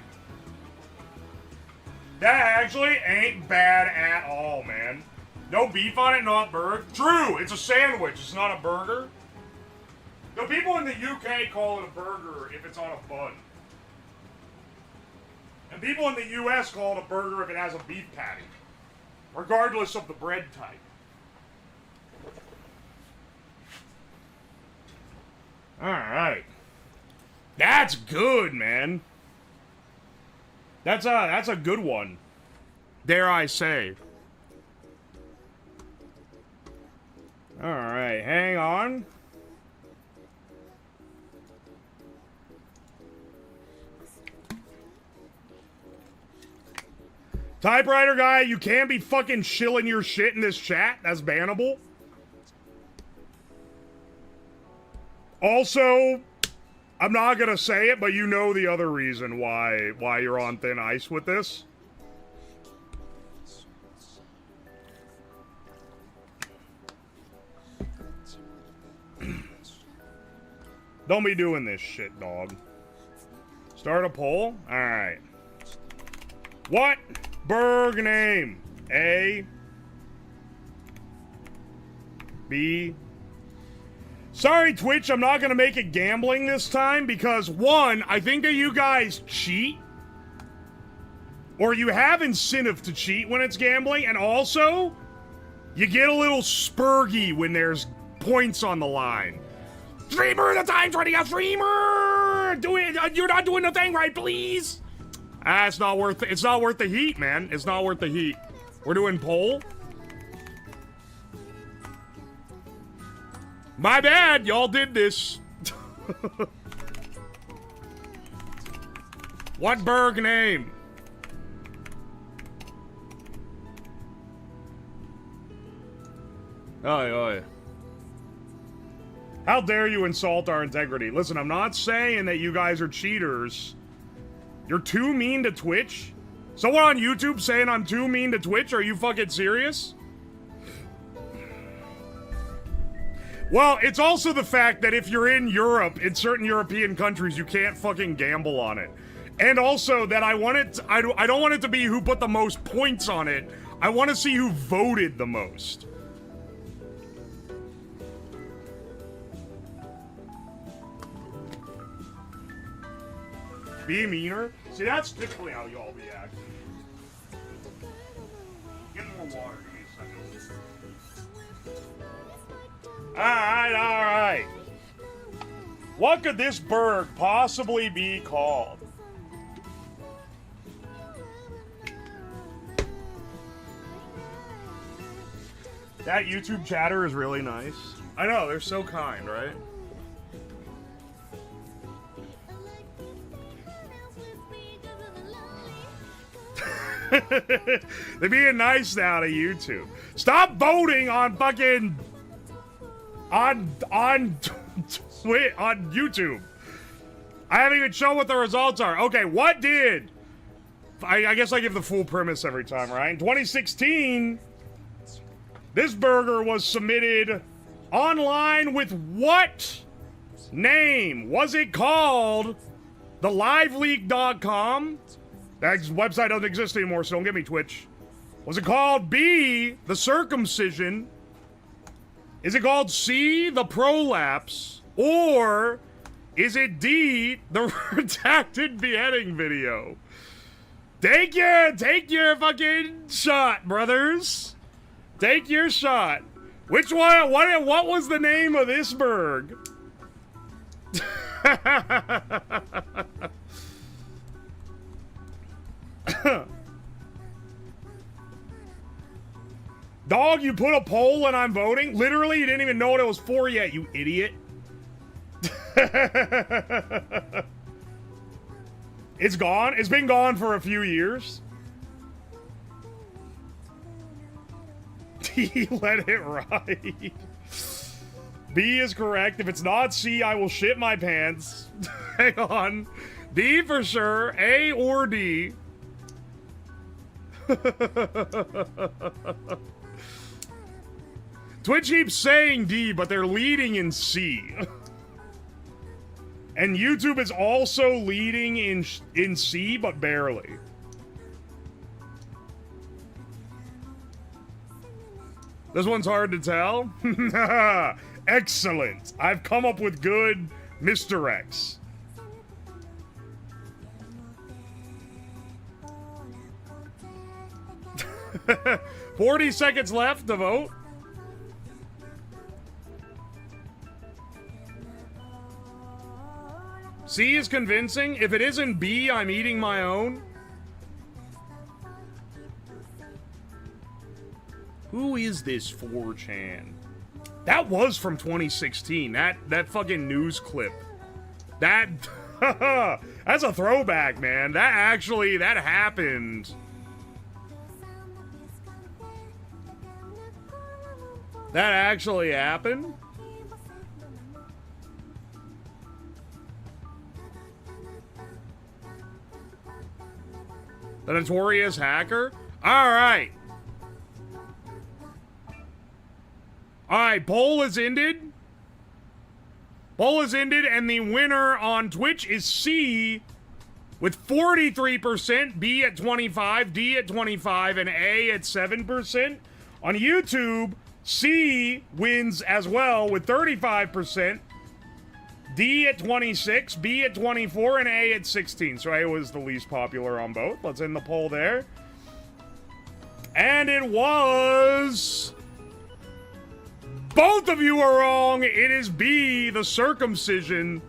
That actually ain't bad at all, man. No beef on it, not burger. True, it's a sandwich, it's not a burger. The people in the UK call it a burger if it's on a bun. And people in the US call it a burger if it has a beef patty. Regardless of the bread type. Alright. That's good, man. That's a good one. Dare I say. Alright, hang on. Typewriter guy, you can't be fucking shilling your shit in this chat. That's bannable. Also, I'm not gonna say it, but you know the other reason why you're on thin ice with this. Don't be doing this shit, dog. Start a poll? Alright. What burg name? A. B. Sorry, Twitch, I'm not gonna make it gambling this time because, one, I think that you guys cheat. Or you have incentive to cheat when it's gambling, and also, You get a little spurgy when there's points on the line. Streamer, the time's running out. Streamer, you're not doing the thing right, please. Ah, it's not worth the heat, man. It's not worth the heat. We're doing poll. My bad, y'all did this. What Berg name? Oi. How dare you insult our integrity? Listen, I'm not saying that you guys are cheaters. You're too mean to Twitch? Someone on YouTube saying I'm too mean to Twitch? Are you fucking serious? Well, it's also the fact that if you're in Europe, in certain European countries, you can't fucking gamble on it. And also that I don't want it to be who put the most points on it. I want to see who voted the most. Be meaner? See, that's typically how y'all react. Get more water, give me a second. Alright. What could this Berg possibly be called? That YouTube chatter is really nice. I know, they're so kind, right? They're being nice now to YouTube. Stop voting on fucking on YouTube. I haven't even shown what the results are. Okay, what did I guess I give the full premise every time, right? In 2016, this burger was submitted online with what name? Was it called theliveleak.com? That website doesn't exist anymore, so don't get me, Twitch. Was it called B, the circumcision? Is it called C, the prolapse? Or is it D, the redacted beheading video? Take your fucking shot, brothers. Take your shot. Which one? What was the name of this burg? Dog, you put a poll and I'm voting? Literally, you didn't even know what it was for yet, you idiot. It's gone? It's been gone for a few years. He let it ride. B is correct. If it's not C, I will shit my pants. Hang on. D for sure. A or D. Twitch keeps saying D, but they're leading in C. And YouTube is also leading in C, but barely. This one's hard to tell. Excellent. I've come up with good misdirects. 40 seconds left to vote. C is convincing. If it isn't B, I'm eating my own. Who is this 4chan? That was from 2016. That fucking news clip. That that's a throwback, man. That happened. That actually happened? The notorious hacker? Alright. Alright, poll is ended. Poll is ended, and the winner on Twitch is C with 43%, B at 25%, D at 25%, and A at 7%. On YouTube, C wins as well with 35%, D at 26%, B at 24%, and A at 16%. So A was the least popular on both. Let's end the poll there. And it was Both of you are wrong. It is B, the circumcision.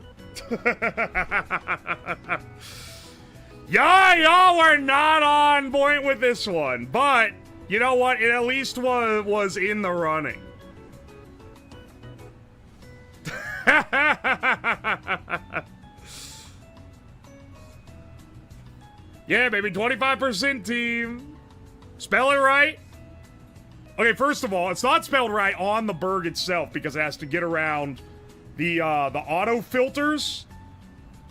Y'all are not on point with this one, but you know what? It at least was in the running. Yeah, baby, 25% team. Spell it right. Okay, first of all, it's not spelled right on the Berg itself because it has to get around the auto filters.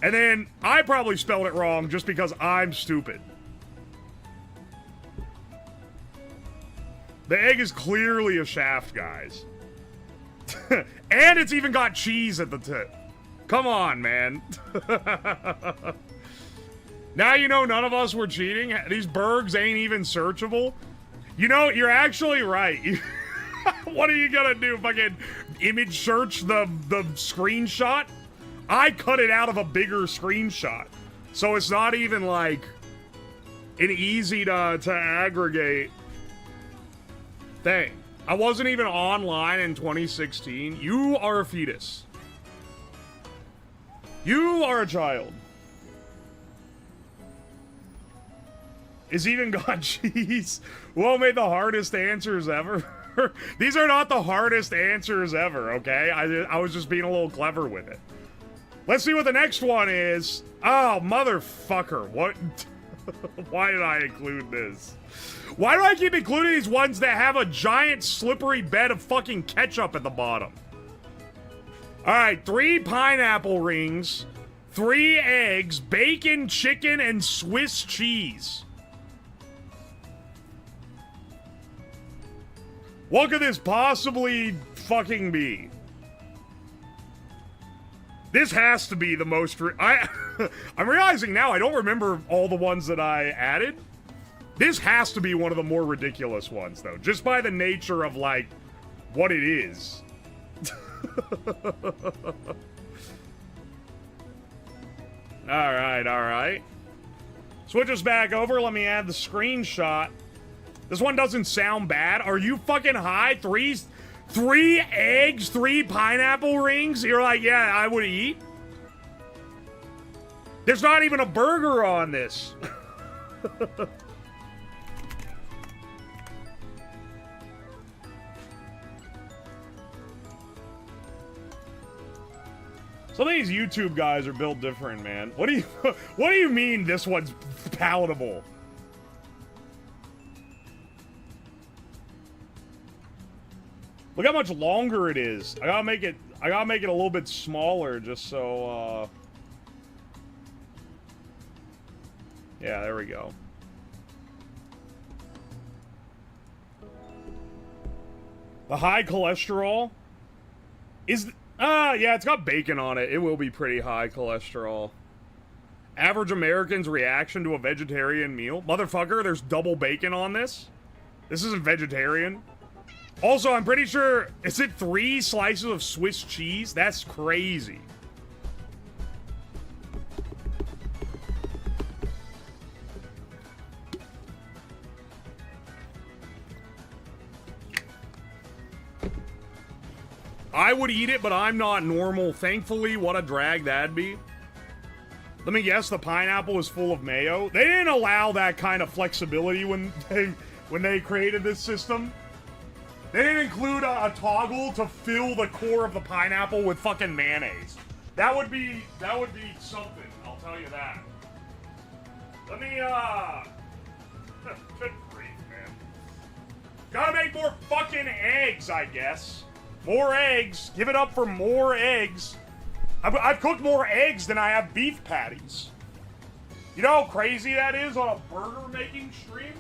And then I probably spelled it wrong just because I'm stupid. The egg is clearly a shaft, guys. And it's even got cheese at the tip. Come on, man. Now you know none of us were cheating. These Bergs ain't even searchable. You know, you're actually right. What are you gonna do? Fucking image search the screenshot? I cut it out of a bigger screenshot. So it's not even like an easy to aggregate thing. I wasn't even online in 2016. You are a fetus. You are a child. Is even got cheese? What made the hardest answers ever? These are not the hardest answers ever, okay? I was just being a little clever with it. Let's see what the next one is. Oh, motherfucker. What? Why did I include this? Why do I keep including these ones that have a giant slippery bed of fucking ketchup at the bottom? Alright, 3 pineapple rings, 3 eggs, bacon, chicken, and Swiss cheese. What could this possibly fucking be? This has to be the most... I'm realizing now I don't remember all the ones that I added. This has to be one of the more ridiculous ones, though. Just by the nature of, like, what it is. Alright. Switch us back over. Let me add the screenshot. This one doesn't sound bad. Are you fucking high? 3 eggs, 3 pineapple rings? You're like, yeah, I would eat. There's not even a burger on this. Some of these YouTube guys are built different, man. What do you mean this one's palatable? Look how much longer it is. I gotta make it a little bit smaller just so yeah, there we go. The high cholesterol is yeah, it's got bacon on it. It will be pretty high cholesterol. Average American's reaction to a vegetarian meal. Motherfucker, there's double bacon on this. This isn't vegetarian. Also, I'm pretty sure, is it 3 slices of Swiss cheese? That's crazy. I would eat it, but I'm not normal. Thankfully, what a drag that'd be. Let me guess, the pineapple is full of mayo. They didn't allow that kind of flexibility when they created this system. They didn't include a toggle to fill the core of the pineapple with fucking mayonnaise. That would be something, I'll tell you that. Let me, good grief, man. Gotta make more fucking eggs, I guess. More eggs. Give it up for more eggs. I've cooked more eggs than I have beef patties. You know how crazy that is on a burger making stream?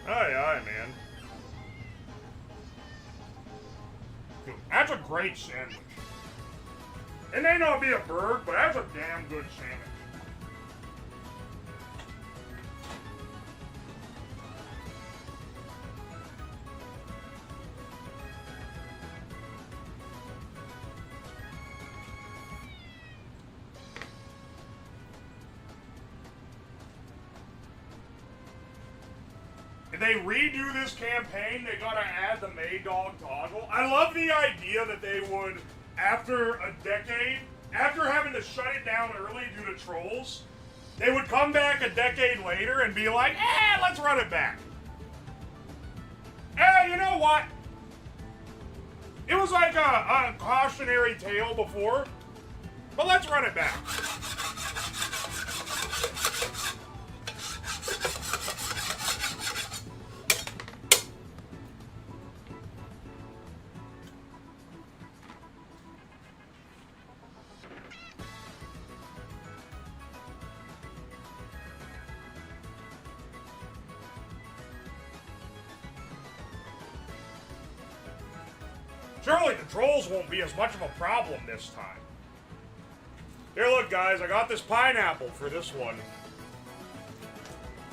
Aye, man. Dude, that's a great sandwich. It may not be a bird, but that's a damn good sandwich. if they redo this campaign, they gotta add the Maydog toggle. I love the idea that they would, after a decade, after having to shut it down early due to trolls, they would come back a decade later and be like, let's run it back. You know what? It was like a cautionary tale before, but let's run it back. Surely the trolls won't be as much of a problem this time. Here, look, guys, I got this pineapple for this one.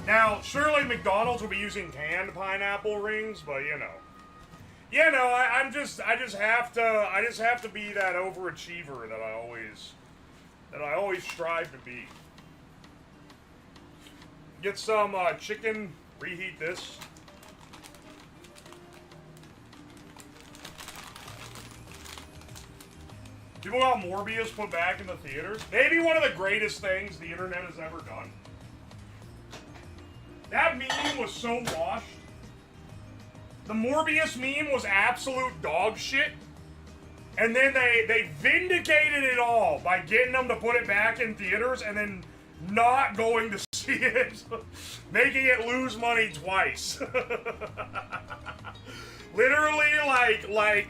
Now, surely McDonald's will be using canned pineapple rings, but you know. I just have to be that overachiever that I always strive to be. Get some chicken, reheat this. People got Morbius put back in the theaters. Maybe one of the greatest things the internet has ever done. That meme was so washed. The Morbius meme was absolute dog shit. And then they vindicated it all by getting them to put it back in theaters and then not going to see it. Making it lose money twice. Literally, like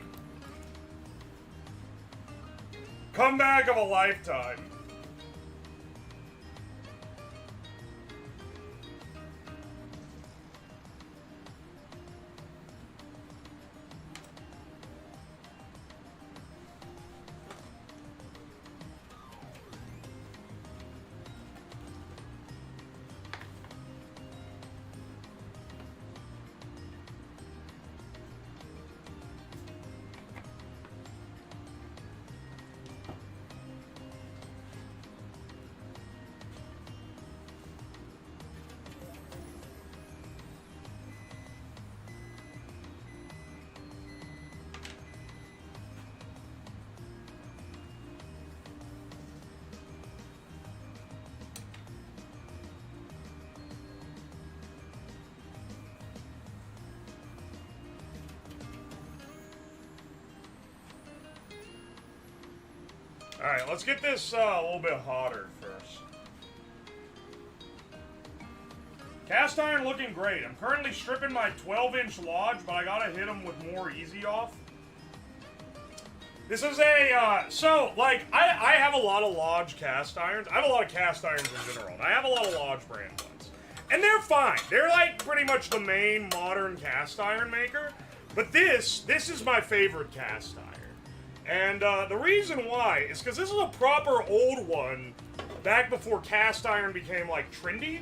comeback of a lifetime. Alright, let's get this a little bit hotter first. Cast iron looking great. I'm currently stripping my 12-inch Lodge, but I gotta hit them with more easy off. This is a, I have a lot of Lodge cast irons. I have a lot of cast irons in general, and I have a lot of Lodge brand ones. And they're fine. They're like pretty much the main modern cast iron maker. But this is my favorite cast iron. And the reason why is because this is a proper old one back before cast iron became, like, trendy.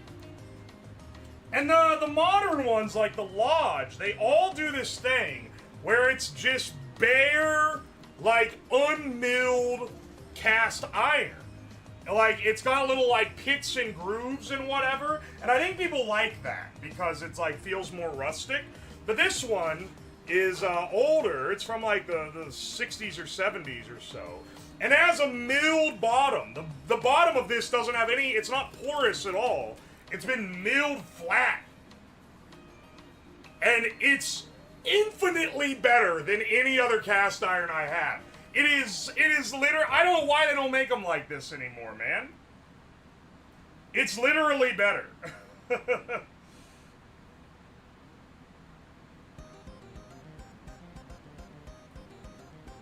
And the modern ones, like the Lodge, they all do this thing where it's just bare, like, unmilled cast iron. Like, it's got little, like, pits and grooves and whatever. And I think people like that because it's, like, feels more rustic. But this one is older. It's from like the 60s or 70s or so. And it has a milled bottom. The bottom of this doesn't have any, it's not porous at all. It's been milled flat. And it's infinitely better than any other cast iron I have. It is literally, I don't know why they don't make them like this anymore, man. It's literally better.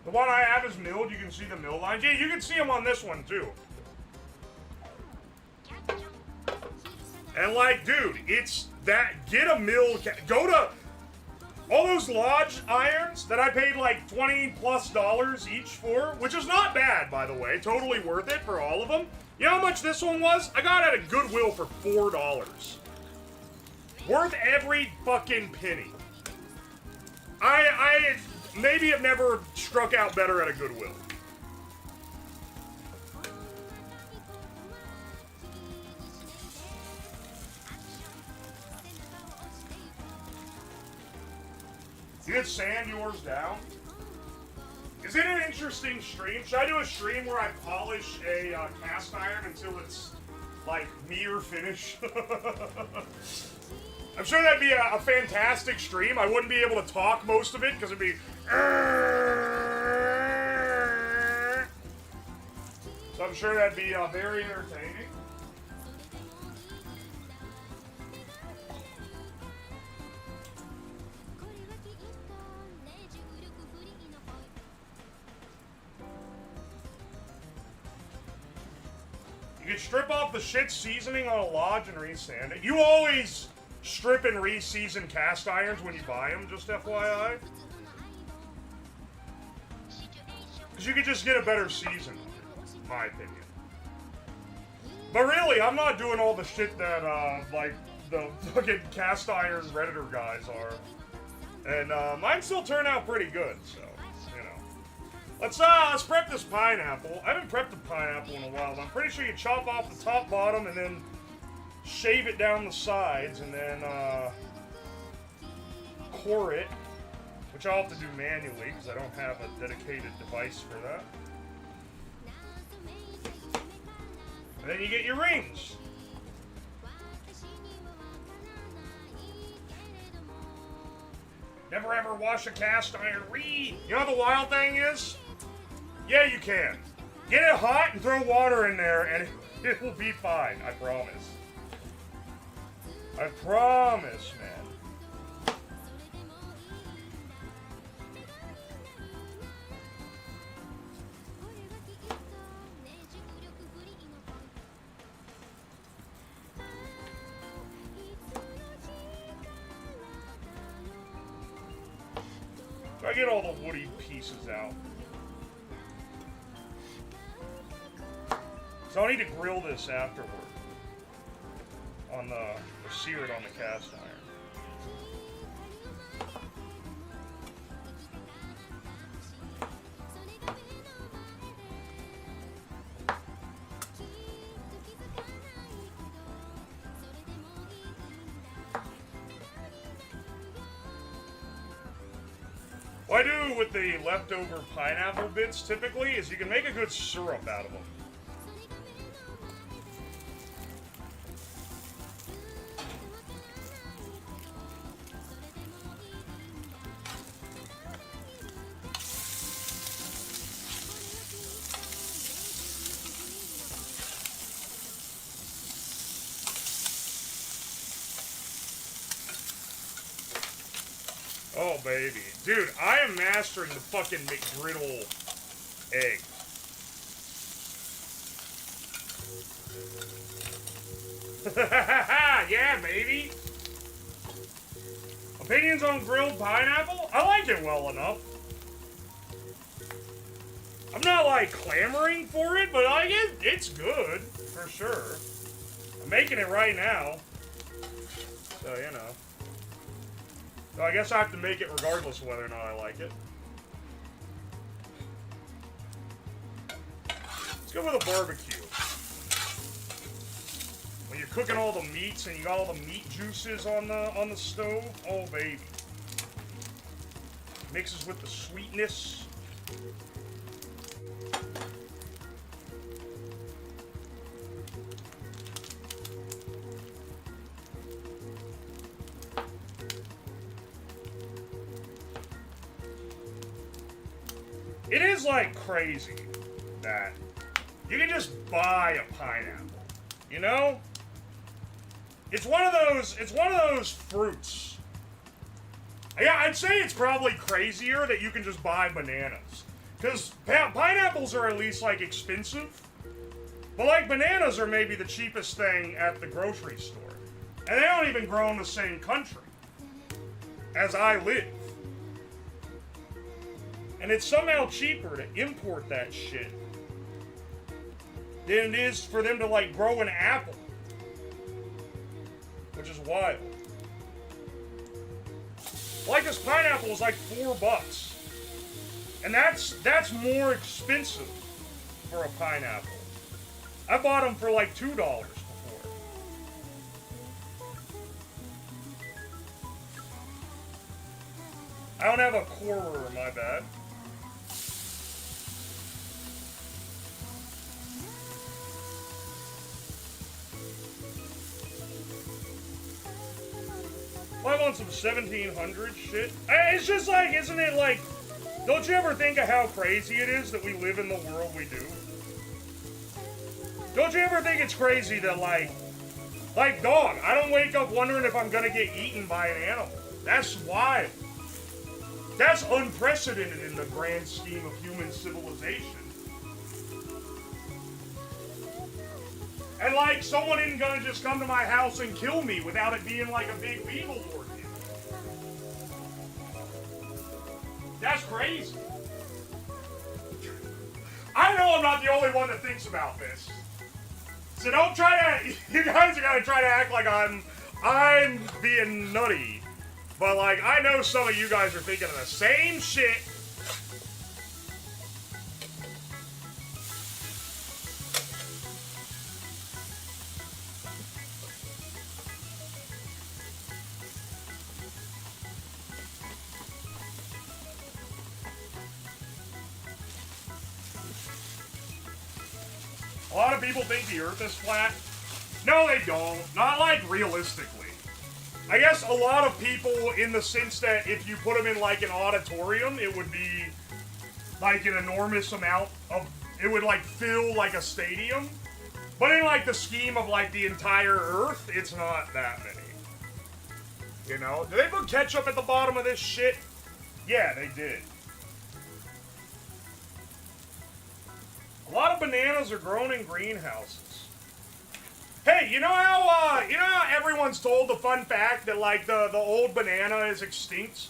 The one I have is milled. You can see the mill lines. Yeah, you can see them on this one, too. And, like, dude, it's that... Get a mill... Go to... All those Lodge irons that I paid, like, $20+ each for, which is not bad, by the way. Totally worth it for all of them. You know how much this one was? I got it at Goodwill for $4. Worth every fucking penny. I maybe have never struck out better at a Goodwill. You did sand yours down? Is it an interesting stream? Should I do a stream where I polish a cast iron until it's like near finish? I'm sure that'd be a fantastic stream. I wouldn't be able to talk most of it because it'd be. So I'm sure that'd be very entertaining. You can strip off the shit seasoning on a lodge and re-sand it. You always strip and re-season cast irons when you buy them, just FYI. Because you could just get a better season, in my opinion. But really, I'm not doing all the shit that, like, the fucking cast iron Redditor guys are. And, mine still turn out pretty good, so, you know. Let's prep this pineapple. I haven't prepped the pineapple in a while, but I'm pretty sure you chop off the top, bottom, and then shave it down the sides, and then, core it, which I'll have to do manually, because I don't have a dedicated device for that. And then you get your rings. Never ever wash a cast iron. You know what the wild thing is? Yeah, you can. Get it hot and throw water in there, and it will be fine. I promise. I promise, man. So I get all the woody pieces out. So I need to grill this afterward. On the sear it on the cast iron. What I do with the leftover pineapple bits typically is you can make a good syrup out of them. Oh, baby. Dude, I am mastering the fucking McGriddle egg. Yeah, baby. Opinions on grilled pineapple? I like it well enough. I'm not, like, clamoring for it, but it's good, for sure. I'm making it right now. So, you know. So I guess I have to make it regardless of whether or not I like it. Let's go with a barbecue. When you're cooking all the meats and you got all the meat juices on the stove, oh baby. Mixes with the sweetness. It is like crazy that you can just buy a pineapple, you know? It's one of those fruits. Yeah, I'd say it's probably crazier that you can just buy bananas. Because pineapples are at least, like, expensive. But, like, bananas are maybe the cheapest thing at the grocery store. And they don't even grow in the same country as I live. And it's somehow cheaper to import that shit than it is for them to, like, grow an apple. Which is wild. Like, this pineapple is like $4. And that's more expensive for a pineapple. I bought them for like $2 before. I don't have a corer, my bad. I'm on some 1700 shit. It's just like, isn't it like, don't you ever think of how crazy it is that we live in the world we do? Don't you ever think it's crazy that like, dog, I don't wake up wondering if I'm gonna get eaten by an animal. That's wild. That's unprecedented in the grand scheme of human civilization. And like, someone isn't gonna just come to my house and kill me without it being like a big legal ordeal. That's crazy. I know I'm not the only one that thinks about this. So don't try to, you guys are gonna try to act like I'm being nutty. But like, I know some of you guys are thinking of the same shit. A lot of people think the Earth is flat. No, they don't. Not like realistically. I guess a lot of people in the sense that if you put them in like an auditorium, it would be like an enormous amount of, it would like fill like a stadium. But in like the scheme of like the entire Earth, it's not that many. You know? Did they put ketchup at the bottom of this shit? Yeah, they did. A lot of bananas are grown in greenhouses. Hey, you know how everyone's told the fun fact that like the old banana is extinct,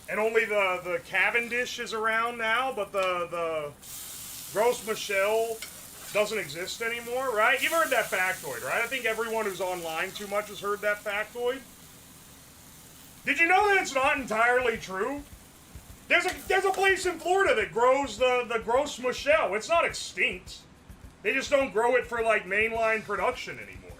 and only the Cavendish is around now, but the Gros Michel doesn't exist anymore, right? You've heard that factoid, right? I think everyone who's online too much has heard that factoid. Did you know that it's not entirely true? There's a place in Florida that grows the Gros Michel. It's not extinct. They just don't grow it for like mainline production anymore.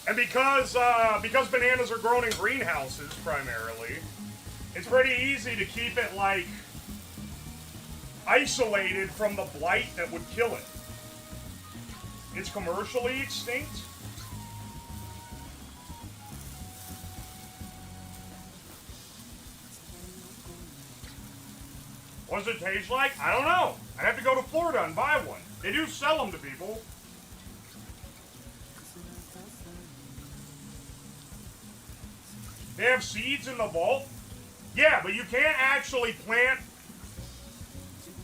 And because bananas are grown in greenhouses primarily, it's pretty easy to keep it like isolated from the blight that would kill it. It's commercially extinct. What does it taste like? I don't know. I'd have to go to Florida and buy one. They do sell them to people. They have seeds in the vault? Yeah, but you can't actually plant...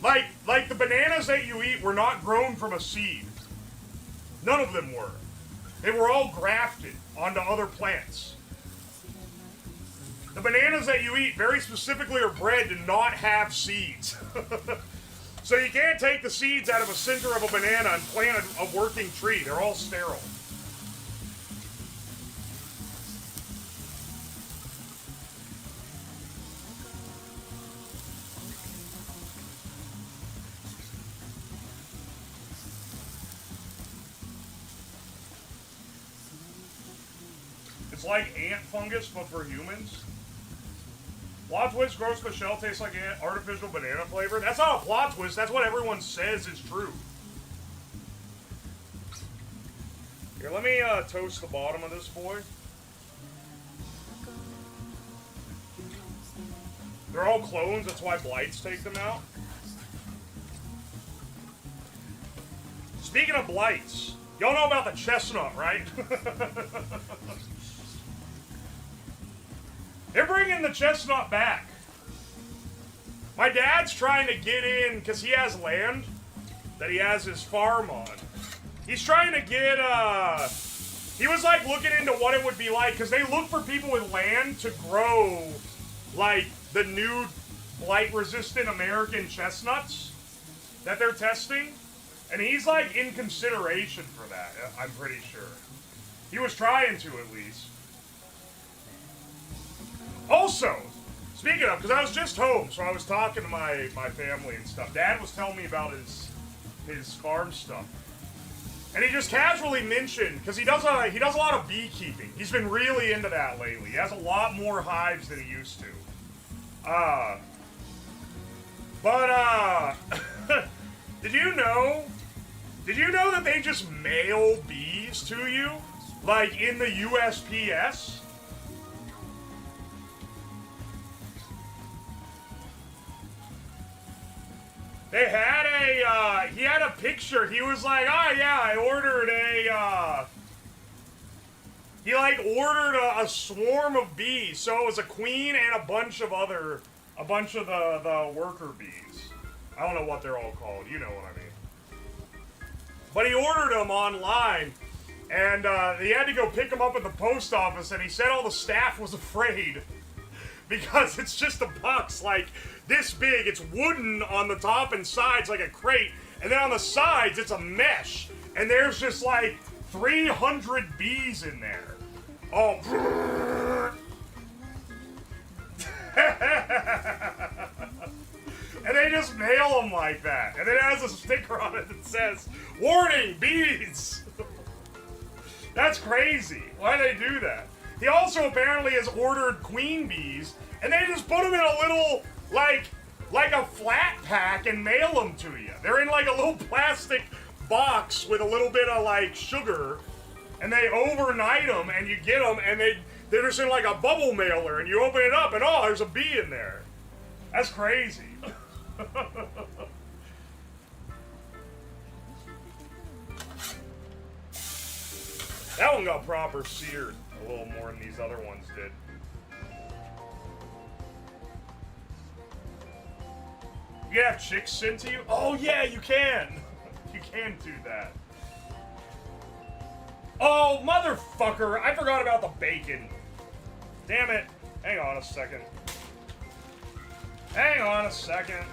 Like the bananas that you eat were not grown from a seed. None of them were. They were all grafted onto other plants. The bananas that you eat very specifically are bred to not have seeds. So you can't take the seeds out of a center of a banana and plant a working tree. They're all sterile. It's like ant fungus, but for humans. Plot twist, Gros Michel tastes like artificial banana flavor. That's not a plot twist. That's what everyone says is true. Here, let me toast the bottom of this boy. They're all clones. That's why blights take them out. Speaking of blights, y'all know about the chestnut, right? They're bringing the chestnut back. My dad's trying to get in, because he has land that he has his farm on. He's trying to get, he was like looking into what it would be like, because they look for people with land to grow, like, the new blight-resistant American chestnuts that they're testing. And he's like in consideration for that, I'm pretty sure. He was trying to, at least. Also, speaking of, because I was just home, so I was talking to my family and stuff. Dad was telling me about his farm stuff. And he just casually mentioned, because he does a lot of beekeeping. He's been really into that lately. He has a lot more hives than he used to. Did you know that they just mail bees to you? Like in the USPS? They had he had a picture. He was like, oh yeah, I ordered he like ordered a swarm of bees. So it was a queen and a bunch of the worker bees. I don't know what they're all called. You know what I mean. But he ordered them online, and he had to go pick them up at the post office, and he said all the staff was afraid because it's just a box like this big. It's wooden on the top and sides like a crate, and then on the sides it's a mesh, and there's just like 300 bees in there. Oh. And they just mail them like that. And it has a sticker on it that says, "Warning, bees!" That's crazy. Why do they do that? He also apparently has ordered queen bees, and they just put them in a little, like a flat pack and mail them to you. They're in like a little plastic box with a little bit of like sugar, and they overnight them, and you get them, and they're just in like a bubble mailer, and you open it up, and oh, there's a bee in there. That's crazy. That one got proper seared a little more than these other ones did. You can have chicks sent to you? Oh yeah, you can. You can do that. Oh, motherfucker, I forgot about the bacon. Damn it. Hang on a second. Hang on a second.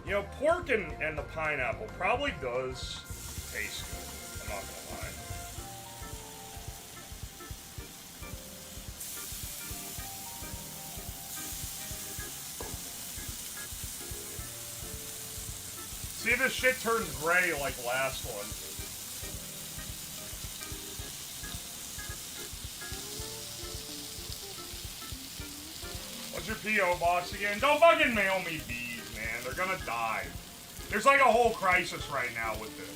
You know, pork and the pineapple probably does taste good. I'm not gonna lie. See if this shit turns gray like last one. What's your P.O. box again? Don't fucking mail me bees, man. They're gonna die. There's like a whole crisis right now with it.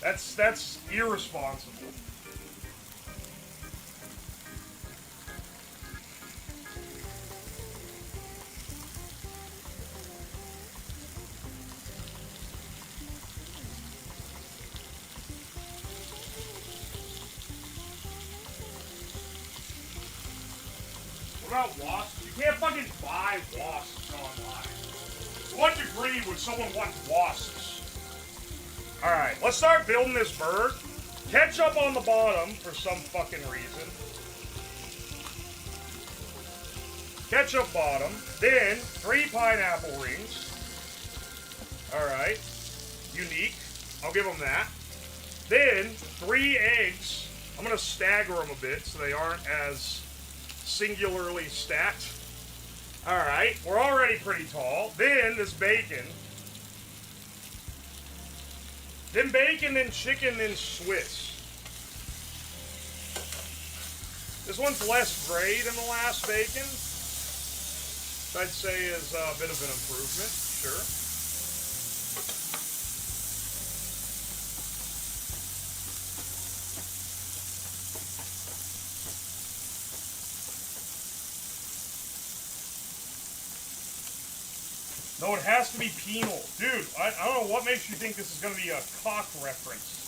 That's irresponsible. What about wasps? You can't fucking buy wasps online. To what degree would someone want wasps? Alright, let's start building this bird. Ketchup on the bottom for some fucking reason. Ketchup bottom. Then 3 pineapple rings. Alright. Unique. I'll give them that. Then 3 eggs. I'm going to stagger them a bit so they aren't as singularly stacked. Alright, we're already pretty tall. Then this bacon. Then bacon, then chicken, then Swiss. This one's less gray than the last bacon. I'd say is a bit of an improvement, sure. No, it has to be penal. Dude, I don't know what makes you think this is going to be a cock reference.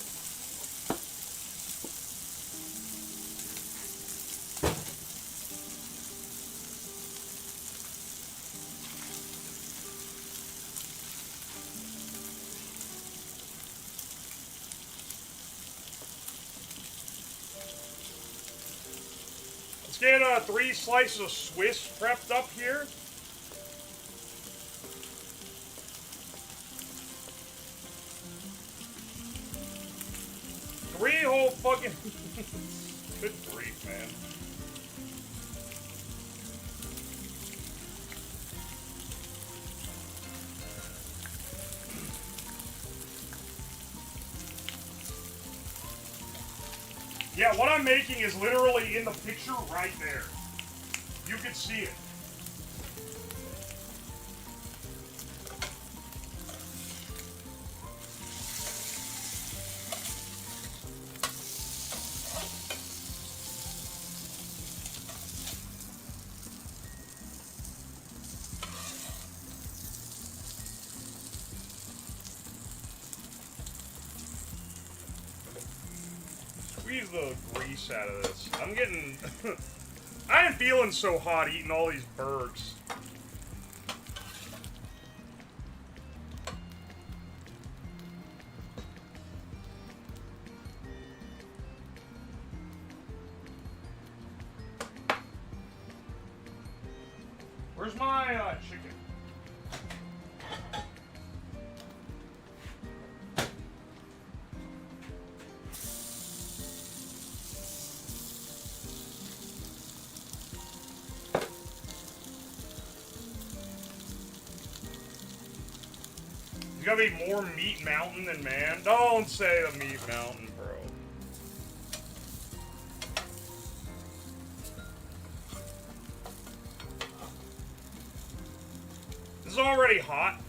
Let's get 3 slices of Swiss prepped up here. Three whole fucking... Good grief, man. Yeah, what I'm making is literally in the picture right there. You can see it. Squeeze the grease out of this. I'm getting... I am feeling so hot eating all these burgers. Where's my chicken? There's gotta be more Meat Mountain than man. Don't say the Meat Mountain, bro. This is already hot.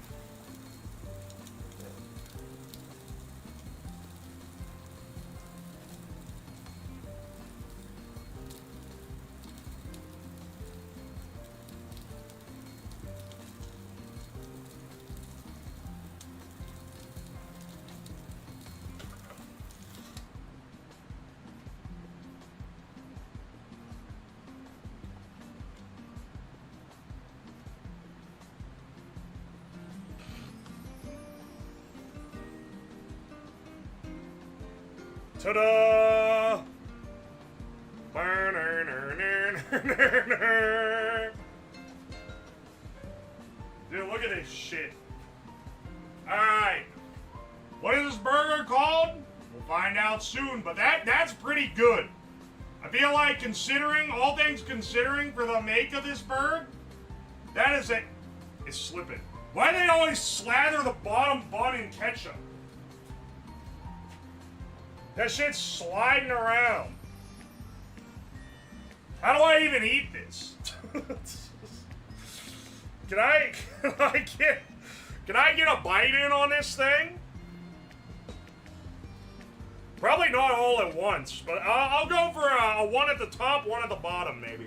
Ta-da! Dude, look at this shit. Alright. What is this burger called? We'll find out soon, but that's pretty good. I feel like considering, all things considering, for the make of this burger, that is it's slipping. Why do they always slather the bottom bun in ketchup? That shit's sliding around. How do I even eat this? Can I get a bite in on this thing? Probably not all at once, but I'll go for a one at the top, one at the bottom, maybe.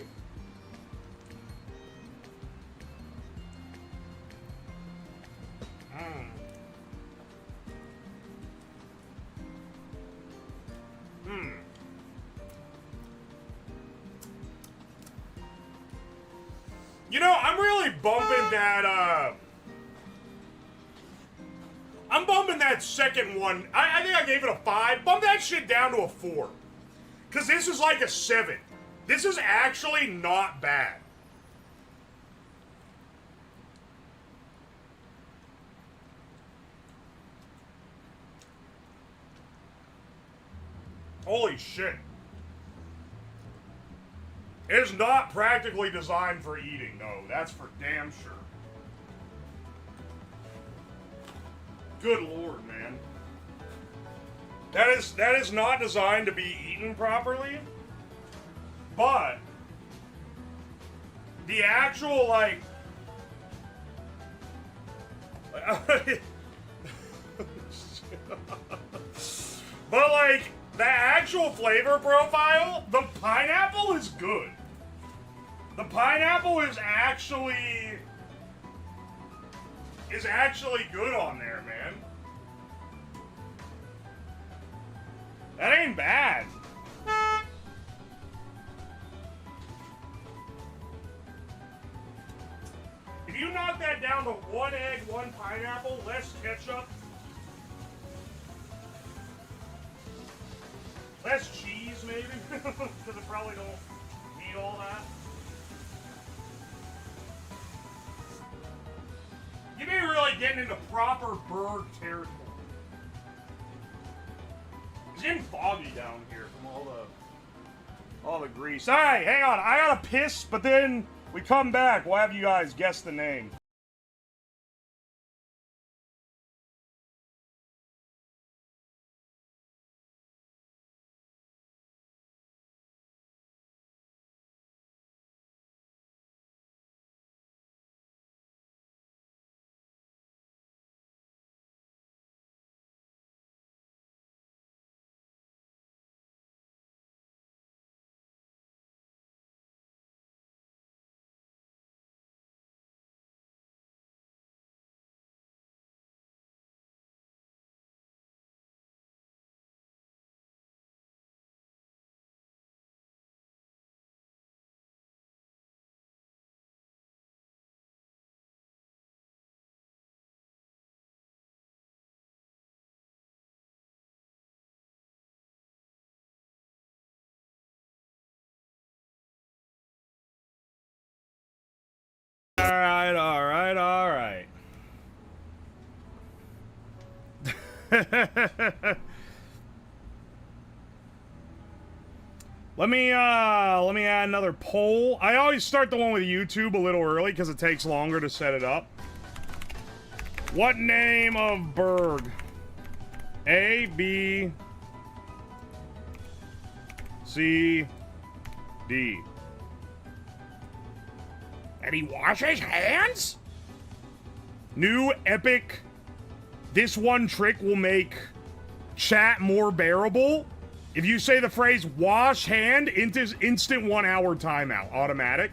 You know, I'm really bumping that, I'm bumping that second one. I think I gave it a 5. Bump that shit down to a 4. Because this is like a 7. This is actually not bad. Holy shit. It is not practically designed for eating, no. That's for damn sure. Good lord, man. That is not designed to be eaten properly. But the actual, like, but like the actual flavor profile, the pineapple is good. The pineapple is actually good on there, man. That ain't bad. If you knock that down to 1 egg, 1 pineapple, less ketchup, less cheese maybe, because it probably don't need all that. You may be really getting into proper bird territory. It's getting foggy down here from all the grease. Alright, hang on. I gotta piss, but then we come back. We'll have you guys guess the name. Let me add another poll. I always start the one with YouTube a little early because it takes longer to set it up. What name of Berg? A, B, C, D. And he washes hands? New epic. This one trick will make chat more bearable. If you say the phrase wash hand, instant 1 hour timeout, automatic.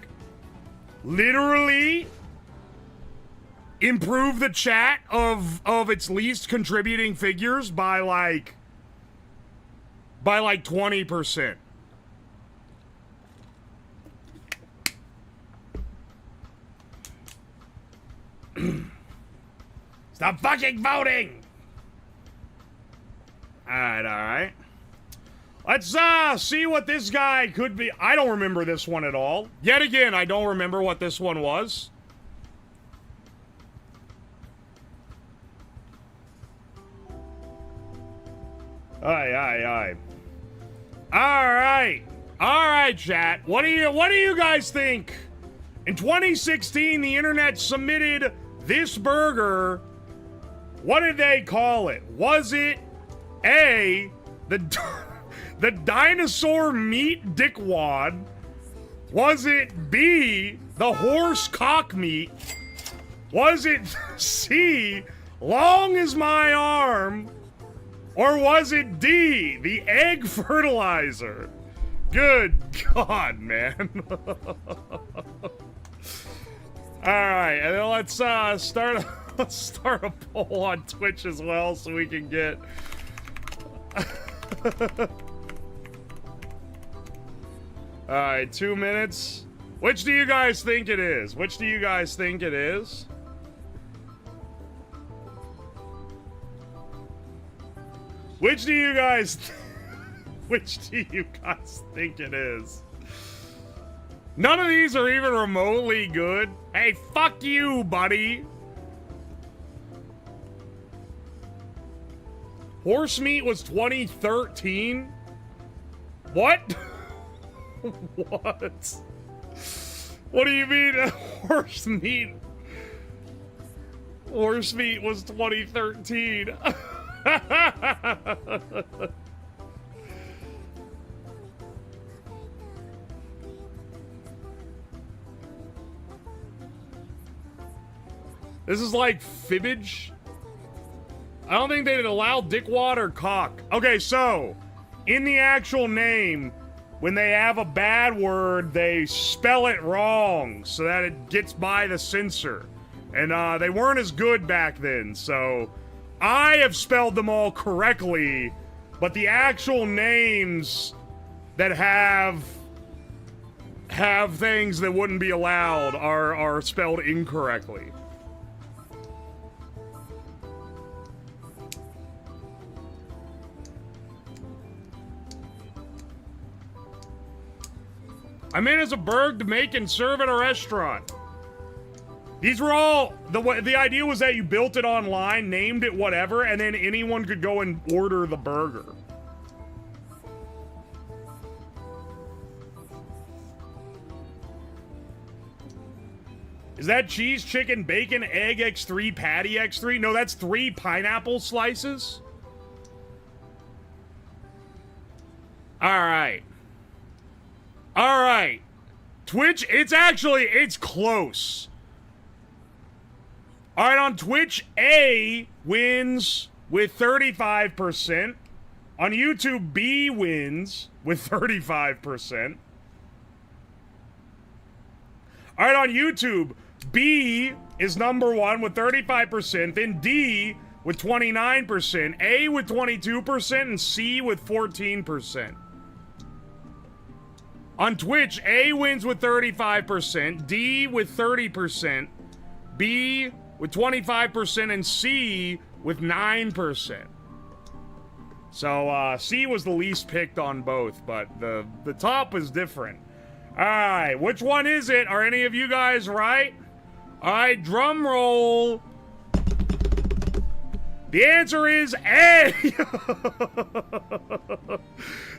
Literally improve the chat of its least contributing figures by like 20%. Stop fucking voting! Alright. Let's see what this guy could be. I don't remember this one at all. Yet again, I don't remember what this one was. Aye. Alright, chat. What do you guys think? In 2016, the internet submitted this burger. What did they call it? Was it A, the dinosaur meat dickwad? Was it B, the horse cock meat? Was it C, long as my arm? Or was it D, the egg fertilizer? Good God, man. Alright, and then let's start a poll on Twitch as well so we can get Alright, 2 minutes. Which do you guys think it is? Which do you guys think it is? Which do you guys think it is? None of these are even remotely good. Hey, fuck you, buddy. Horse meat was 2013? What? What? What do you mean horse meat? Horse meat was 2013. This is like fibbage. I don't think they'd allow dickwad or cock. Okay, so in the actual name, when they have a bad word, they spell it wrong so that it gets by the censor. And they weren't as good back then, so I have spelled them all correctly, but the actual names that have things that wouldn't be allowed are spelled incorrectly. I meant as a burg to make and serve at a restaurant. These were all, the idea was that you built it online, named it whatever, and then anyone could go and order the burger. Is that cheese, chicken, bacon, egg X3, patty X3? No, that's 3 pineapple slices. Alright. Alright. Twitch, it's close. Alright, on Twitch, A wins with 35%. On YouTube, B wins with 35%. Alright, on YouTube, B is number 1 with 35%, then D with 29%, A with 22%, and C with 14%. On Twitch, A wins with 35%, D with 30%, B with 25%, and C with 9%. So, C was the least picked on both, but the top is different. Alright, which one is it? Are any of you guys right? Alright, drum roll. The answer is A.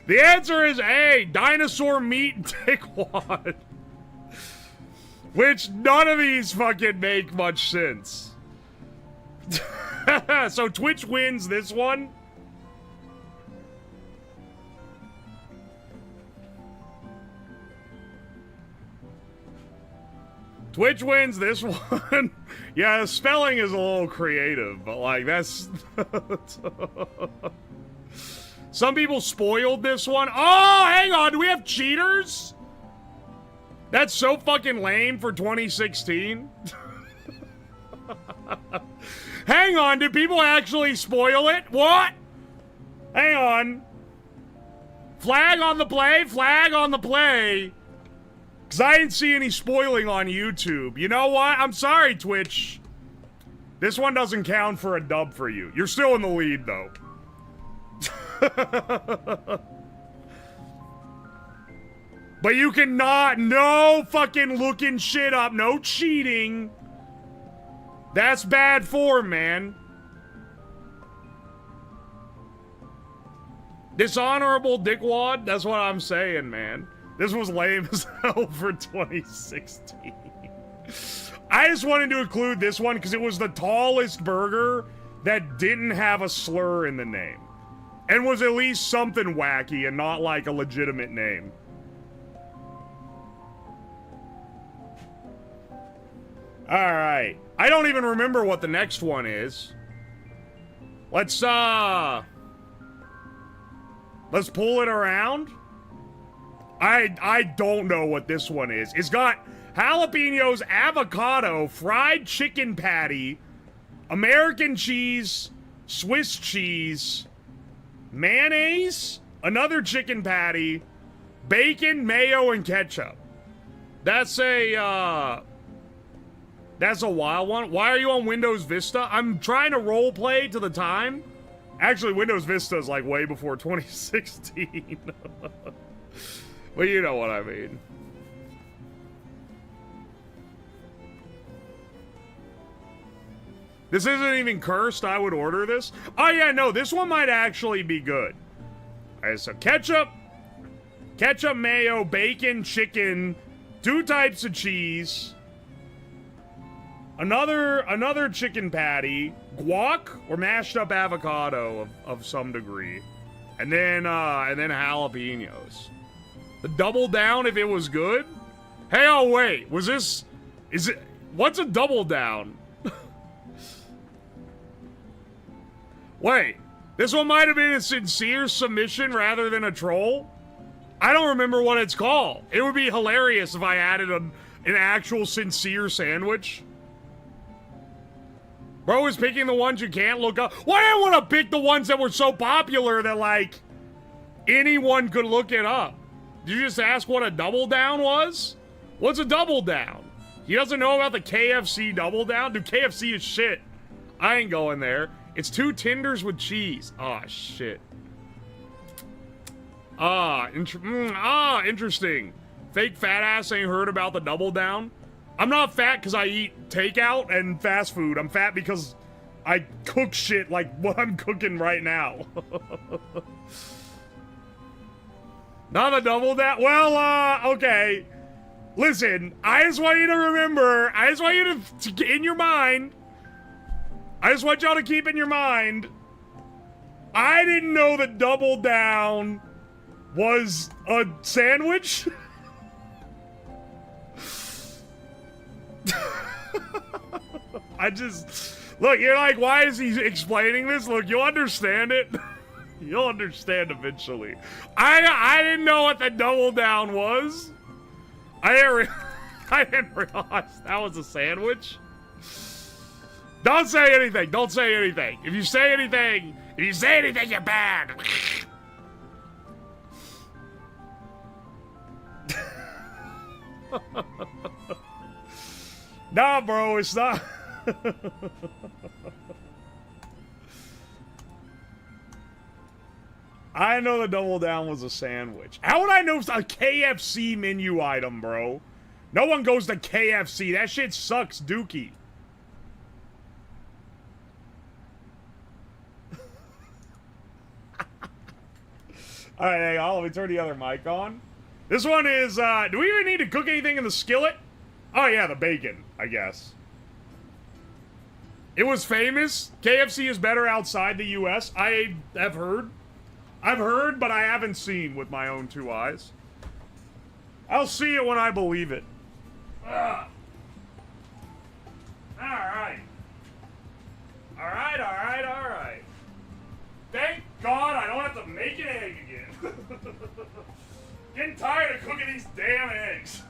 The answer is A. Dinosaur meat dickwad. Which none of these fucking make much sense. So Twitch wins this one. Twitch wins this one. Yeah, spelling is a little creative, but like that's... Some people spoiled this one. Oh, hang on, do we have cheaters? That's so fucking lame for 2016. Hang on, did people actually spoil it? What? Hang on. Flag on the play, flag on the play. Because I didn't see any spoiling on YouTube. You know what? I'm sorry, Twitch. This one doesn't count for a dub for you. You're still in the lead, though. But you cannot, no fucking looking shit up, no cheating. That's bad form, man. Dishonorable dickwad, that's what I'm saying, man. This was lame as hell for 2016. I just wanted to include this one because it was the tallest burger that didn't have a slur in the name. And was at least something wacky and not like a legitimate name. Alright. I don't even remember what the next one is. Let's pull it around. I don't know what this one is. It's got jalapenos, avocado, fried chicken patty, American cheese, Swiss cheese, mayonnaise, another chicken patty, bacon, mayo, and ketchup. That's a wild one. Why are you on Windows Vista? I'm trying to roleplay to the time. Actually, Windows Vista is like way before 2016. Well, you know what I mean. This isn't even cursed. I would order this. Oh, yeah, no, this one might actually be good. All right, so ketchup, mayo, bacon, chicken, 2 types of cheese, another chicken patty, guac or mashed up avocado of some degree, and then jalapenos. The double down if it was good? Hey, oh wait, what's a double down? Wait, this one might have been a sincere submission rather than a troll? I don't remember what it's called. It would be hilarious if I added an actual sincere sandwich. Bro is picking the ones you can't look up. Why did I want to pick the ones that were so popular that, like, anyone could look it up? Did you just ask what a double down was? What's a double down? He doesn't know about the KFC double down? Dude, KFC is shit. I ain't going there. It's 2 tenders with cheese. Ah, shit. Interesting. Fake fat ass ain't heard about the double down. I'm not fat because I eat takeout and fast food. I'm fat because I cook shit like what I'm cooking right now. Not a double down? Well, okay. Listen, I just want you to remember, I just want you to in your mind, I just want y'all to keep in your mind, I didn't know that double down was a sandwich. Look, you're like, why is he explaining this? Look, you'll understand it. You'll understand eventually. I didn't know what the double down was. I didn't realize that was a sandwich. Don't say anything. Don't say anything. If you say anything, you're bad. Nah, bro, it's not. I know the double down was a sandwich. How would I know it's a KFC menu item, bro? No one goes to KFC. That shit sucks dookie. Alright, hang on, let me turn the other mic on. This one is, do we even need to cook anything in the skillet? Oh yeah, the bacon, I guess. It was famous. KFC is better outside the US. I have heard. I've heard, but I haven't seen with my own two eyes. I'll see it when I believe it. Alright. Alright. Thank God I don't have to make an egg again. Getting tired of cooking these damn eggs.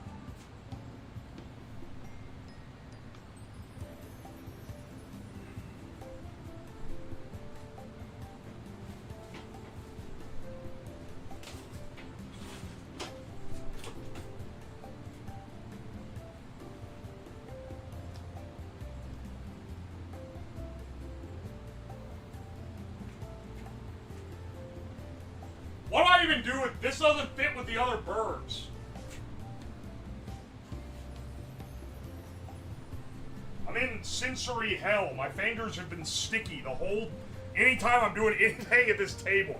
What do I even do with this? Doesn't fit with the other birds. I'm in sensory hell. My fingers have been sticky the whole... Anytime I'm doing anything at this table.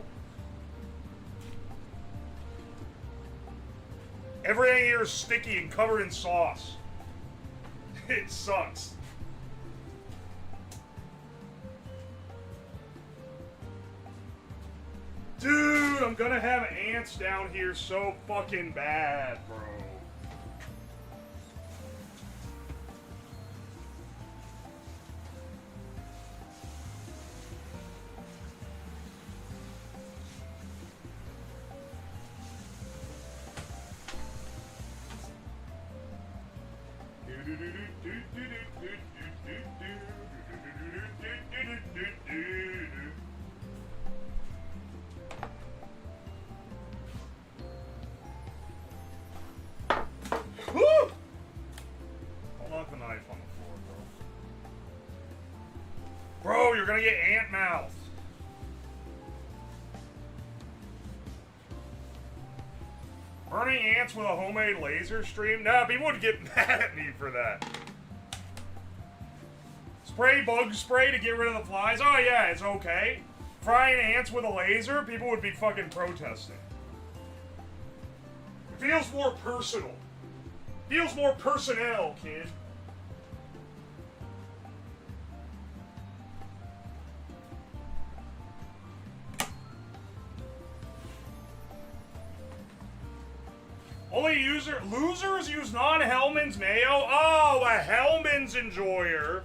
Everything here is sticky and covered in sauce. It sucks. Dude, I'm gonna have ants down here so fucking bad, bro. Bro, you're gonna get ant mouth. Burning ants with a homemade laser stream? Nah, people would get mad at me for that. Spray bug spray to get rid of the flies? Oh yeah, it's okay. Frying ants with a laser? People would be fucking protesting. It feels more personal. Feels more personnel, kid. Only losers use non-Hellman's mayo? Oh, a Hellman's enjoyer.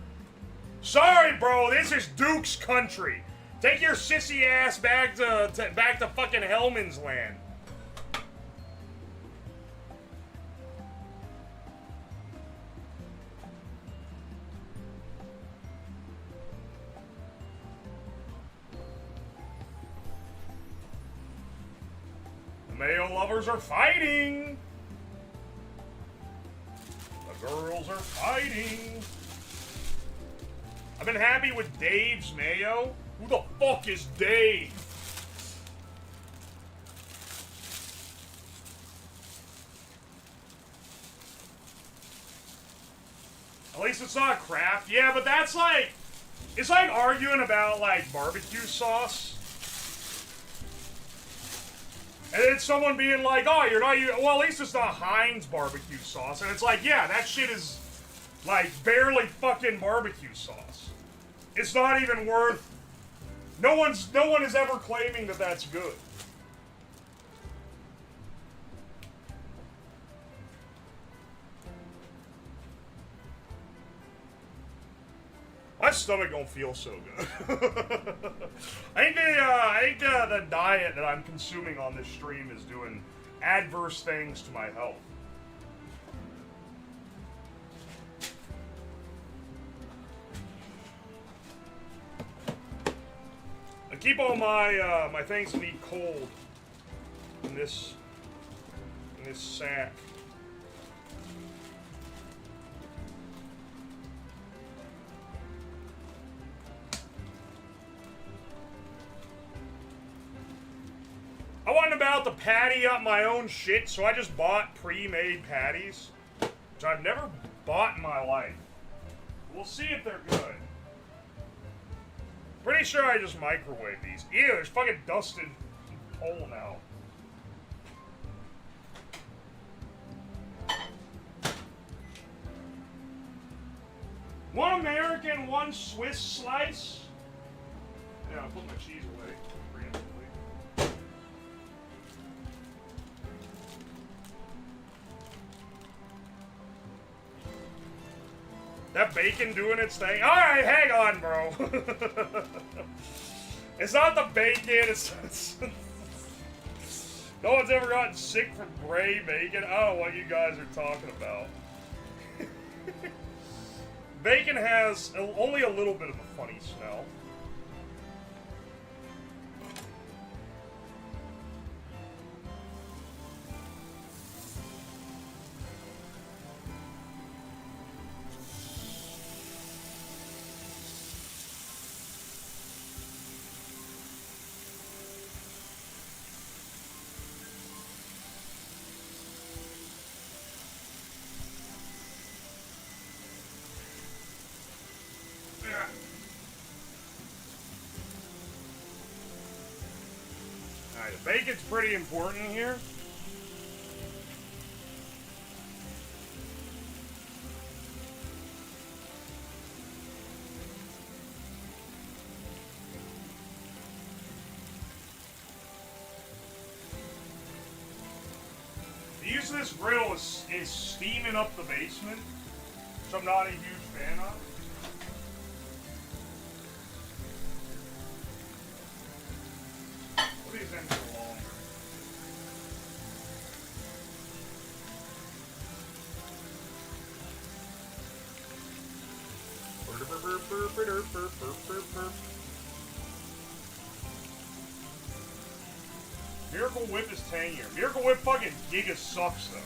Sorry, bro, this is Duke's country. Take your sissy ass back to fucking Hellman's land. The mayo lovers are fighting. The girls are fighting. I've been happy with Dave's mayo. Who the fuck is Dave? At least it's not Kraft. Yeah, but that's like... It's like arguing about, like, barbecue sauce. And then someone being like, oh, you're not... Well, at least it's not Heinz barbecue sauce. And it's like, yeah, that shit is, like, barely fucking barbecue sauce. It's not even worth... No one is ever claiming that that's good. My stomach don't feel so good. I think the diet that I'm consuming on this stream is doing adverse things to my health. I keep all my my things to eat cold in this sack. I wasn't about to patty up my own shit, so I just bought pre-made patties, which I've never bought in my life. We'll see if they're good. Pretty sure I just microwave these. Ew, there's fucking dust in the hole now. One American, one Swiss slice. Yeah, I'll put my cheese away. Preemptively. That bacon doing its thing. Alright, hang on, bro. It's not the bacon, it's no one's ever gotten sick from gray bacon. I don't know what you guys are talking about. Bacon has only a little bit of a funny smell. Alright, the bacon's pretty important here. The use of this grill is steaming up the basement, which I'm not a huge fan of. What these ends are longer. Miracle Whip is tangier. Miracle Whip fucking giga sucks though.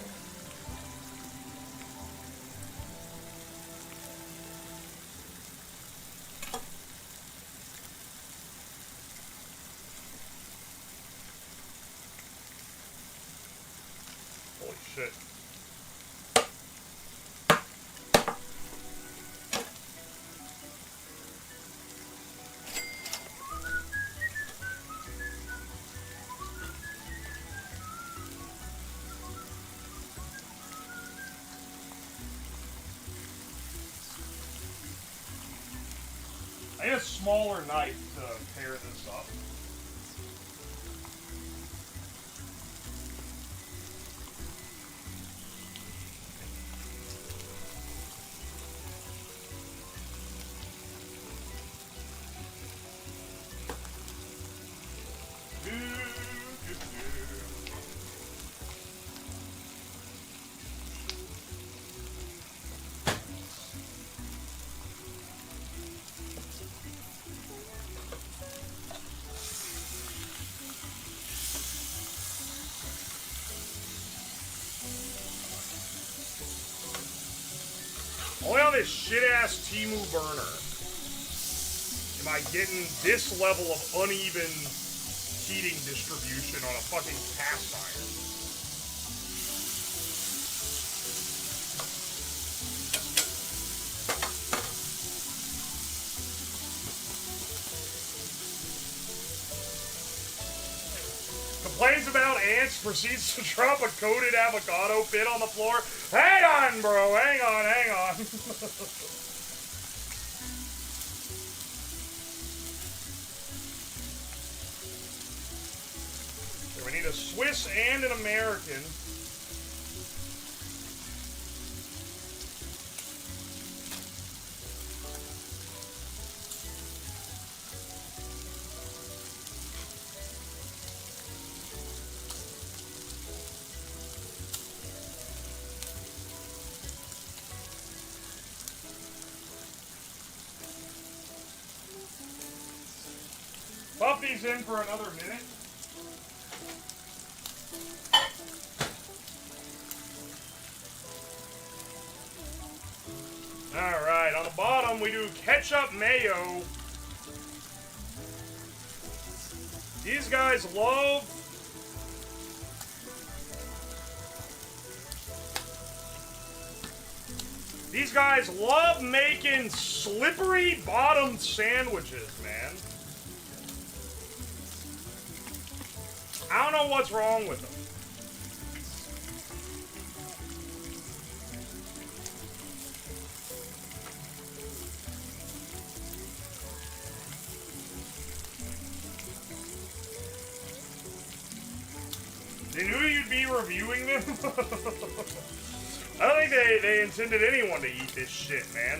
Holy shit. I need a smaller knife to pair this up. Only on this shit-ass Temu burner am I getting this level of uneven heating distribution on a fucking cast iron. Complains about ants, proceeds to drop a coated avocado pit on the floor. Hang on, bro. Hang on, hang on. Okay, we need a Swiss and an American. Buff these in for another minute. Alright, on the bottom we do ketchup mayo. These guys love making slippery bottomed sandwiches, man. I don't know what's wrong with them. be reviewing them? I don't think they intended anyone to eat this shit, man.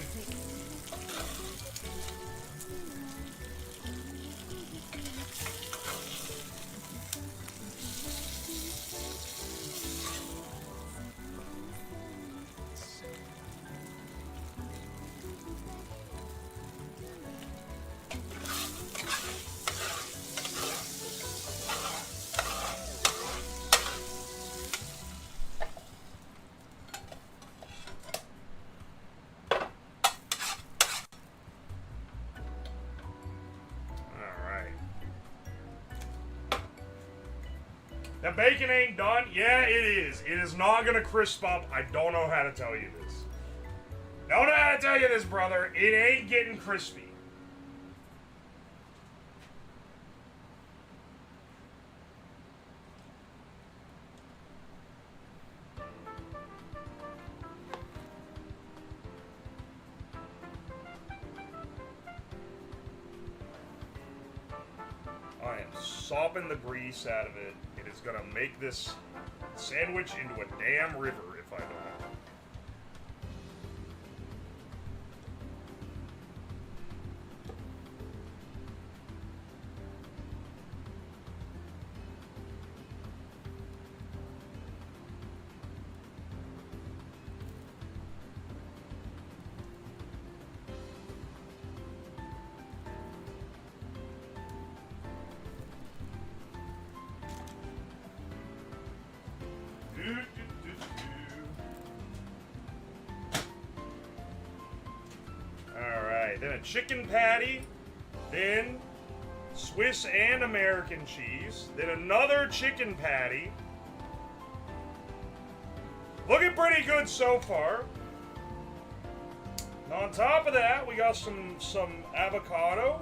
The bacon ain't done? Yeah, it is. It is not gonna crisp up. I don't know how to tell you this. Don't know how to tell you this, brother. It ain't getting crispy. I am sopping the grease out of it. It is gonna make this sandwich into a damn river if I don't. Alright, then a chicken patty, then Swiss and American cheese, then another chicken patty. Looking pretty good so far. And on top of that, we got some avocado.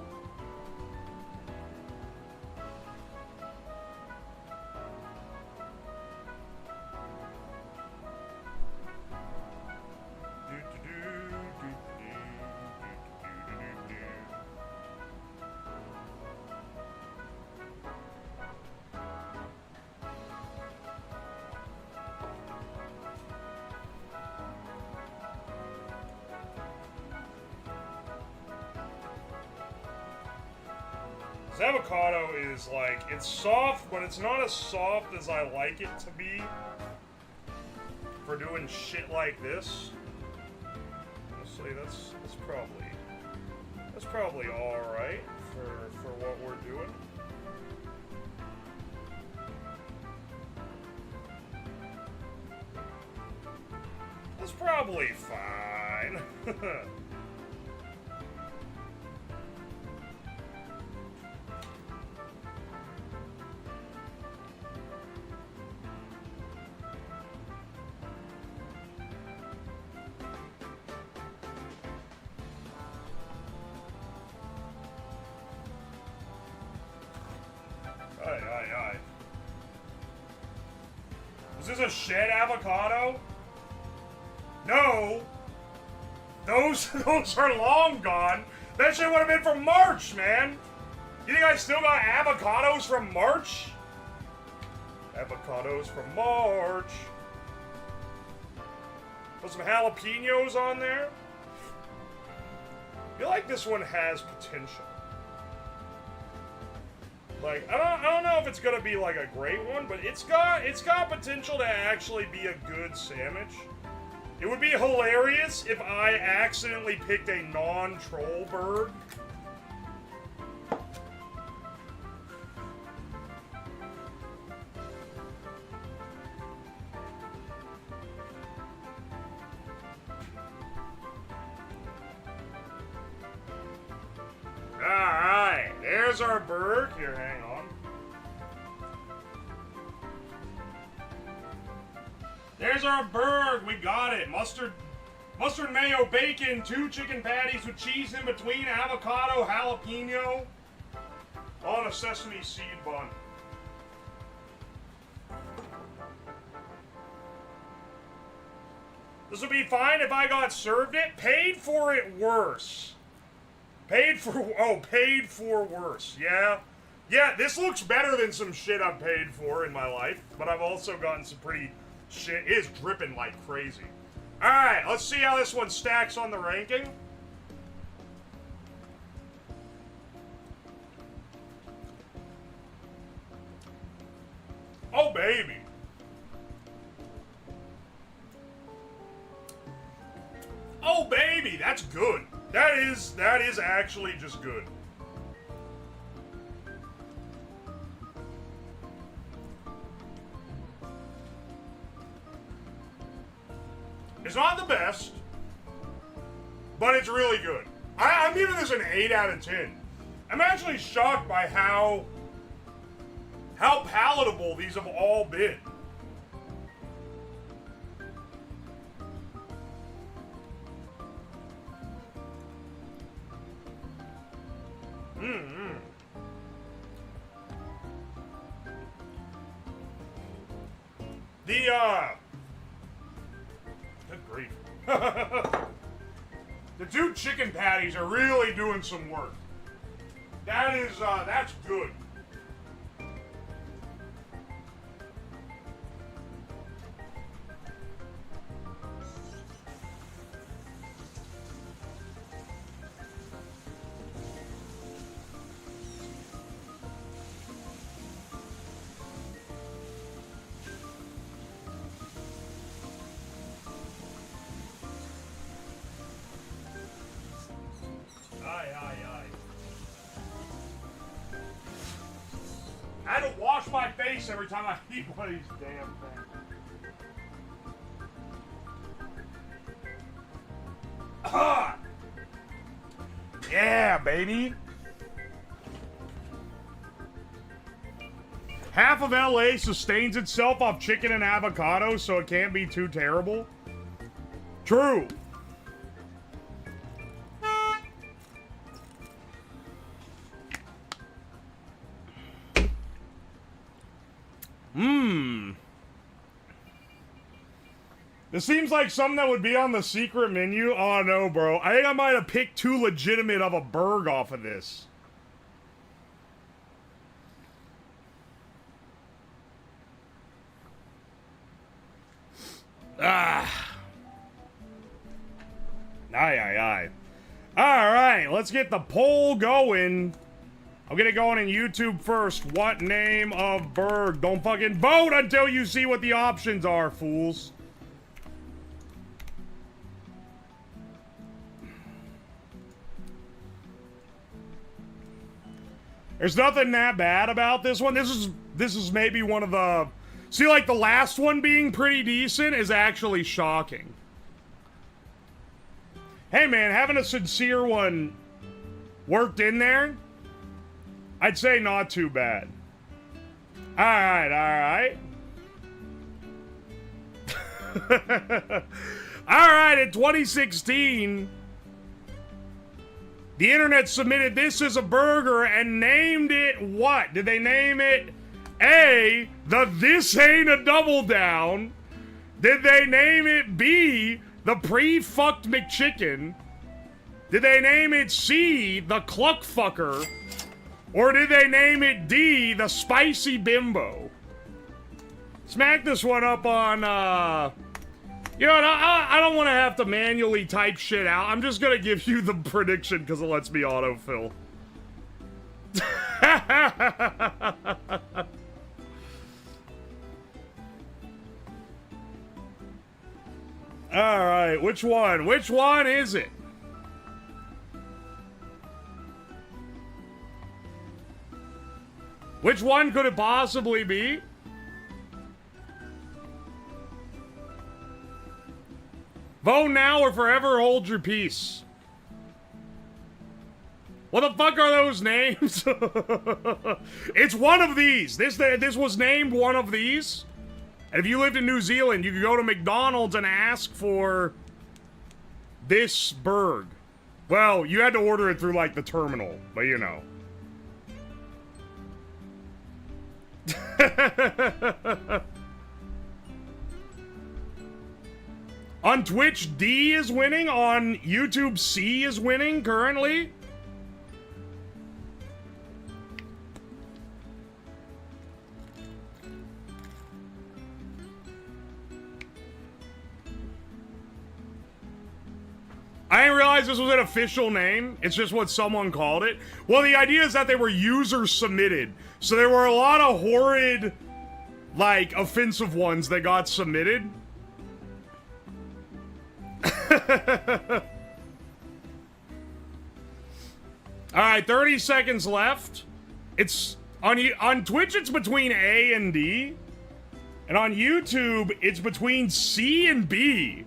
This avocado is like, it's soft, but it's not as soft as I like it to be for doing shit like this. Honestly, that's probably all right for what we're doing. That's probably fine. Aye. Is this a shed avocado? No. Those are long gone. That shit would have been from March, man. You think I still got avocados from March? Avocados from March. Put some jalapenos on there. I feel like this one has potential. Like, I don't know if it's gonna be like a great one, but it's got potential to actually be a good sandwich. It would be hilarious if I accidentally picked a non-troll bird. Alright, there's our bird. Here, hang on. There's our bird. We got it. Mustard, mayo, bacon, 2 chicken patties with cheese in between, avocado, jalapeno, on a sesame seed bun. This would be fine if I got served it. Paid for it worse. Paid for worse. Yeah. Yeah, this looks better than some shit I've paid for in my life, but I've also gotten some pretty shit. It is dripping like crazy. Alright, let's see how this one stacks on the ranking. Oh, baby. Oh, baby, that's good. That is actually just good. It's not the best, but it's really good. I'm giving this an 8 out of 10. I'm actually shocked by how palatable these have all been. Good grief. The two chicken patties are really doing some work. That's good. I had to wash my face every time I eat one of these damn things. Yeah, baby. Half of LA sustains itself off chicken and avocado, so it can't be too terrible. True. This seems like something that would be on the secret menu. Oh no, bro. I think I might have picked too legitimate of a burg off of this. Aye. Alright, let's get the poll going. I'll get it going in YouTube first. What name of burg? Don't fucking vote until you see what the options are, fools. There's nothing that bad about this one. This is maybe one of the... See, like, the last one being pretty decent is actually shocking. Hey, man, having a sincere one worked in there, I'd say not too bad. Alright. Alright, in 2016... the internet submitted this as a burger and named it what? Did they name it A, the This Ain't a Double Down? Did they name it B, the Pre-Fucked McChicken? Did they name it C, the Cluck Fucker? Or did they name it D, the Spicy Bimbo? Smack this one up on, You know what, I don't want to have to manually type shit out. I'm just going to give you the prediction because it lets me autofill. Alright, which one? Which one is it? Which one could it possibly be? Vote now or forever hold your peace. What the fuck are those names? It's one of these. This was named one of these. And if you lived in New Zealand, you could go to McDonald's and ask for this burg. Well, you had to order it through, like, the terminal, but you know. On Twitch, D is winning. On YouTube, C is winning currently. I didn't realize this was an official name. It's just what someone called it. Well, the idea is that they were user submitted. So there were a lot of horrid, like, offensive ones that got submitted. Alright, 30 seconds left. It's on Twitch, it's between A and D. And on YouTube, it's between C and B.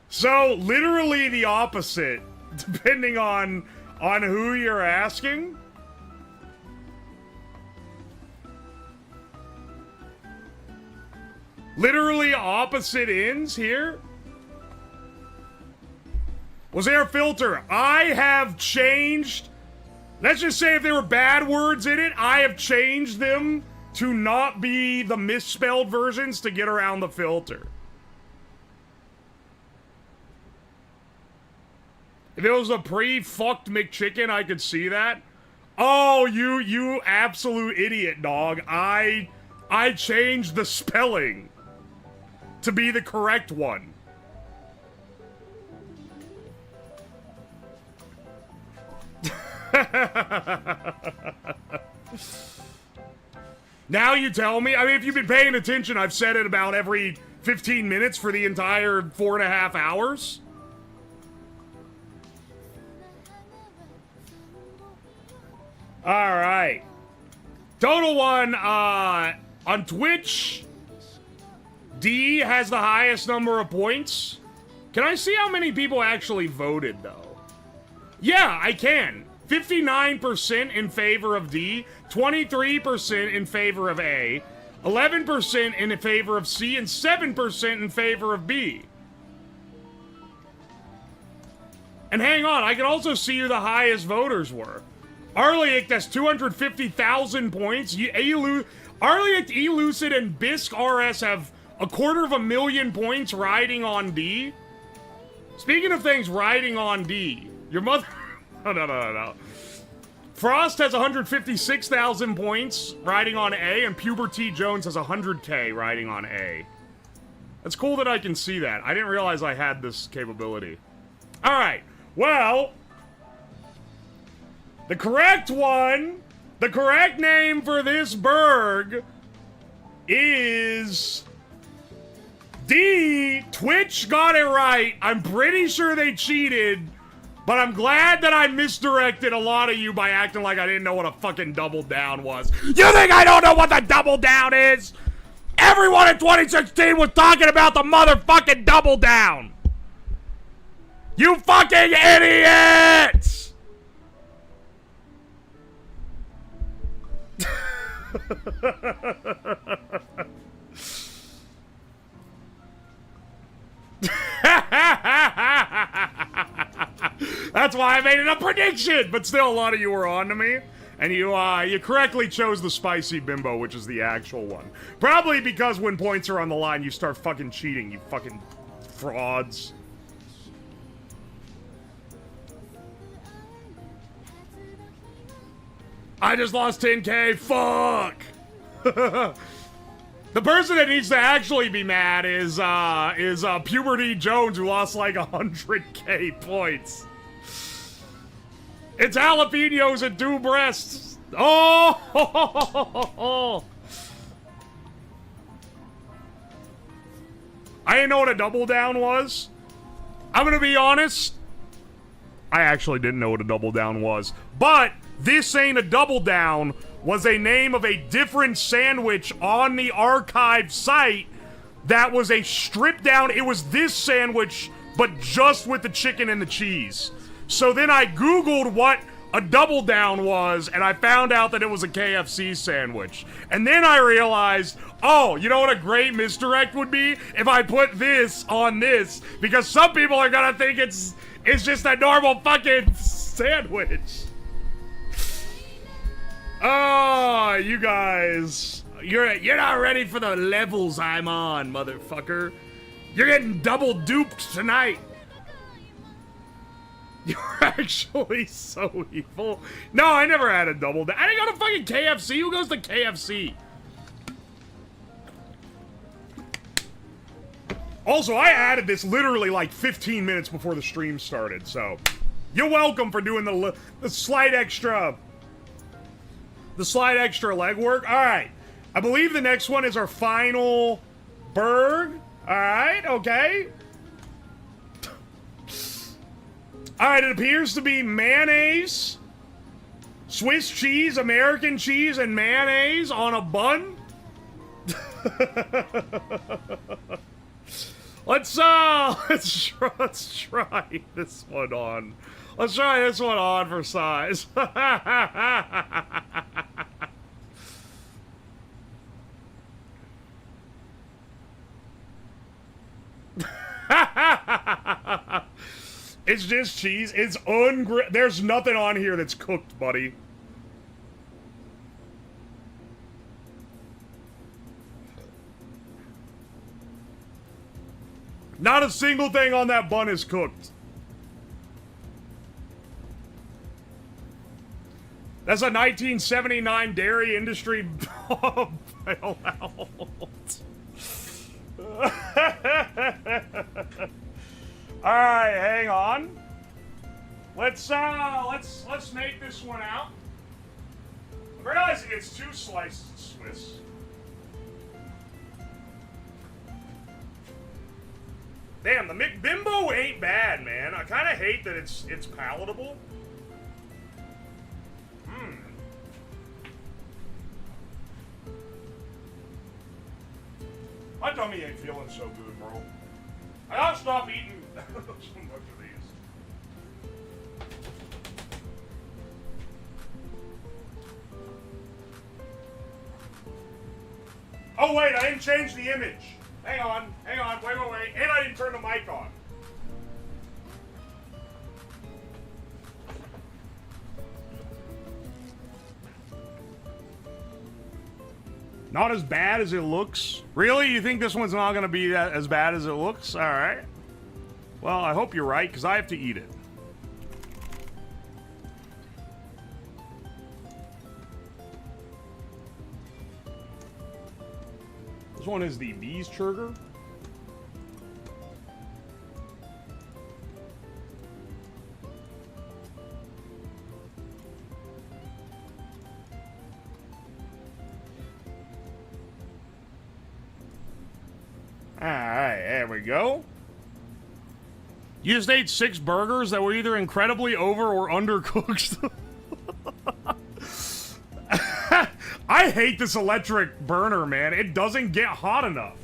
So, literally the opposite, depending on who you're asking. Literally opposite ends here. Was there a filter? I have changed. Let's just say if there were bad words in it, I have changed them to not be the misspelled versions to get around the filter. If it was a pre-fucked McChicken, I could see that. Oh, you absolute idiot, dog. I changed the spelling to be the correct one. Now you tell me? I mean, if you've been paying attention, I've said it about every 15 minutes for the entire 4.5 hours. Alright. Total one, on Twitch, D has the highest number of points. Can I see how many people actually voted, though? Yeah, I can. 59% in favor of D, 23% in favor of A, 11% in favor of C, and 7% in favor of B. And hang on, I can also see who the highest voters were. Arliak, that's 250,000 points. Arliak, Elucid, and Bisque RS have 250,000 points riding on D. Speaking of things riding on D, your mother... No. Frost has 156,000 points riding on A, and Puberty Jones has 100K riding on A. That's cool that I can see that. I didn't realize I had this capability. Alright, well... The correct one, the correct name for this burg is D. Twitch got it right. I'm pretty sure they cheated, but I'm glad that I misdirected a lot of you by acting like I didn't know what a fucking double down was. You think I don't know what the double down is? Everyone in 2016 was talking about the motherfucking double down. You fucking idiots! That's why I made it a prediction, but still a lot of you were on to me, and you correctly chose the spicy bimbo, which is the actual one. Probably because when points are on the line, you start fucking cheating, you fucking frauds. I just lost 10K, fuck! The person that needs to actually be mad is Puberty Jones, who lost like 100K points. It's jalapenos and 2 breasts. Oh! I didn't know what a double down was. I'm gonna be honest. I actually didn't know what a double down was. But this ain't a double down was a name of a different sandwich on the archive site that was a stripped down. It was this sandwich, but just with the chicken and the cheese. So then I Googled what a double down was, and I found out that it was a KFC sandwich. And then I realized, oh, you know what a great misdirect would be? If I put this on this, because some people are gonna think it's just a normal fucking sandwich. Oh, you guys. You're not ready for the levels I'm on, motherfucker. You're getting double duped tonight. You're actually so evil. No, I never had a double down. I didn't go to fucking KFC. Who goes to KFC? Also, I added this literally like 15 minutes before the stream started, so you're welcome for doing the slight extra legwork. All right, I believe the next one is our final burg. All right, okay. All right, it appears to be mayonnaise, Swiss cheese, American cheese, and mayonnaise on a bun. Let's try this one on. Let's try this one on for size. It's just cheese. It's there's nothing on here that's cooked, buddy. Not a single thing on that bun is cooked. That's a 1979 dairy industry bailout. Alright, hang on. Let's make this one out. I'm realizing it's 2 slices of Swiss. Damn, the McBimbo ain't bad, man. I kind of hate that it's palatable. My tummy ain't feeling so good, bro. I gotta stop eating so much of these. Oh wait, I didn't change the image. Hang on, wait. And I didn't turn the mic on. Not as bad as it looks. Really? You think this one's not going to be as bad as it looks? All right. Well, I hope you're right, because I have to eat it. This one is the Beeschurger. Alright, there we go. You just ate 6 burgers that were either incredibly over or undercooked. I hate this electric burner, man. It doesn't get hot enough.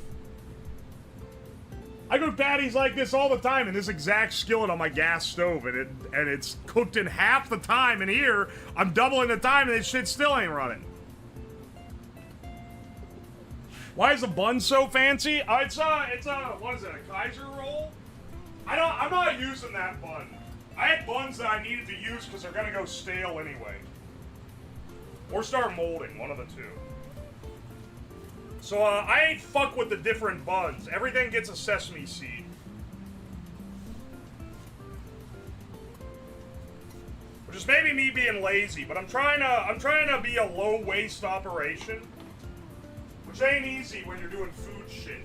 I cook patties like this all the time in this exact skillet on my gas stove, and it's cooked in half the time, and here, I'm doubling the time, and this shit still ain't running. Why is the bun so fancy? It's a, what is it, a Kaiser roll? I'm not using that bun. I had buns that I needed to use because they're gonna go stale anyway. Or start molding, one of the two. So, I ain't fuck with the different buns. Everything gets a sesame seed. Which is maybe me being lazy, but I'm trying to be a low waste operation. Which ain't easy when you're doing food shit.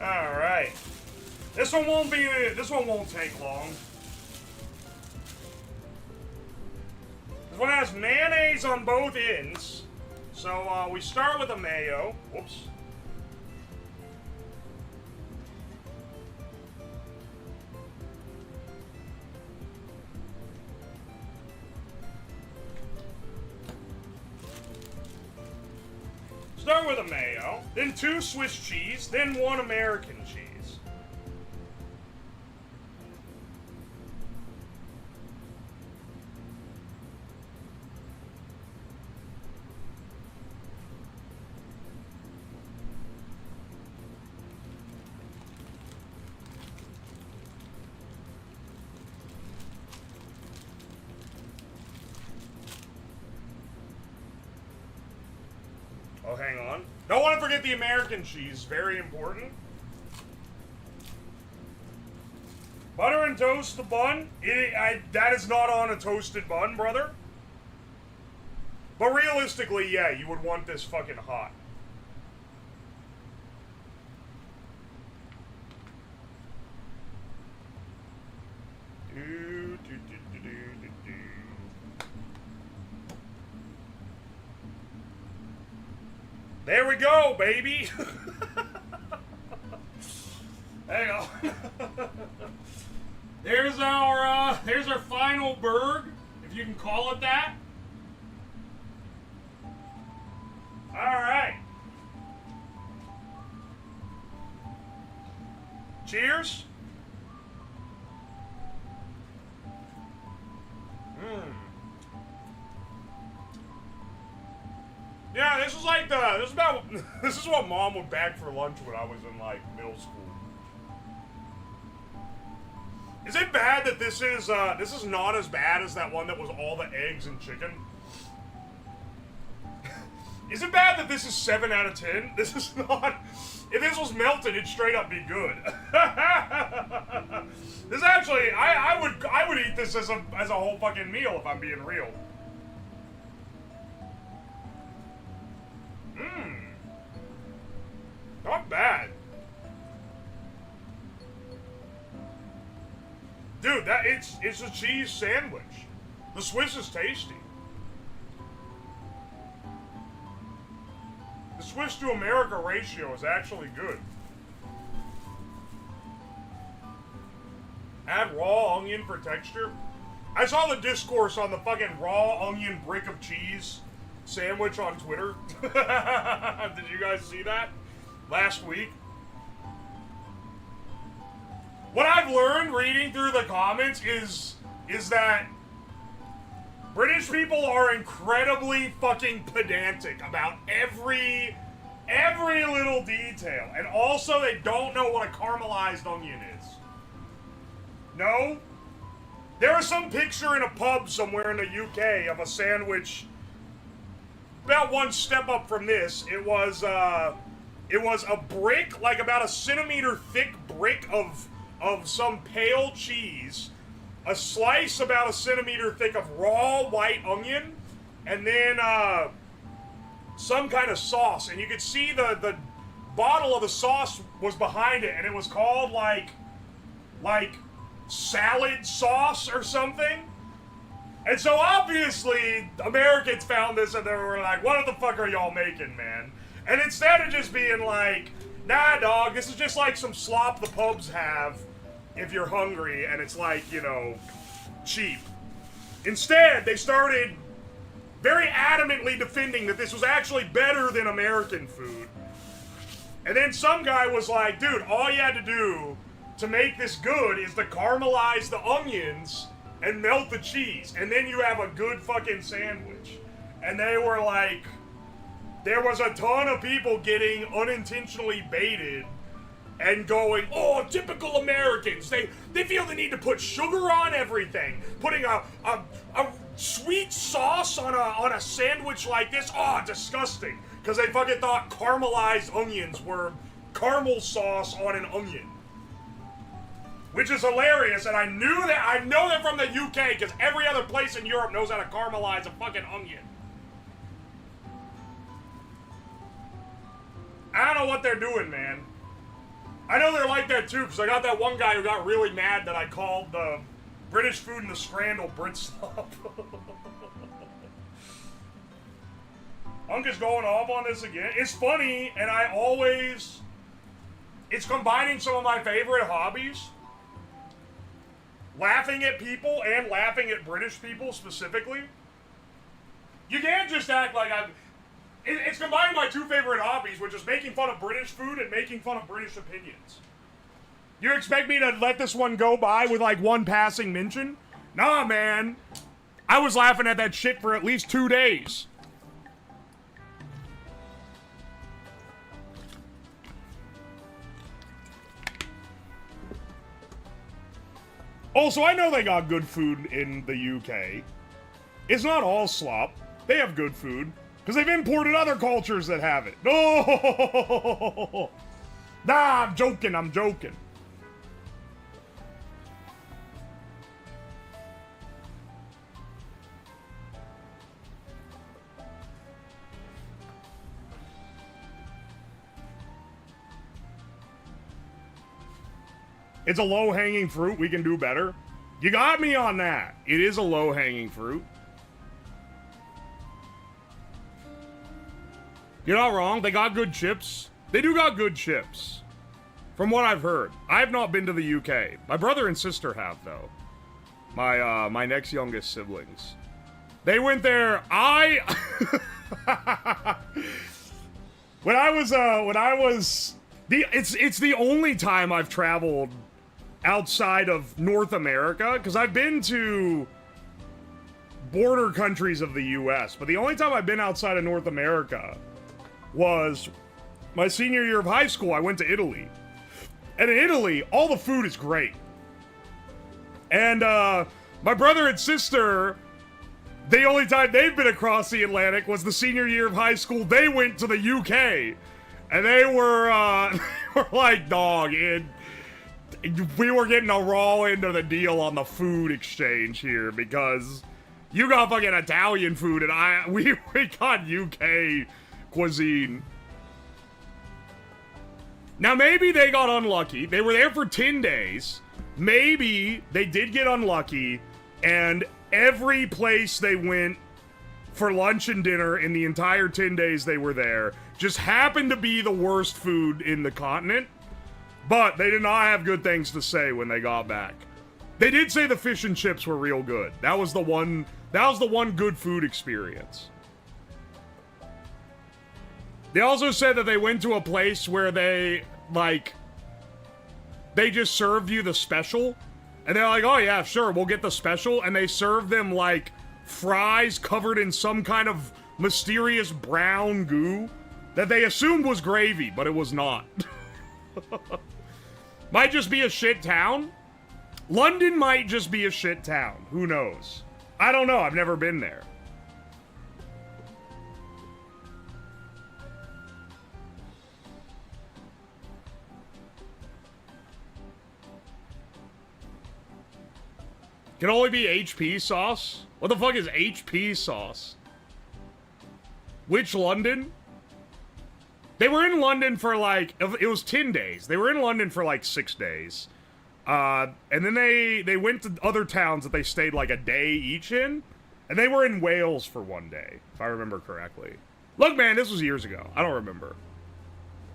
Alright. This one won't take long. This one has mayonnaise on both ends. So, we start with a mayo. Whoops. Start with a mayo, then 2 Swiss cheese, then 1 American cheese. Oh, hang on. Don't want to forget the American cheese. Very important. Butter and toast the bun. That is not on a toasted bun, brother. But realistically, yeah, you would want this fucking hot. There we go, baby. Hang on. There's our final burg, if you can call it that. All right. Cheers. Yeah, this is like this is what Mom would bag for lunch when I was in like middle school. Is it bad that this is not as bad as that one that was all the eggs and chicken? Is it bad that this is 7 out of 10? This is not. If this was melted, it'd straight up be good. This actually, I would eat this as a whole fucking meal if I'm being real. Not bad. Dude, it's a cheese sandwich. The Swiss is tasty. The Swiss to America ratio is actually good. Add raw onion for texture. I saw the discourse on the fucking raw onion brick of cheese sandwich on Twitter. Did you guys see that? Last week. What I've learned reading through the comments is that British people are incredibly fucking pedantic about every little detail. And also they don't know what a caramelized onion is. No? There was some picture in a pub somewhere in the UK of a sandwich about one step up from this. It was a brick, like about a centimeter thick brick of some pale cheese, a slice about a centimeter thick of raw white onion, and then some kind of sauce. And you could see the bottle of the sauce was behind it, and it was called like salad sauce or something. And so obviously Americans found this and they were like, what the fuck are y'all making, man? And instead of just being like, nah, dog, this is just like some slop the pubs have if you're hungry and it's like, you know, cheap. Instead, they started very adamantly defending that this was actually better than American food. And then some guy was like, dude, all you had to do to make this good is to caramelize the onions and melt the cheese, and then you have a good fucking sandwich. And they were like, there was a ton of people getting unintentionally baited and going, oh, typical Americans. They feel the need to put sugar on everything. Putting a sweet sauce on a sandwich like this, oh, disgusting. Because they fucking thought caramelized onions were caramel sauce on an onion. Which is hilarious, and I know that from the UK, because every other place in Europe knows how to caramelize a fucking onion. I don't know what they're doing, man. I know they're like that too, because I got that one guy who got really mad that I called the British food in the Scrandle Brit slop. Unk is going off on this again. It's funny, and it's combining some of my favorite hobbies. Laughing at people and laughing at British people specifically. You can't just act like it's combining my two favorite hobbies, which is making fun of British food and making fun of British opinions. You expect me to let this one go by with like one passing mention? Nah, man. I was laughing at that shit for at least 2 days. Also, I know they got good food in the UK. It's not all slop. They have good food. Because they've imported other cultures that have it. No! Nah, I'm joking, I'm joking. It's a low-hanging fruit. We can do better. You got me on that. It is a low-hanging fruit. You're not wrong. They got good chips. They do got good chips. From what I've heard. I have not been to the UK. My brother and sister have, though. My next youngest siblings. They went there. When I was it's the only time I've traveled outside of North America, because I've been to border countries of the US, but the only time I've been outside of North America was my senior year of high school. I went to Italy. And in Italy, all the food is great. And my brother and sister, the only time they've been across the Atlantic was the senior year of high school. They went to the UK. And they were, they were like, dog, we were getting a raw end of the deal on the food exchange here, because you got fucking Italian food and we got UK cuisine. Now maybe they got unlucky. They were there for 10 days. Maybe they did get unlucky, and every place they went for lunch and dinner in the entire 10 days they were there just happened to be the worst food in the continent. But they did not have good things to say when they got back. They did say the fish and chips were real good. That was the one good food experience. They also said that they went to a place where they just served you the special. And they're like, oh yeah, sure, we'll get the special. And they served them like fries covered in some kind of mysterious brown goo that they assumed was gravy, but it was not. Might just be a shit town. London might just be a shit town. Who knows? I don't know. I've never been there. Can only be HP sauce? What the fuck is HP sauce? Which London? They were in London for like, it was 10 days. They were in London for like 6 days. And then they went to other towns that they stayed like a day each in. And they were in Wales for 1 day, if I remember correctly. Look, man, this was years ago. I don't remember.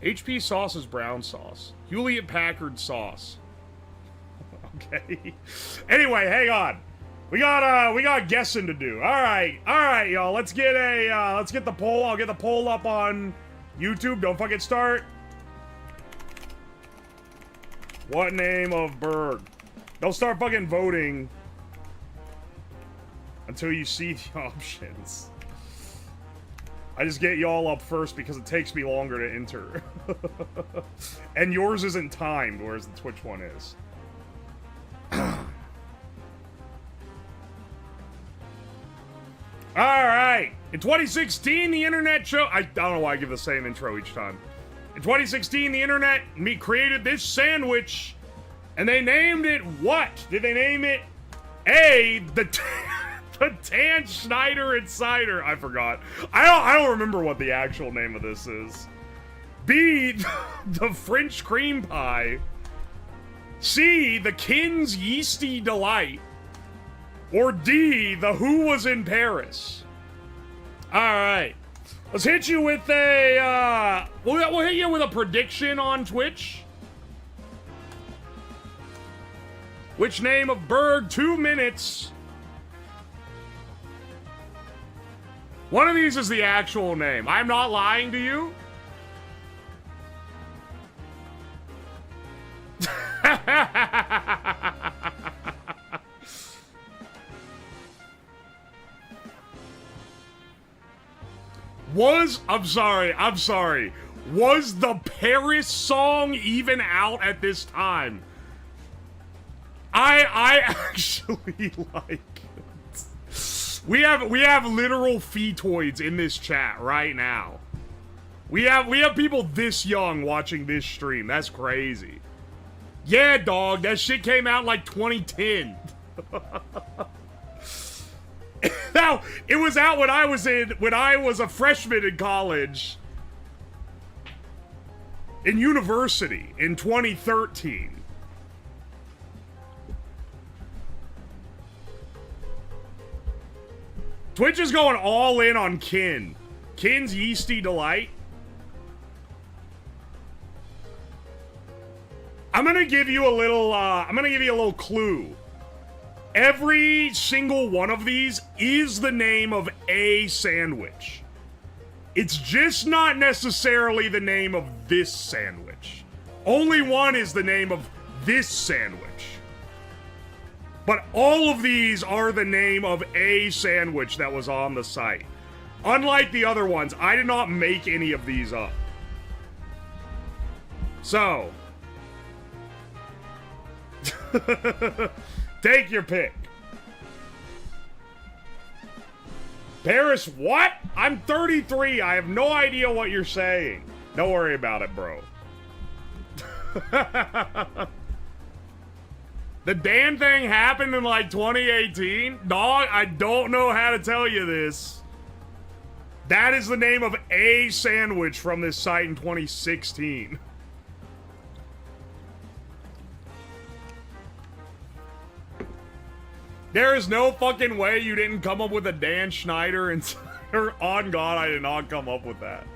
HP sauce is brown sauce. Hewlett Packard sauce. Okay. Anyway, hang on. We got guessing to do. All right, y'all. Let's get the poll. I'll get the poll up on YouTube. Don't fucking start. What name of bird? Don't start fucking voting until you see the options. I just get y'all up first because it takes me longer to enter. And yours isn't timed, whereas the Twitch one is. Alright. In 2016, the internet I don't know why I give the same intro each time. In 2016, the internet created this sandwich, and they named it what? Did they name it A, the Tan Schneider and Cider? I forgot. I don't remember what the actual name of this is. B, the French cream pie. C, the Kin's Yeasty Delight. Or D, the Who Was in Paris. Alright. Let's hit you with a, we'll hit you with a prediction on Twitch. Which name of bird? 2 minutes. One of these is the actual name. I'm not lying to you. I'm sorry. Was the Paris song even out at this time? I actually like it. We have literal fetoids in this chat right now. We have people this young watching this stream. That's crazy. Yeah, dog, that shit came out like 2010. Now, it was out when I was a freshman in college. In university in 2013. Twitch is going all in on Kin. Kin's Yeasty Delight. I'm gonna give you a little clue. Every single one of these is the name of a sandwich. It's just not necessarily the name of this sandwich. Only one is the name of this sandwich. But all of these are the name of a sandwich that was on the site. Unlike the other ones, I did not make any of these up. So, take your pick. Paris, what? I'm 33. I have no idea what you're saying. Don't worry about it, bro. The Dan thing happened in like 2018? Dog, I don't know how to tell you this. That is the name of a sandwich from this site in 2016. There is no fucking way you didn't come up with a Dan Schneider and on God, I did not come up with that.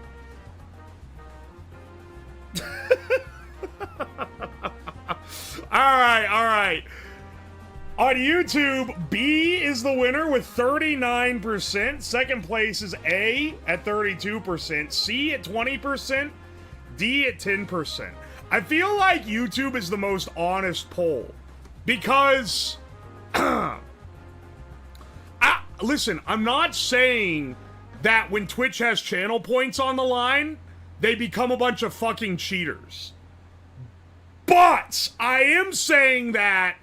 Alright. On YouTube, B is the winner with 39%. Second place is A at 32%. C at 20%. D at 10%. I feel like YouTube is the most honest poll. Because... listen, I'm not saying that when Twitch has channel points on the line, they become a bunch of fucking cheaters. But I am saying that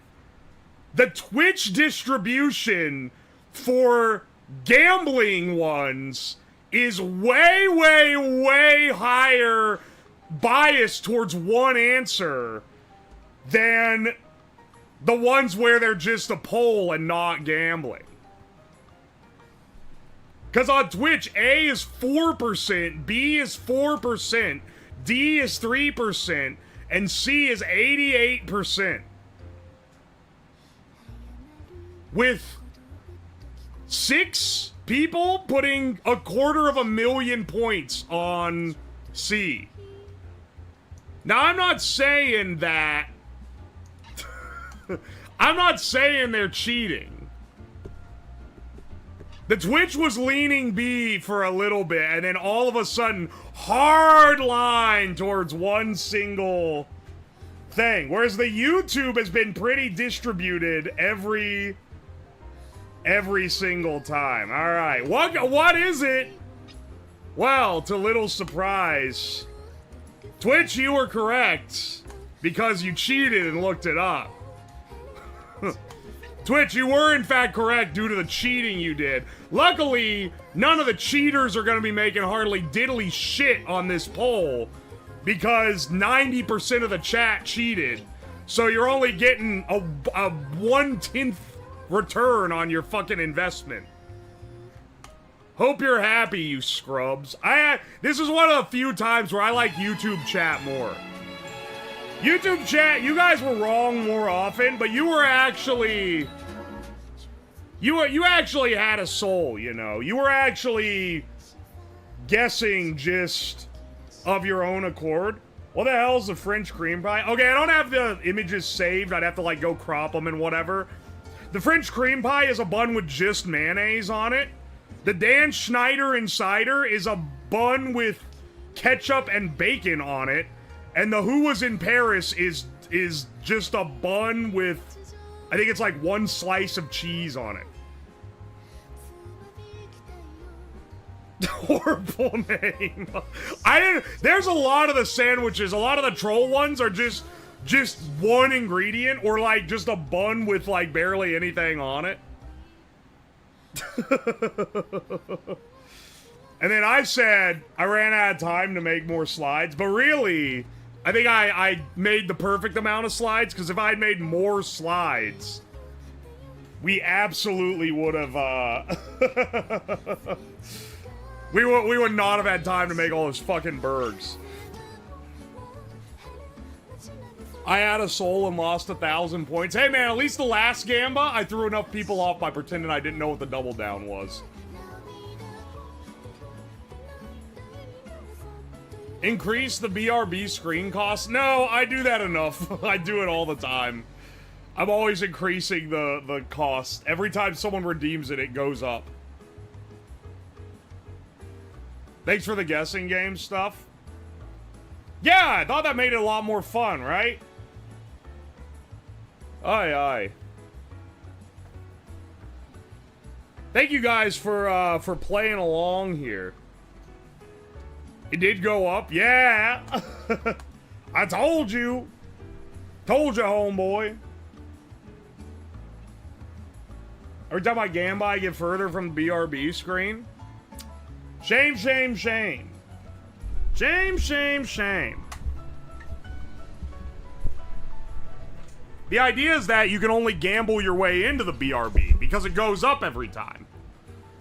the Twitch distribution for gambling ones is way, way, way higher bias towards one answer than the ones where they're just a poll and not gambling. Because on Twitch, A is 4%, B is 4%, D is 3%, and C is 88%. With 6 people putting 250,000 points on C. Now, I'm not saying that... I'm not saying they're cheating. The Twitch was leaning B for a little bit, and then all of a sudden, hard line towards one single thing. Whereas the YouTube has been pretty distributed every single time. All right, what is it? Well, to little surprise, Twitch, you were correct because you cheated and looked it up. Twitch, you were in fact correct due to the cheating you did. Luckily, none of the cheaters are going to be making hardly diddly shit on this poll because 90% of the chat cheated. So you're only getting a 1/10 return on your fucking investment. Hope you're happy, you scrubs. This is one of the few times where I like YouTube chat more. YouTube chat, you guys were wrong more often, but you were actually... You actually had a soul, you know? You were actually guessing just of your own accord. What the hell's the French cream pie? Okay, I don't have the images saved. I'd have to, like, go crop them and whatever. The French cream pie is a bun with just mayonnaise on it. The Dan Schneider Insider is a bun with ketchup and bacon on it. And the Who Was in Paris is just a bun with, I think it's like one slice of cheese on it. Horrible name. There's a lot of the sandwiches, a lot of the troll ones are just one ingredient or like just a bun with like barely anything on it. And then I said I ran out of time to make more slides, but really, I think I made the perfect amount of slides, because if I'd made more slides, we absolutely would have, we would not have had time to make all those fucking burgers. I had a soul and lost 1,000 points. Hey man, at least the last Gamba, I threw enough people off by pretending I didn't know what the double down was. Increase the BRB screen cost? No, I do that enough. I do it all the time. I'm always increasing the cost. Every time someone redeems it, it goes up. Thanks for the guessing game stuff. Yeah, I thought that made it a lot more fun, right? Aye, aye. Thank you guys for playing along here. It did go up, yeah. I told you. Told you, homeboy. Every time I Gamba, I get further from the BRB screen. Shame, shame, shame. Shame, shame, shame. The idea is that you can only gamble your way into the BRB because it goes up every time.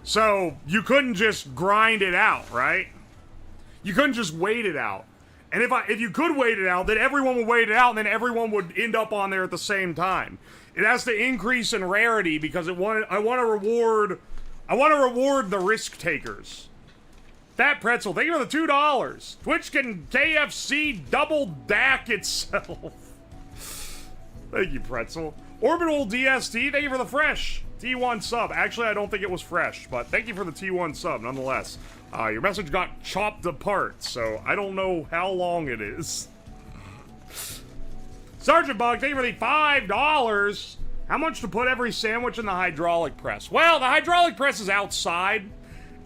So you couldn't just grind it out, right? You couldn't just wait it out. And if you could wait it out, then everyone would wait it out, and then everyone would end up on there at the same time. It has to increase in rarity because I want to reward the risk takers. Fat Pretzel, thank you for the $2. Twitch can KFC double dack itself. Thank you, Pretzel. Orbital DST, thank you for the fresh T1 sub. Actually, I don't think it was fresh, but thank you for the T1 sub nonetheless. Your message got chopped apart, so I don't know how long it is. Sergeant Bug, thank you for the $5. How much to put every sandwich in the hydraulic press? Well, the hydraulic press is outside,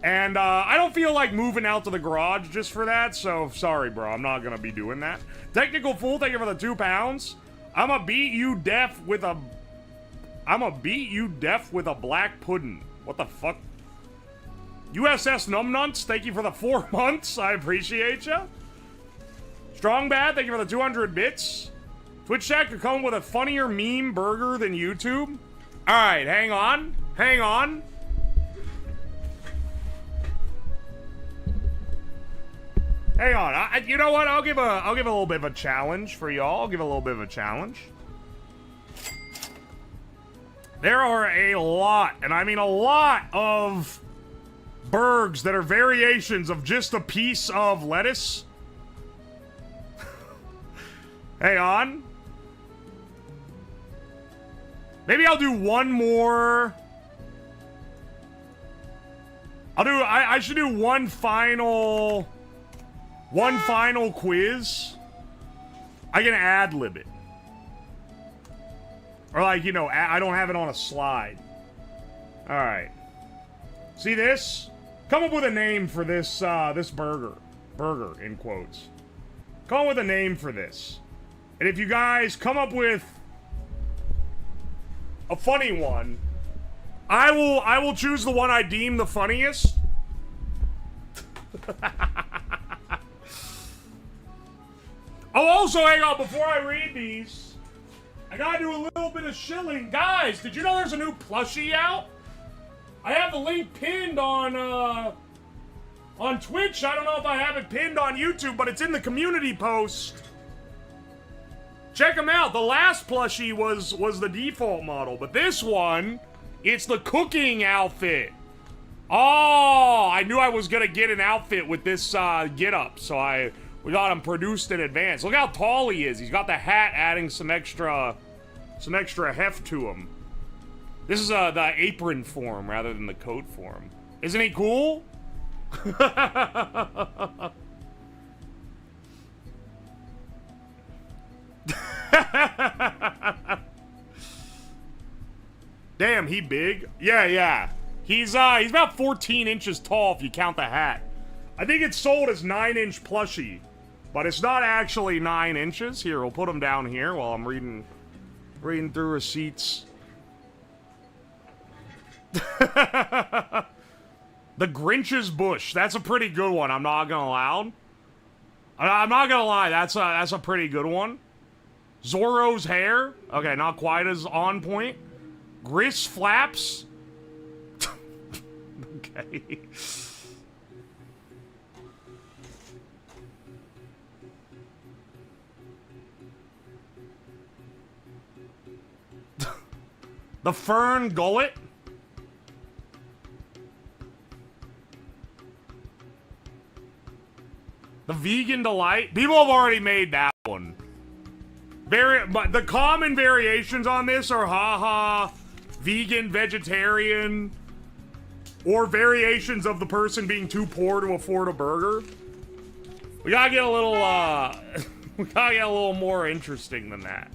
and I don't feel like moving out to the garage just for that, so sorry, bro. I'm not gonna be doing that. Technical Fool, thank you for the £2. I'ma beat you deaf with a black pudding. What the fuck? USS Numbnuts, thank you for the 4 months. I appreciate ya. Strong Bad, thank you for the 200 bits. Twitch Chat could come with a funnier meme burger than YouTube. Alright, hang on. Hang on. Hang on. You know what? I'll give a little bit of a challenge for y'all. I'll give a little bit of a challenge. There are a lot, and I mean a lot, of burgers that are variations of just a piece of lettuce. Hang on. Maybe I'll do one more. I should do one final quiz. I can ad-lib it. Or like, you know, I don't have it on a slide. Alright. See this? Come up with a name for this, this burger. Burger, in quotes. Come up with a name for this. And if you guys come up with a funny one, I will choose the one I deem the funniest. Oh, also, hang on, before I read these, I gotta do a little bit of shilling. Guys, did you know there's a new plushie out? I have the link pinned on Twitch. I don't know if I have it pinned on YouTube, but it's in the community post. Check them out. The last plushie was the default model, but this one, it's the cooking outfit. Oh, I knew I was gonna get an outfit with this get-up, so we got him produced in advance. Look how tall he is. He's got the hat adding some extra heft to him. This is the apron form rather than the coat form. Isn't he cool? Damn, he big? Yeah. He's about 14 inches tall if you count the hat. I think it's sold as 9-inch plushie, but it's not actually 9 inches. Here, we'll put him down here while I'm reading through receipts. The Grinch's Bush. That's a pretty good one. I'm not gonna lie. That's a pretty good one. Zorro's hair. Okay, not quite as on point. Gris flaps. Okay. The Fern Gullet. The Vegan Delight. People have already made that one. But the common variations on this are haha, vegan, vegetarian, or variations of the person being too poor to afford a burger. We gotta get a little, we gotta get a little more interesting than that.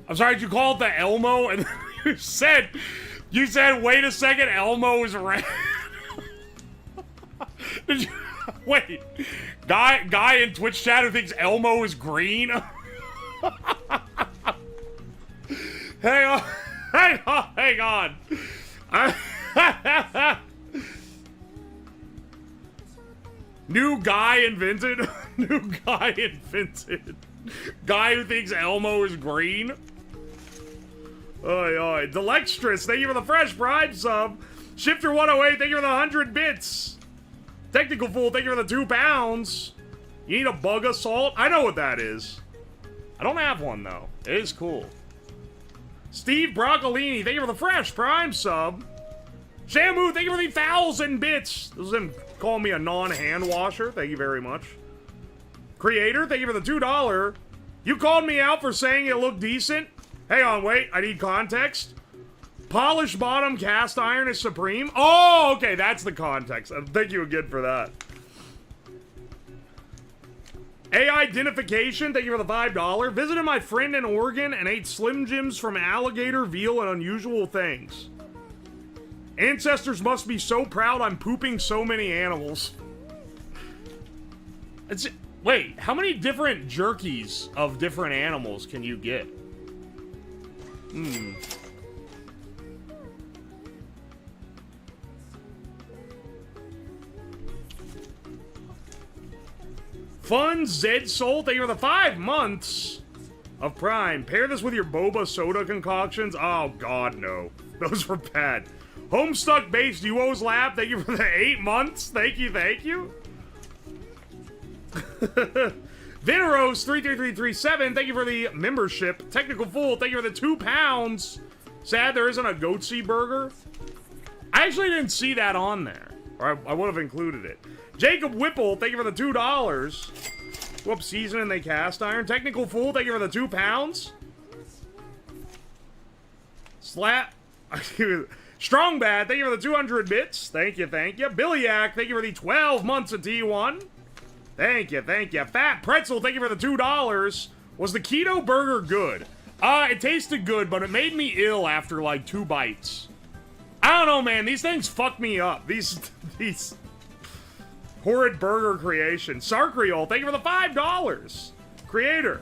I'm sorry, did you call it the Elmo? And you said, wait a second, Elmo is red. Did you, wait, guy in Twitch chat who thinks Elmo is green? Hang on. New guy invented. Guy who thinks Elmo is green. Oi. Delextrous, thank you for the fresh Prime sub. Shifter 108, thank you for the 100 bits. Technical Fool, thank you for the 2 pounds. You need a bug assault? I know what that is. I don't have one, though. It is cool. Steve Broccolini, thank you for the fresh Prime sub. Shamu, thank you for the 1,000 bits. This is him calling me a non-hand washer. Thank you very much. Creator, thank you for the $2. You called me out for saying it looked decent? Hang on, wait. I need context. Polished bottom cast iron is supreme. Oh, okay, that's the context. Thank you again for that. AI identification, thank you for the $5. Visited my friend in Oregon and ate Slim Jims from alligator, veal, and unusual things. Ancestors must be so proud I'm pooping so many animals. Wait, how many different jerkies of different animals can you get? Fun Zed Soul, thank you for the 5 months of Prime. Pair this with your boba soda concoctions. Oh, God, no. Those were bad. Homestuck Base Duos Lab, thank you for the 8 months. Thank you. Vineros33337, thank you for the membership. Technical Fool, thank you for the 2 pounds. Sad there isn't a goatsy burger. I actually didn't see that on there. Or I would have included it. Jacob Whipple, thank you for the $2. Whoops, seasoning they cast iron. Technical Fool, thank you for the 2 pounds. Strong Bad, thank you for the 200 bits. Thank you. Billyak, thank you for the 12 months of T1. Thank you. Fat Pretzel, thank you for the $2. Was the keto burger good? It tasted good, but it made me ill after like 2 bites. I don't know, man. These things fuck me up. These horrid burger creations. Sarkriol, thank you for the $5. Creator,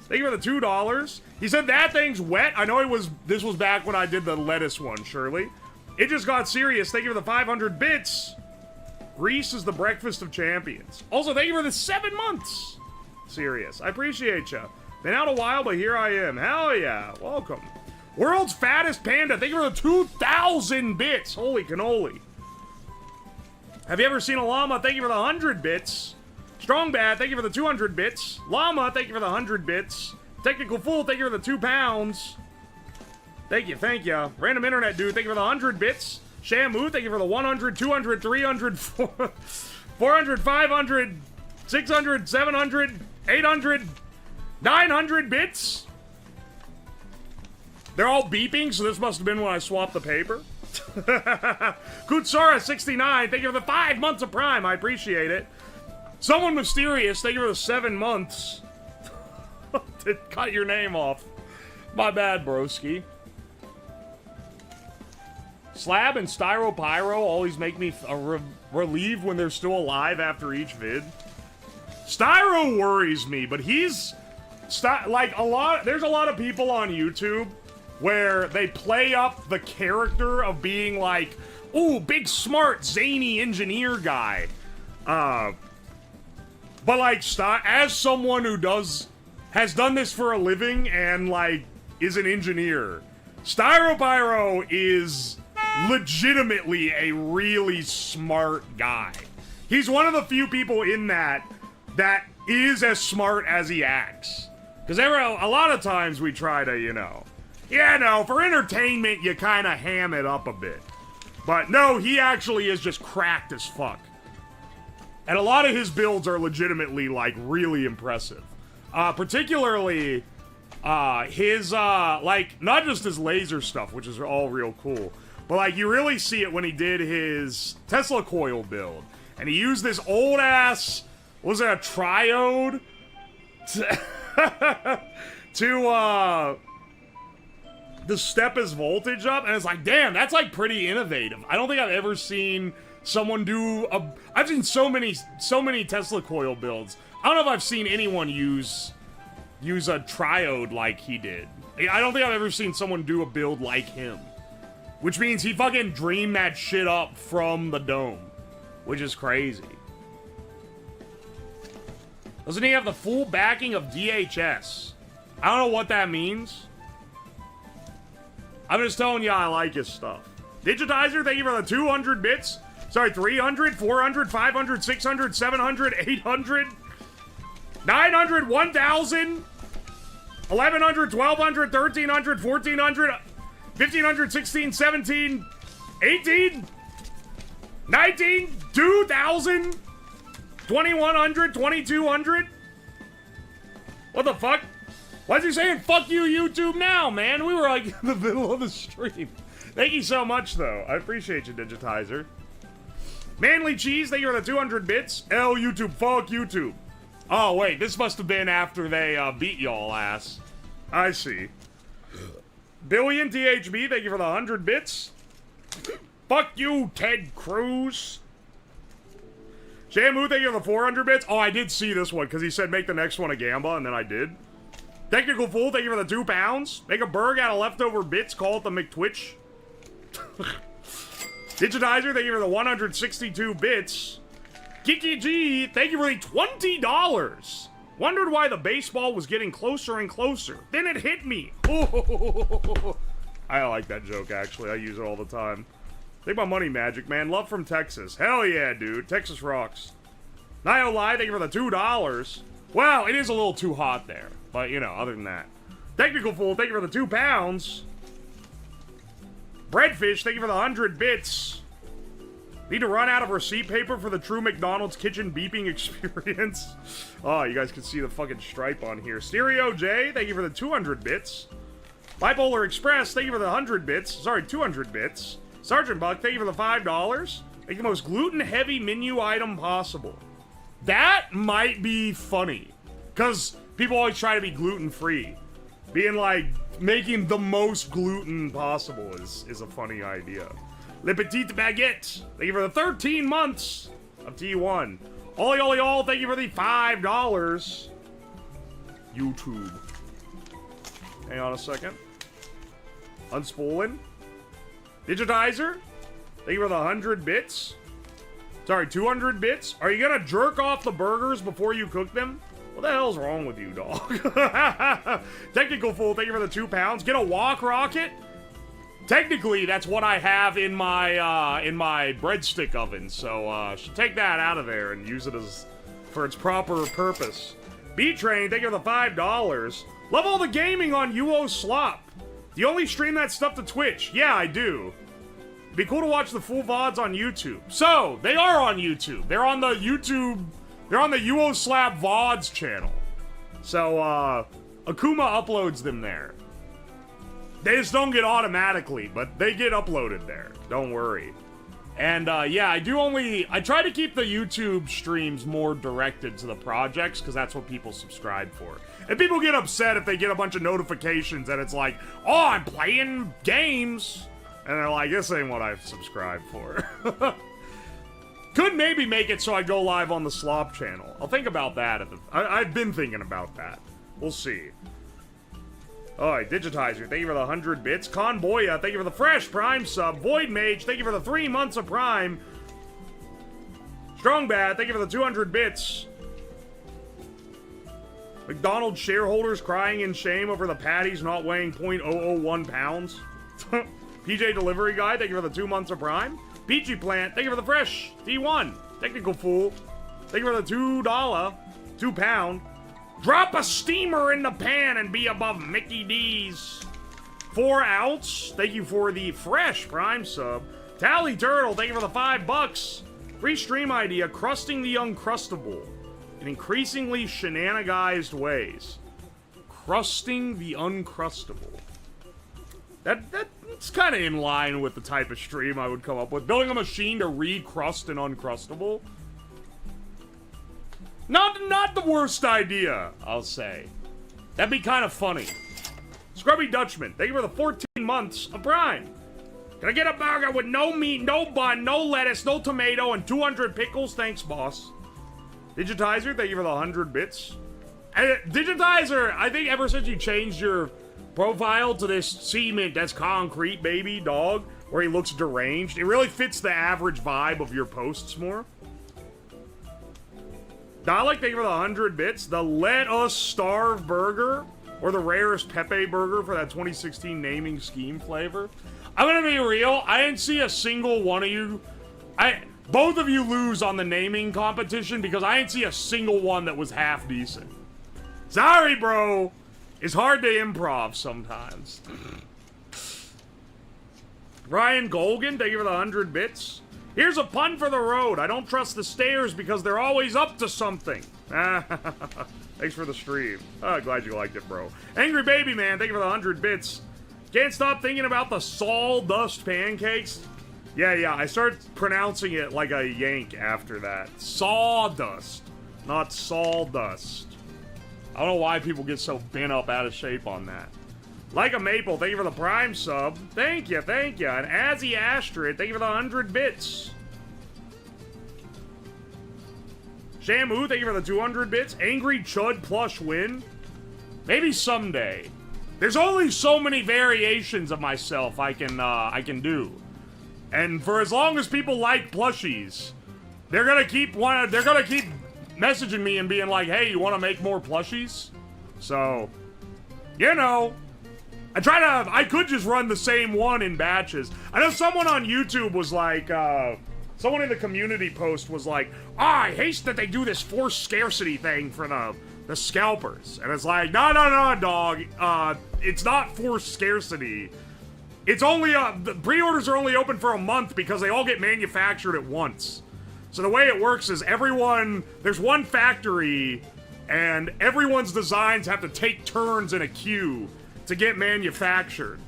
thank you for the $2. He said that thing's wet. I know this was back when I did the lettuce one, Shirley. It just got serious. Thank you for the 500 bits. Greece is the breakfast of champions. Also, thank you for the 7 months. Serious. I appreciate ya. Been out a while, but here I am. Hell yeah. Welcome. World's fattest panda. Thank you for the 2,000 bits. Holy cannoli. Have you ever seen a llama? Thank you for the 100 bits. Strong Bad, thank you for the 200 bits. Llama, thank you for the 100 bits. Technical Fool, thank you for the 2 pounds. Thank you. Random Internet Dude, thank you for the 100 bits. Shamu, thank you for the 100, 200, 300, 400, 500, 600, 700, 800, 900 bits. They're all beeping, so this must have been when I swapped the paper. Kutsara69, thank you for the 5 months of Prime. I appreciate it. Someone Mysterious, thank you for the 7 months. Cut your name off. My bad, broski. Slab and Styro Pyro always make me relieved when they're still alive after each vid. Styro worries me, but he's... there's a lot of people on YouTube where they play up the character of being like, ooh, big, smart, zany engineer guy. But like, as someone who has done this for a living and like is an engineer, Styropyro is legitimately a really smart guy. He's one of the few people in that is as smart as he acts. Because a lot of times we try to, you know, for entertainment, you kind of ham it up a bit. But no, he actually is just cracked as fuck. And a lot of his builds are legitimately, like, really impressive. Particularly, his, like, not just his laser stuff, which is all real cool, but, like, you really see it when he did his Tesla coil build. And he used this old-ass, was it a triode? To step his voltage up, and it's like, damn, that's like pretty innovative. I don't think I've ever seen someone do I've seen so many Tesla coil builds. I don't know if I've seen anyone use a triode like he did. I don't think I've ever seen someone do a build like him. Which means he fucking dreamed that shit up from the dome. Which is crazy. Doesn't he have the full backing of DHS? I don't know what that means. I'm just telling you I like his stuff. Digitizer, thank you for the 200 bits. Sorry, 300, 400, 500, 600, 700, 800, 900, 1,000, 1,100, 1,200, 1,300, 1,400, 1,500, 16, 17, 18, 19, 2,000, 2,100, 2,200. What the fuck? Why is he saying fuck you, YouTube now, man? We were like in the middle of the stream. Thank you so much, though. I appreciate you, Digitizer. Manly Cheese, thank you for the 200 bits. L YouTube, fuck YouTube. Oh, wait, this must have been after they beat y'all ass. I see. Billion THB, thank you for the 100 bits. Fuck you, Ted Cruz. Shamu, thank you for the 400 bits. Oh, I did see this one, because he said make the next one a Gamba, and then I did. Technical Fool, thank you for the 2 pounds. Make a burg out of leftover bits, call it the McTwitch. Digitizer, thank you for the 162 bits. Kiki G, thank you for the $20. Wondered why the baseball was getting closer and closer. Then it hit me. I like that joke, actually. I use it all the time. Take my money, Magic Man. Love from Texas. Hell yeah, dude. Texas rocks. Nio Live, thank you for the $2. Well, it is a little too hot there. But, you know, other than that. Technical Fool, thank you for the 2 pounds. Breadfish, thank you for the 100 bits. Need to run out of receipt paper for the true McDonald's kitchen beeping experience. Oh, you guys can see the fucking stripe on here. Stereo J, thank you for the 200 bits. Bipolar Express, thank you for the 100 bits. Sorry, 200 bits. Sergeant Buck, thank you for the $5. Make the most gluten-heavy menu item possible. That might be funny. Because people always try to be gluten-free. Being like, making the most gluten possible is a funny idea. Le Petit Baguette, thank you for the 13 months of T1. Ollie Ollie All, thank you for the $5. YouTube. Hang on a second. Unspoolin. Digitizer, thank you for the 100 bits. Sorry, 200 bits. Are you gonna jerk off the burgers before you cook them? What the hell's wrong with you, dog? Technical Fool, thank you for the 2 pounds. Get a walk rocket? Technically, that's what I have in my breadstick oven, so should take that out of there and use it for its proper purpose. B-Train, thank you for the $5. Love all the gaming on UO Slop. Do you only stream that stuff to Twitch? Yeah, I do. It'd be cool to watch the full VODs on YouTube. So, they are on YouTube. They're on the UO Slap VODs channel. So, Akuma uploads them there. They just don't get automatically, but they get uploaded there. Don't worry. And, yeah, I try to keep the YouTube streams more directed to the projects, because that's what people subscribe for. And people get upset if they get a bunch of notifications and it's like, oh, I'm playing games. And they're like, this ain't what I've subscribed for. Could maybe make it so I go live on the Slop channel. I'll think about that. I've been thinking about that. We'll see. Alright, Digitizer, thank you for the 100 bits. Conboya, thank you for the fresh Prime sub. Void Mage, thank you for the 3 months of Prime. Strongbad, thank you for the 200 bits. McDonald's shareholders crying in shame over the patties not weighing 0.001 pounds. PJ Delivery Guy, thank you for the 2 months of Prime. Peachy Plant, thank you for the fresh D1. Technical Fool, thank you for the $2, 2 pound. Drop a steamer in the pan and be above Mickey D's. 4 ounce, thank you for the fresh Prime sub. Tally Turtle, thank you for the $5. Free stream idea, crusting the uncrustable in increasingly shenanigized ways. Crusting the uncrustable. That's kind of in line with the type of stream I would come up with. Building a machine to recrust an uncrustable. Not the worst idea, I'll say. That'd be kind of funny. Scrubby Dutchman, thank you for the 14 months of Prime. Can I get a burger with no meat, no bun, no lettuce, no tomato, and 200 pickles? Thanks, boss. Digitizer, thank you for the 100 bits. Digitizer, I think ever since you changed your profile to this cement that's concrete baby dog, where he looks deranged, it really fits the average vibe of your posts more. Dalek, thank you for the 100 bits. The Let Us Starve burger, or the rarest Pepe burger for that 2016 naming scheme flavor. I'm gonna be real, I didn't see a single one of you. Both of you lose on the naming competition because I didn't see a single one that was half decent. Sorry, bro. It's hard to improv sometimes. Ryan Golgan, thank you for the 100 bits. Here's a pun for the road. I don't trust the stairs because they're always up to something. Thanks for the stream. Oh, glad you liked it, bro. Angry Baby Man, thank you for the 100 bits. Can't stop thinking about the sawdust pancakes. Yeah, I started pronouncing it like a yank after that. Sawdust, not sawdust. I don't know why people get so bent up out of shape on that. Like a Maple, thank you for the Prime sub. Thank you. And Azzy Astrid, thank you for the 100 bits. Shamu, thank you for the 200 bits. Angry Chud plush win. Maybe someday. There's only so many variations of myself I can do. And for as long as people like plushies, they're gonna keep messaging me and being like, hey, you wanna make more plushies? So, you know, I could just run the same one in batches. I know someone on YouTube was like, someone in the community post was like, I hate that they do this forced scarcity thing for the scalpers. And it's like, no, dog. It's not forced scarcity. It's only, the pre-orders are only open for a month because they all get manufactured at once. So the way it works is there's one factory, and everyone's designs have to take turns in a queue to get manufactured.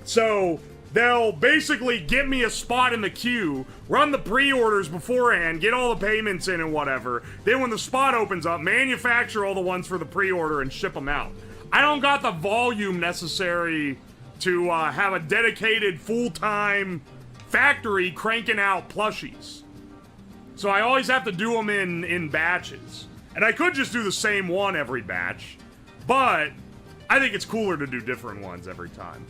So they'll basically give me a spot in the queue, run the pre-orders beforehand, get all the payments in and whatever. Then when the spot opens up, manufacture all the ones for the pre-order and ship them out. I don't got the volume necessary to have a dedicated full-time factory cranking out plushies. So I always have to do them in batches. And I could just do the same one every batch, but I think it's cooler to do different ones every time.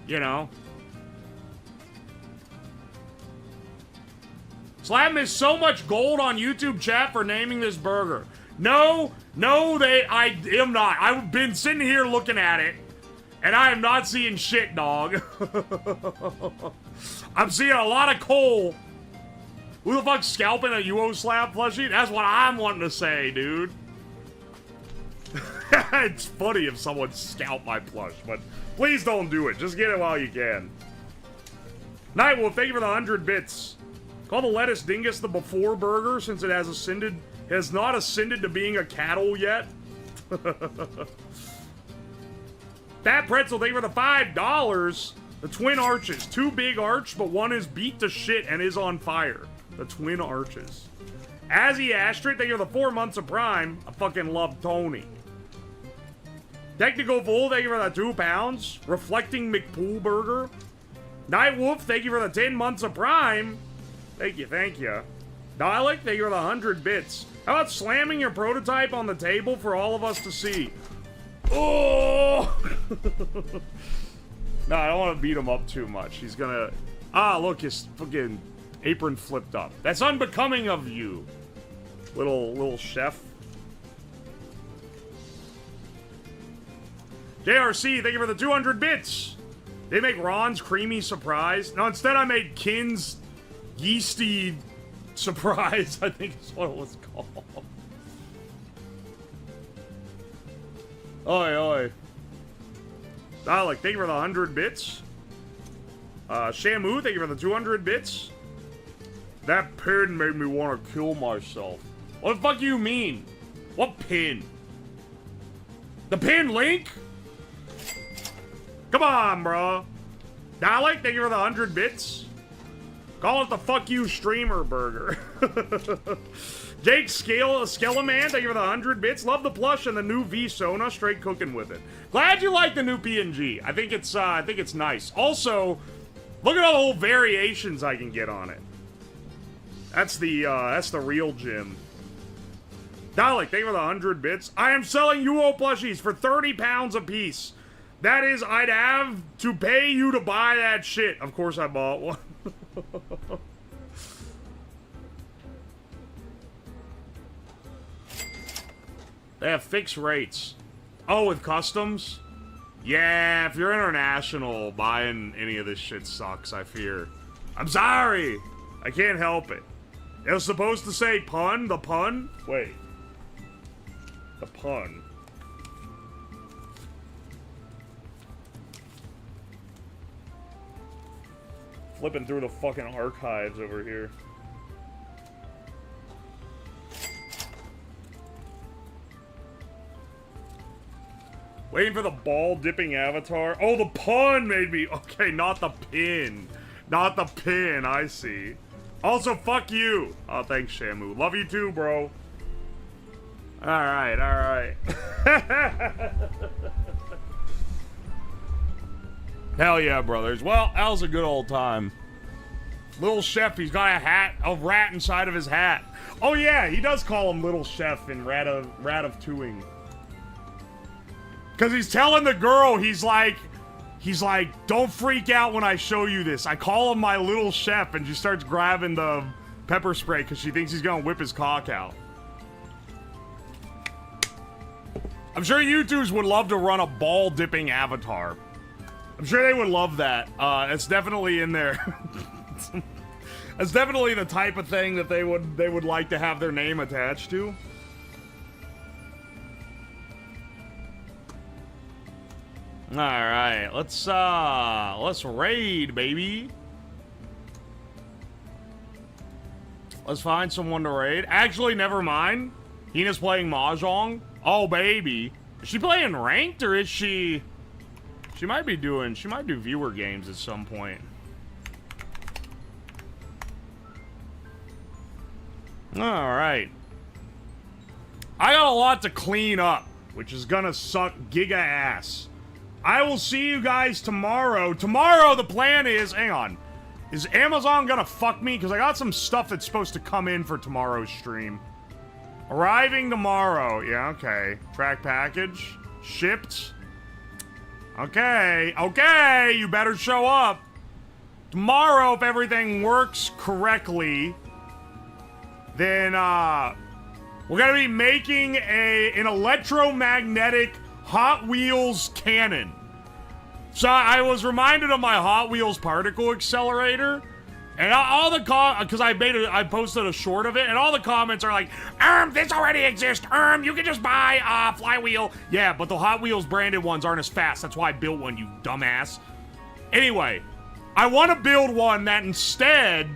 You know? Slam is so much gold on YouTube chat for naming this burger. No, I am not. I've been sitting here looking at it, and I am not seeing shit, dog. I'm seeing a lot of coal. Who the fuck's scalping a UO Slab plushie? That's what I'm wanting to say, dude. It's funny if someone scalped my plush, but please don't do it. Just get it while you can. Nightwolf, thank you for the 100 bits. Call the lettuce dingus the before burger since it has not ascended to being a cattle yet. Fat Pretzel, thank you for the $5. The twin arches. 2 big arch, but one is beat to shit and is on fire. The twin arches. Azzy Astrid, thank you for the 4 months of Prime. I fucking love Tony. Technical Fool, thank you for the 2 pounds. Reflecting McPool Burger. Nightwolf, thank you for the 10 months of Prime. Thank you. Dalek, thank you for the 100 bits. How about slamming your prototype on the table for all of us to see? Oh! No, I don't want to beat him up too much. He's gonna... Ah, look, his fucking apron flipped up. That's unbecoming of you, little chef. JRC, thank you for the 200 bits. They make Ron's creamy surprise. No, instead I made Kin's yeasty surprise, I think is what it was called. Oi, oi. Dalek, thank you for the 100 bits. Shamu, thank you for the 200 bits. That pin made me want to kill myself. What the fuck do you mean? What pin? The pin link? Come on, bro. Dalek, thank you for the 100 bits. Call it the fuck you streamer burger. Jake Skeleman, thank you for the 100 bits. Love the plush and the new V Sona, straight cooking with it. Glad you like the new PNG. I think it's nice. Also, look at all the whole variations I can get on it. That's the real gym. Dalek, thank you for the 100 bits. I am selling UO plushies for 30 pounds a piece. That is, I'd have to pay you to buy that shit. Of course I bought one. They have fixed rates. Oh, with customs? Yeah, if you're international, buying any of this shit sucks, I fear. I'm sorry! I can't help it. It was supposed to say pun? The pun? Wait. The pun. Flipping through the fucking archives over here. Waiting for the ball dipping avatar. Oh, the pun made me. Okay, not the pin. Not the pin, I see. Also, fuck you. Oh, thanks, Shamu. Love you too, bro. Alright, alright. Hell yeah, brothers. Well, that was a good old time. Little Chef, he's got a hat, a rat inside of his hat. Oh yeah, he does call him Little Chef in Rat of Tooing. Because he's telling the girl, he's like, don't freak out when I show you this. I call him my Little Chef, and she starts grabbing the pepper spray because she thinks he's gonna whip his cock out. I'm sure YouTubers would love to run a ball dipping avatar. I'm sure they would love that. It's definitely in there. It's definitely the type of thing that they would like to have their name attached to. All right, let's raid, baby. Let's find someone to raid. Actually, never mind. Hina's playing Mahjong. Oh, baby. Is she playing ranked, or is she... She might do viewer games at some point. Alright. I got a lot to clean up, which is gonna suck giga ass. I will see you guys tomorrow. Tomorrow, the plan is... Hang on. Is Amazon gonna fuck me? Because I got some stuff that's supposed to come in for tomorrow's stream. Arriving tomorrow. Yeah, okay. Track package. Shipped. Okay, okay, you better show up. Tomorrow, if everything works correctly, then, we're gonna be making an electromagnetic Hot Wheels cannon. So I was reminded of my Hot Wheels particle accelerator, and all the because I posted a short of it, and all the comments are like, this already exists. You can just buy a flywheel. Yeah, but the Hot Wheels branded ones aren't as fast. That's why I built one, you dumbass. Anyway, I want to build one that instead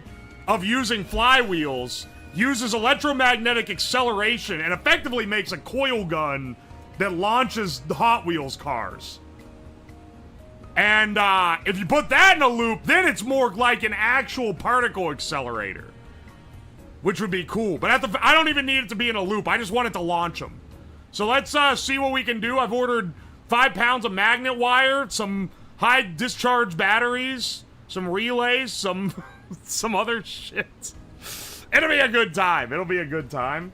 of using flywheels, uses electromagnetic acceleration and effectively makes a coil gun that launches the Hot Wheels cars. And if you put that in a loop, then it's more like an actual particle accelerator, which would be cool. But I don't even need it to be in a loop. I just want it to launch them. So let's see what we can do. I've ordered 5 pounds of magnet wire, some high discharge batteries, some relays, some other shit. It'll be a good time. It'll be a good time.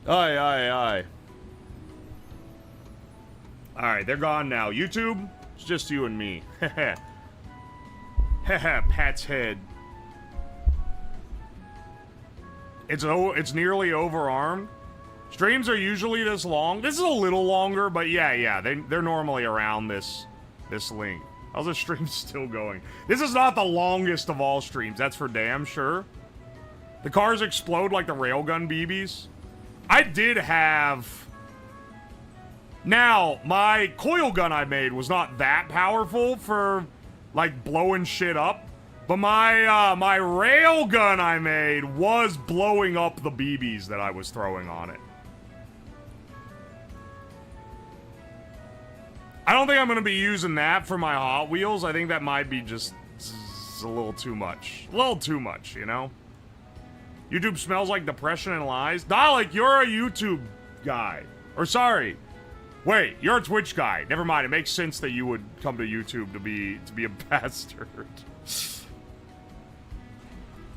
Aye, aye, aye. Alright, they're gone now. YouTube, it's just you and me. Heh Pat's head. It's nearly overarmed. Streams are usually this long. This is a little longer, but yeah, they're normally around this length. How's the stream still going? This is not the longest of all streams, that's for damn sure. The cars explode like the railgun BBs. I did have... Now, my coil gun I made was not that powerful for, like, blowing shit up. But my rail gun I made was blowing up the BBs that I was throwing on it. I don't think I'm going to be using that for my Hot Wheels. I think that might be just a little too much. A little too much, you know? YouTube smells like depression and lies. Dalek, you're a YouTube guy. Or sorry. Wait, you're a Twitch guy. Never mind. It makes sense that you would come to YouTube to be a bastard.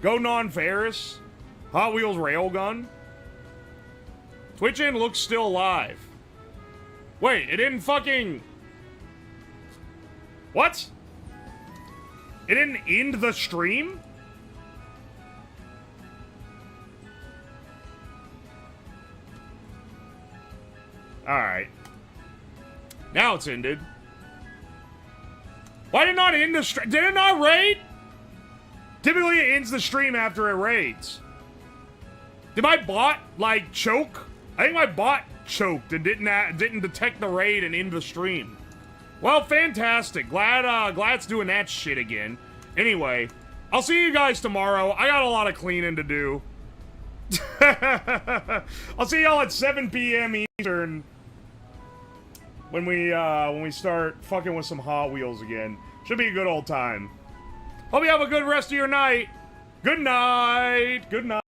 Go non-Ferris. Hot Wheels Railgun. Twitch end looks still alive. Wait, it didn't fucking... What? It didn't end the stream? Alright. Now it's ended. Why did it not end the stream? Did it not raid? Typically it ends the stream after it raids. Did my bot, like, choke? I think my bot choked and didn't detect the raid and end the stream. Well, fantastic. Glad it's doing that shit again. Anyway, I'll see you guys tomorrow. I got a lot of cleaning to do. I'll see y'all at 7 p.m. Eastern when we start fucking with some Hot Wheels again. Should be a good old time. Hope you have a good rest of your night. Good night. Good night.